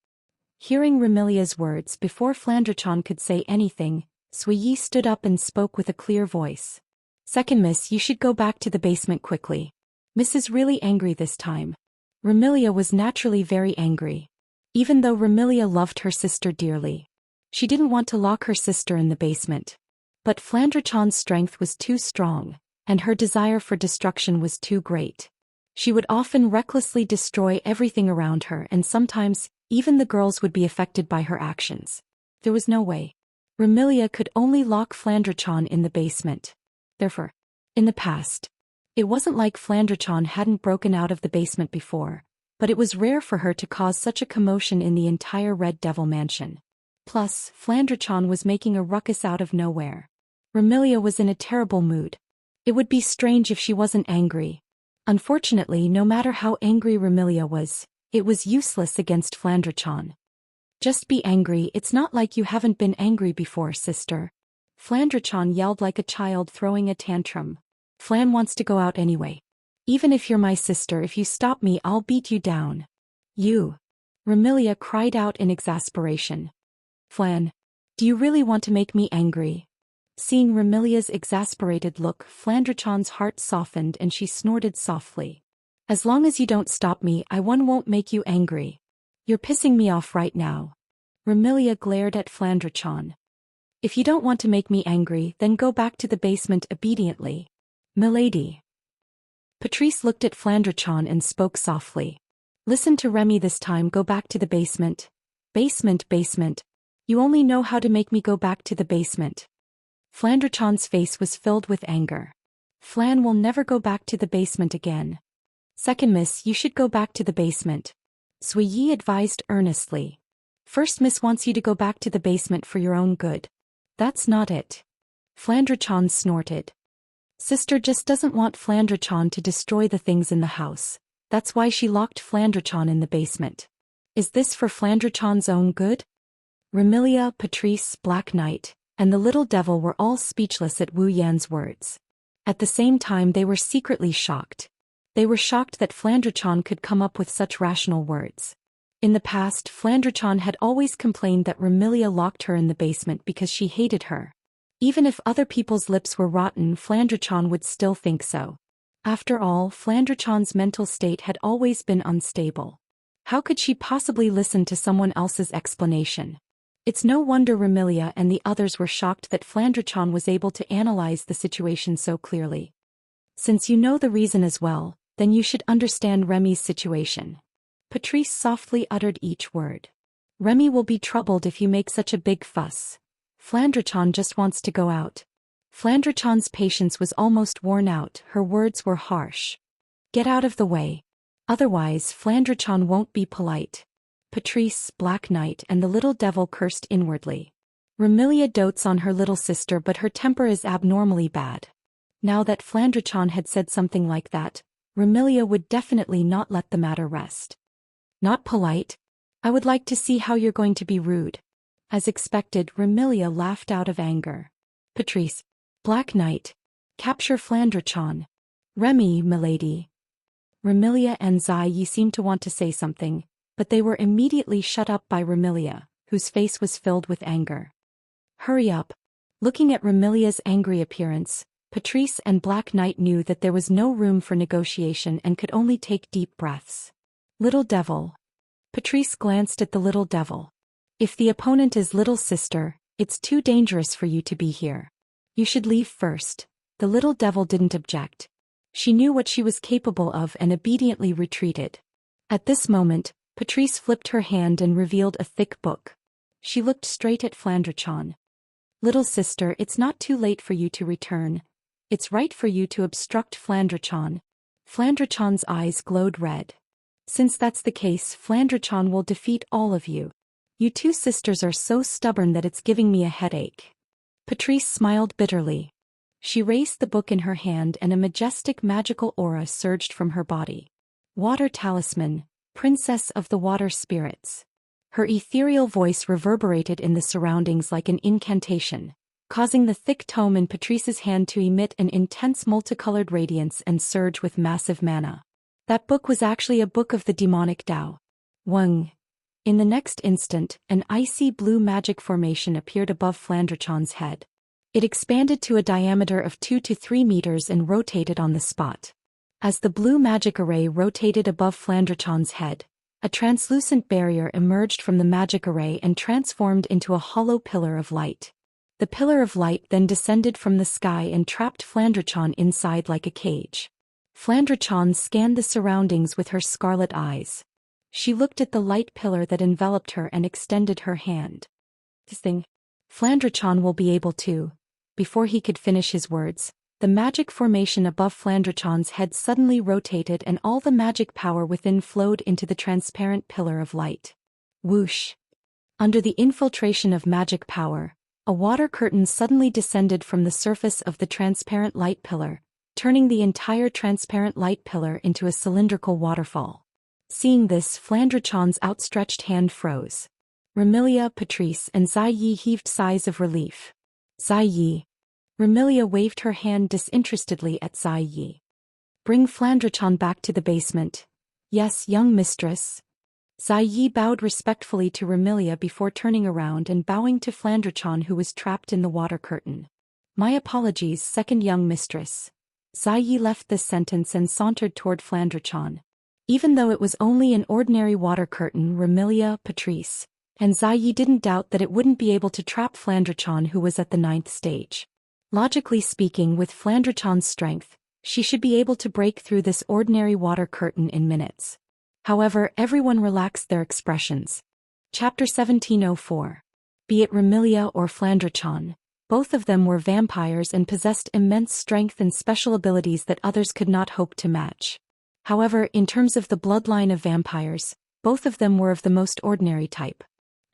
Hearing Remilia's words before Xianxia could say anything, Zhou stood up and spoke with a clear voice. Second miss, you should go back to the basement quickly. Miss is really angry this time. Remilia was naturally very angry. Even though Remilia loved her sister dearly, she didn't want to lock her sister in the basement. But Xianxia's strength was too strong, and her desire for destruction was too great. She would often recklessly destroy everything around her, and sometimes, even the girls would be affected by her actions. There was no way. Remilia could only lock Xianxia in the basement. Therefore, in the past, it wasn't like Xianxia hadn't broken out of the basement before, but it was rare for her to cause such a commotion in the entire Red Devil mansion. Plus, Xianxia was making a ruckus out of nowhere. Remilia was in a terrible mood. It would be strange if she wasn't angry. Unfortunately, no matter how angry Remilia was, it was useless against Xianxia. Just be angry, it's not like you haven't been angry before, sister. Xianxia yelled like a child throwing a tantrum. Flan wants to go out anyway. Even if you're my sister, if you stop me I'll beat you down. You. Remilia cried out in exasperation. Flan. Do you really want to make me angry? Seeing Remilia's exasperated look, Xianxia's heart softened and she snorted softly. As long as you don't stop me, I won't make you angry. You're pissing me off right now. Remilia glared at Xianxia. If you don't want to make me angry, then go back to the basement obediently. Milady. Patrice looked at Xianxia and spoke softly. Listen to Remy this time, go back to the basement. Basement. You only know how to make me go back to the basement. Xianxia's face was filled with anger. Flan will never go back to the basement again. Second miss, you should go back to the basement. Zhou advised earnestly. First miss wants you to go back to the basement for your own good. That's not it. Xianxia snorted. Sister just doesn't want Xianxia to destroy the things in the house. That's why she locked Xianxia in the basement. Is this for Xianxia's own good? Remilia, Patrice, Black Knight, and the Little Devil were all speechless at Wu Yan's words. At the same time they were secretly shocked. They were shocked that Xianxia could come up with such rational words. In the past, Xianxia had always complained that Remilia locked her in the basement because she hated her. Even if other people's lips were rotten, Xianxia would still think so. After all, Xianxia's mental state had always been unstable. How could she possibly listen to someone else's explanation? It's no wonder Remilia and the others were shocked that Flandre was able to analyze the situation so clearly. Since you know the reason as well, then you should understand Remy's situation. Patrice softly uttered each word. Remy will be troubled if you make such a big fuss. Flandre just wants to go out. Flandre's patience was almost worn out, her words were harsh. Get out of the way. Otherwise Flandre won't be polite. Patrice, Black Knight and the little devil cursed inwardly. Remilia dotes on her little sister but her temper is abnormally bad. Now that Flandre had said something like that, Remilia would definitely not let the matter rest. Not polite? I would like to see how you're going to be rude. As expected, Remilia laughed out of anger. Patrice. Black Knight. Capture Flandre. Remy, milady. Remilia and Zhou Xian seemed to want to say something, but they were immediately shut up by Remilia, whose face was filled with anger. Hurry up. Looking at Remilia's angry appearance, Patrice and Black Knight knew that there was no room for negotiation and could only take deep breaths. Little devil. Patrice glanced at the little devil. If the opponent is little sister, it's too dangerous for you to be here. You should leave first. The little devil didn't object. She knew what she was capable of and obediently retreated. At this moment, Patrice flipped her hand and revealed a thick book. She looked straight at Flandre. Little sister, it's not too late for you to return. It's right for you to obstruct Flandre. Flandre's eyes glowed red. Since that's the case, Flandre will defeat all of you. You two sisters are so stubborn that it's giving me a headache. Patrice smiled bitterly. She raised the book in her hand and a majestic magical aura surged from her body. Water Talisman, Princess of the Water Spirits. Her ethereal voice reverberated in the surroundings like an incantation, causing the thick tome in Patrice's hand to emit an intense multicolored radiance and surge with massive mana. That book was actually a book of the demonic Dao. Weng. In the next instant, an icy blue magic formation appeared above Flandre's head. It expanded to a diameter of 2 to 3 meters and rotated on the spot. As the blue magic array rotated above Flandre's head, a translucent barrier emerged from the magic array and transformed into a hollow pillar of light. The pillar of light then descended from the sky and trapped Flandre inside like a cage. Flandre scanned the surroundings with her scarlet eyes. She looked at the light pillar that enveloped her and extended her hand. This thing. Flandre will be able to. Before he could finish his words, the magic formation above Flandre's head suddenly rotated and all the magic power within flowed into the transparent pillar of light. Whoosh! Under the infiltration of magic power, a water curtain suddenly descended from the surface of the transparent light pillar, turning the entire transparent light pillar into a cylindrical waterfall. Seeing this, Flandre's outstretched hand froze. Remilia, Patrice, and Zhou Xian heaved sighs of relief. Zhou Xian. Remilia waved her hand disinterestedly at Zhou Xian. Bring Flandre back to the basement. Yes, young mistress. Zhou Xian bowed respectfully to Remilia before turning around and bowing to Flandre who was trapped in the water curtain. My apologies, second young mistress. Zhou Xian left this sentence and sauntered toward Flandre. Even though it was only an ordinary water curtain, Remilia, Patrice, and Zhou Xian didn't doubt that it wouldn't be able to trap Flandre who was at the 9th stage. Logically speaking, with Flandre's strength, she should be able to break through this ordinary water curtain in minutes. However, everyone relaxed their expressions. Chapter 1704. Be it Remilia or Flandre, both of them were vampires and possessed immense strength and special abilities that others could not hope to match. However, in terms of the bloodline of vampires, both of them were of the most ordinary type.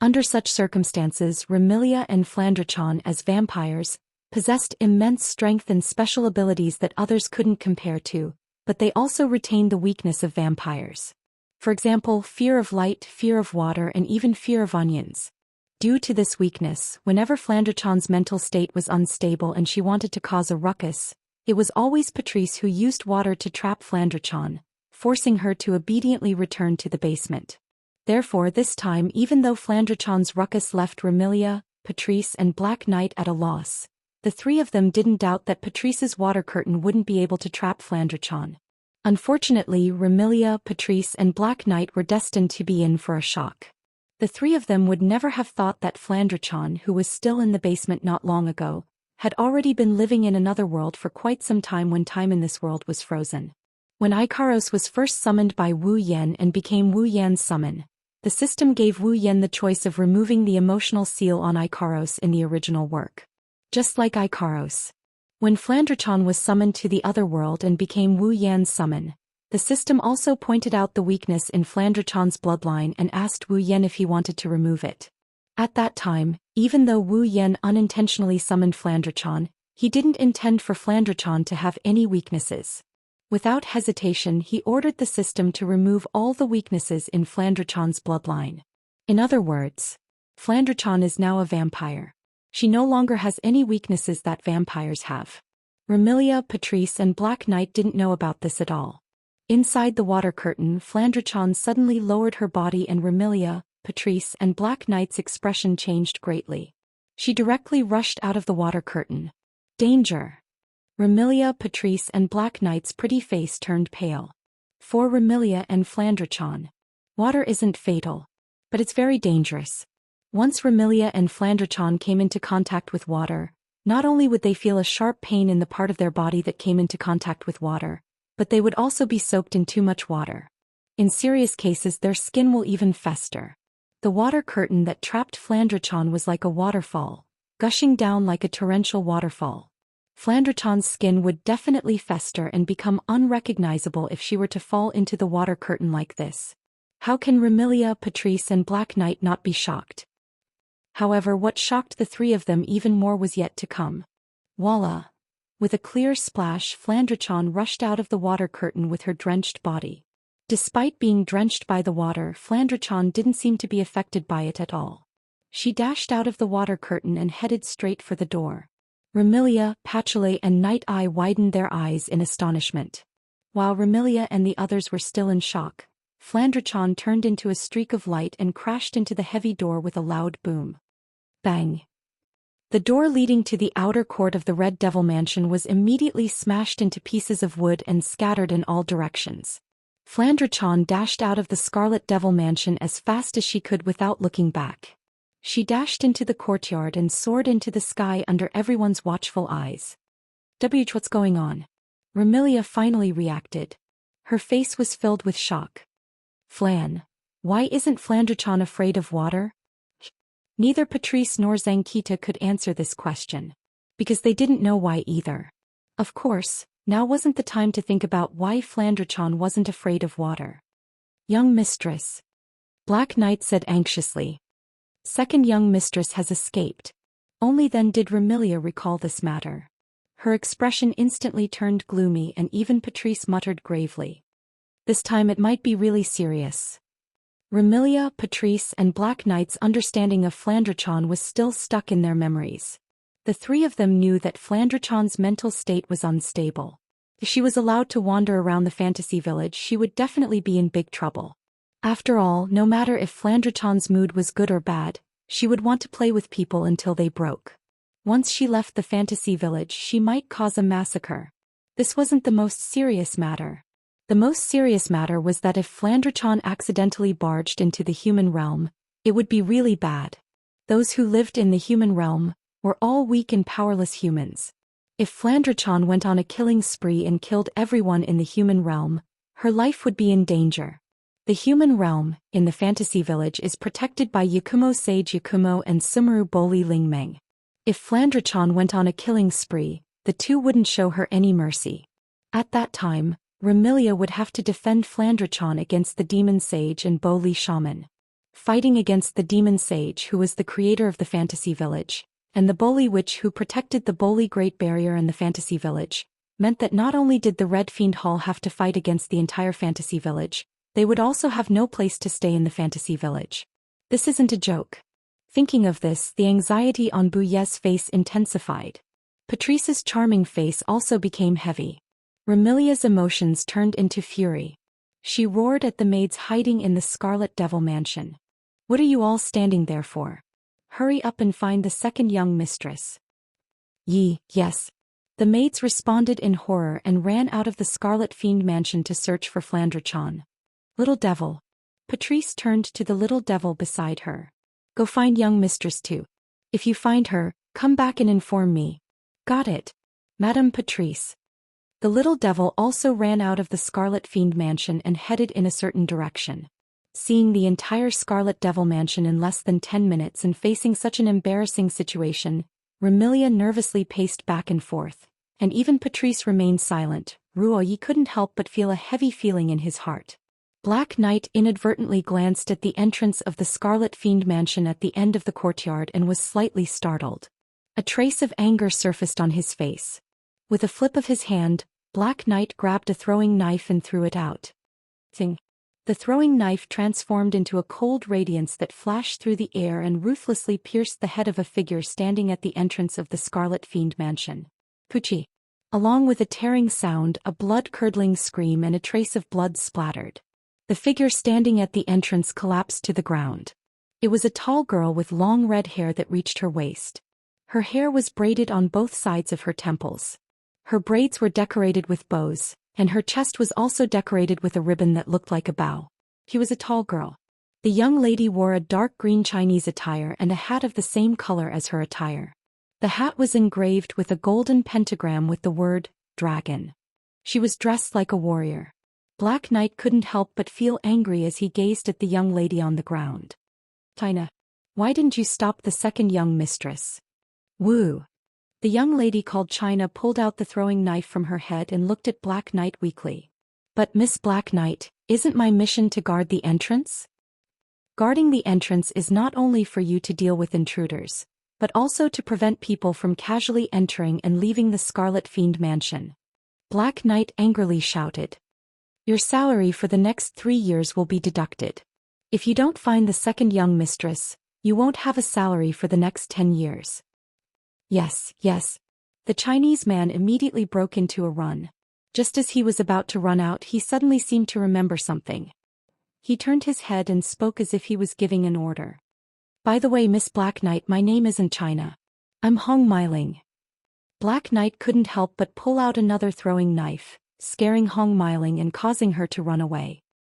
Under such circumstances, Remilia and Flandre as vampires possessed immense strength and special abilities that others couldn't compare to, but they also retained the weakness of vampires. For example, fear of light, fear of water, and even fear of onions. Due to this weakness, whenever Flandre's mental state was unstable and she wanted to cause a ruckus, it was always Patrice who used water to trap Flandre, forcing her to obediently return to the basement. Therefore, this time, even though Flandre's ruckus left Remilia, Patrice, and Black Knight at a loss, the three of them didn't doubt that Patrice's water curtain wouldn't be able to trap Flandre. Unfortunately, Remilia, Patrice, and Black Knight were destined to be in for a shock. The three of them would never have thought that Flandre-chan, who was still in the basement not long ago, had already been living in another world for quite some time when time in this world was frozen. When Ikaros was first summoned by Wu Yan and became Wu Yan's summon, the system gave Wu Yan the choice of removing the emotional seal on Ikaros in the original work. Just like Ikaros. When Flandre-chan was summoned to the other world and became Wu Yan's summon, the system also pointed out the weakness in Flandre-chan's bloodline and asked Wu Yan if he wanted to remove it. At that time, even though Wu Yan unintentionally summoned Flandre-chan, he didn't intend for Flandre-chan to have any weaknesses. Without hesitation, he ordered the system to remove all the weaknesses in Flandre-chan's bloodline. In other words, Flandre-chan is now a vampire. She no longer has any weaknesses that vampires have. Remilia, Patrice and Black Knight didn't know about this at all. Inside the water curtain, Flandre-chan suddenly lowered her body and Remilia, Patrice and Black Knight's expression changed greatly. She directly rushed out of the water curtain. Danger! Remilia, Patrice and Black Knight's pretty face turned pale. For Remilia and Flandre-chan, water isn't fatal, but it's very dangerous. Once Remilia and Flandre-chan came into contact with water, not only would they feel a sharp pain in the part of their body that came into contact with water, but they would also be soaked in too much water. In serious cases, their skin will even fester. The water curtain that trapped Flandre-chan was like a waterfall, gushing down like a torrential waterfall. Flandre-chan's skin would definitely fester and become unrecognizable if she were to fall into the water curtain like this. How can Remilia, Patrice and Black Knight not be shocked? However, what shocked the three of them even more was yet to come. Voila! With a clear splash, Flandre-chan rushed out of the water curtain with her drenched body. Despite being drenched by the water, Flandre-chan didn't seem to be affected by it at all. She dashed out of the water curtain and headed straight for the door. Remilia, Pacholet and Night Eye widened their eyes in astonishment. While Remilia and the others were still in shock, Flandre-chan turned into a streak of light and crashed into the heavy door with a loud boom. Bang! The door leading to the outer court of the Red Devil Mansion was immediately smashed into pieces of wood and scattered in all directions. Flandre-chan dashed out of the Scarlet Devil Mansion as fast as she could without looking back. She dashed into the courtyard and soared into the sky under everyone's watchful eyes. What's going on? Remilia finally reacted. Her face was filled with shock. Flan, why isn't Flandre-chan afraid of water? Neither Patrice nor Zankita could answer this question, because they didn't know why either. Of course, now wasn't the time to think about why Flandre-chan wasn't afraid of water. Young mistress, Black Knight said anxiously. Second young mistress has escaped. Only then did Remilia recall this matter. Her expression instantly turned gloomy and even Patrice muttered gravely. This time it might be really serious. Remilia, Patrice and Black Knight's understanding of Flandre-chan was still stuck in their memories. The three of them knew that Flandre-chan's mental state was unstable. If she was allowed to wander around the fantasy village, she would definitely be in big trouble. After all, no matter if Flandre-chan's mood was good or bad, she would want to play with people until they broke. Once she left the fantasy village, she might cause a massacre. This wasn't the most serious matter. The most serious matter was that if Flandre-chan accidentally barged into the human realm, it would be really bad. Those who lived in the human realm were all weak and powerless humans. If Flandre-chan went on a killing spree and killed everyone in the human realm, her life would be in danger. The human realm, in the fantasy village, is protected by Yakumo Sage Yakumo and Sumeru Boli Lingmeng. If Flandre-chan went on a killing spree, the two wouldn't show her any mercy. At that time, Remilia would have to defend Flandre-chan against the Demon Sage and Boli Shaman. Fighting against the Demon Sage, who was the creator of the fantasy village, and the Boli Witch who protected the Boli Great Barrier and the fantasy village, meant that not only did the Red Fiend Hall have to fight against the entire fantasy village, they would also have no place to stay in the fantasy village. This isn't a joke. Thinking of this, the anxiety on Bouillet's face intensified. Patrice's charming face also became heavy. Remilia's emotions turned into fury. She roared at the maids hiding in the Scarlet Devil Mansion. What are you all standing there for? Hurry up and find the second young mistress. Yes. The maids responded in horror and ran out of the Scarlet Fiend Mansion to search for Flandre-chan. Little devil. Patrice turned to the little devil beside her. Go find young Mistress Tu. If you find her, come back and inform me. Got it, Madame Patrice. The little devil also ran out of the Scarlet Fiend mansion and headed in a certain direction. Seeing the entire Scarlet Devil mansion in less than 10 minutes and facing such an embarrassing situation, Remilia nervously paced back and forth, and even Patrice remained silent. Ruoyi couldn't help but feel a heavy feeling in his heart. Black Knight inadvertently glanced at the entrance of the Scarlet Fiend mansion at the end of the courtyard and was slightly startled. A trace of anger surfaced on his face. With a flip of his hand, Black Knight grabbed a throwing knife and threw it out. Zing! The throwing knife transformed into a cold radiance that flashed through the air and ruthlessly pierced the head of a figure standing at the entrance of the Scarlet Fiend mansion. Pucci! Along with a tearing sound, a blood-curdling scream and a trace of blood splattered. The figure standing at the entrance collapsed to the ground. It was a tall girl with long red hair that reached her waist. Her hair was braided on both sides of her temples. Her braids were decorated with bows, and her chest was also decorated with a ribbon that looked like a bow. She was a tall girl. The young lady wore a dark green Chinese attire and a hat of the same color as her attire. The hat was engraved with a golden pentagram with the word, dragon. She was dressed like a warrior. Black Knight couldn't help but feel angry as he gazed at the young lady on the ground. China, why didn't you stop the second young mistress? Woo! The young lady called China pulled out the throwing knife from her head and looked at Black Knight weakly. But Miss Black Knight, isn't my mission to guard the entrance? Guarding the entrance is not only for you to deal with intruders, but also to prevent people from casually entering and leaving the Scarlet Fiend mansion. Black Knight angrily shouted. Your salary for the next 3 years will be deducted. If you don't find the second young mistress, you won't have a salary for the next 10 years. Yes, yes. The Chinese man immediately broke into a run. Just as he was about to run out, he suddenly seemed to remember something. He turned his head and spoke as if he was giving an order. By the way, Miss Black Knight, my name isn't China. I'm Hong Meiling. Black Knight couldn't help but pull out another throwing knife, scaring Hong Meiling and causing her to run away.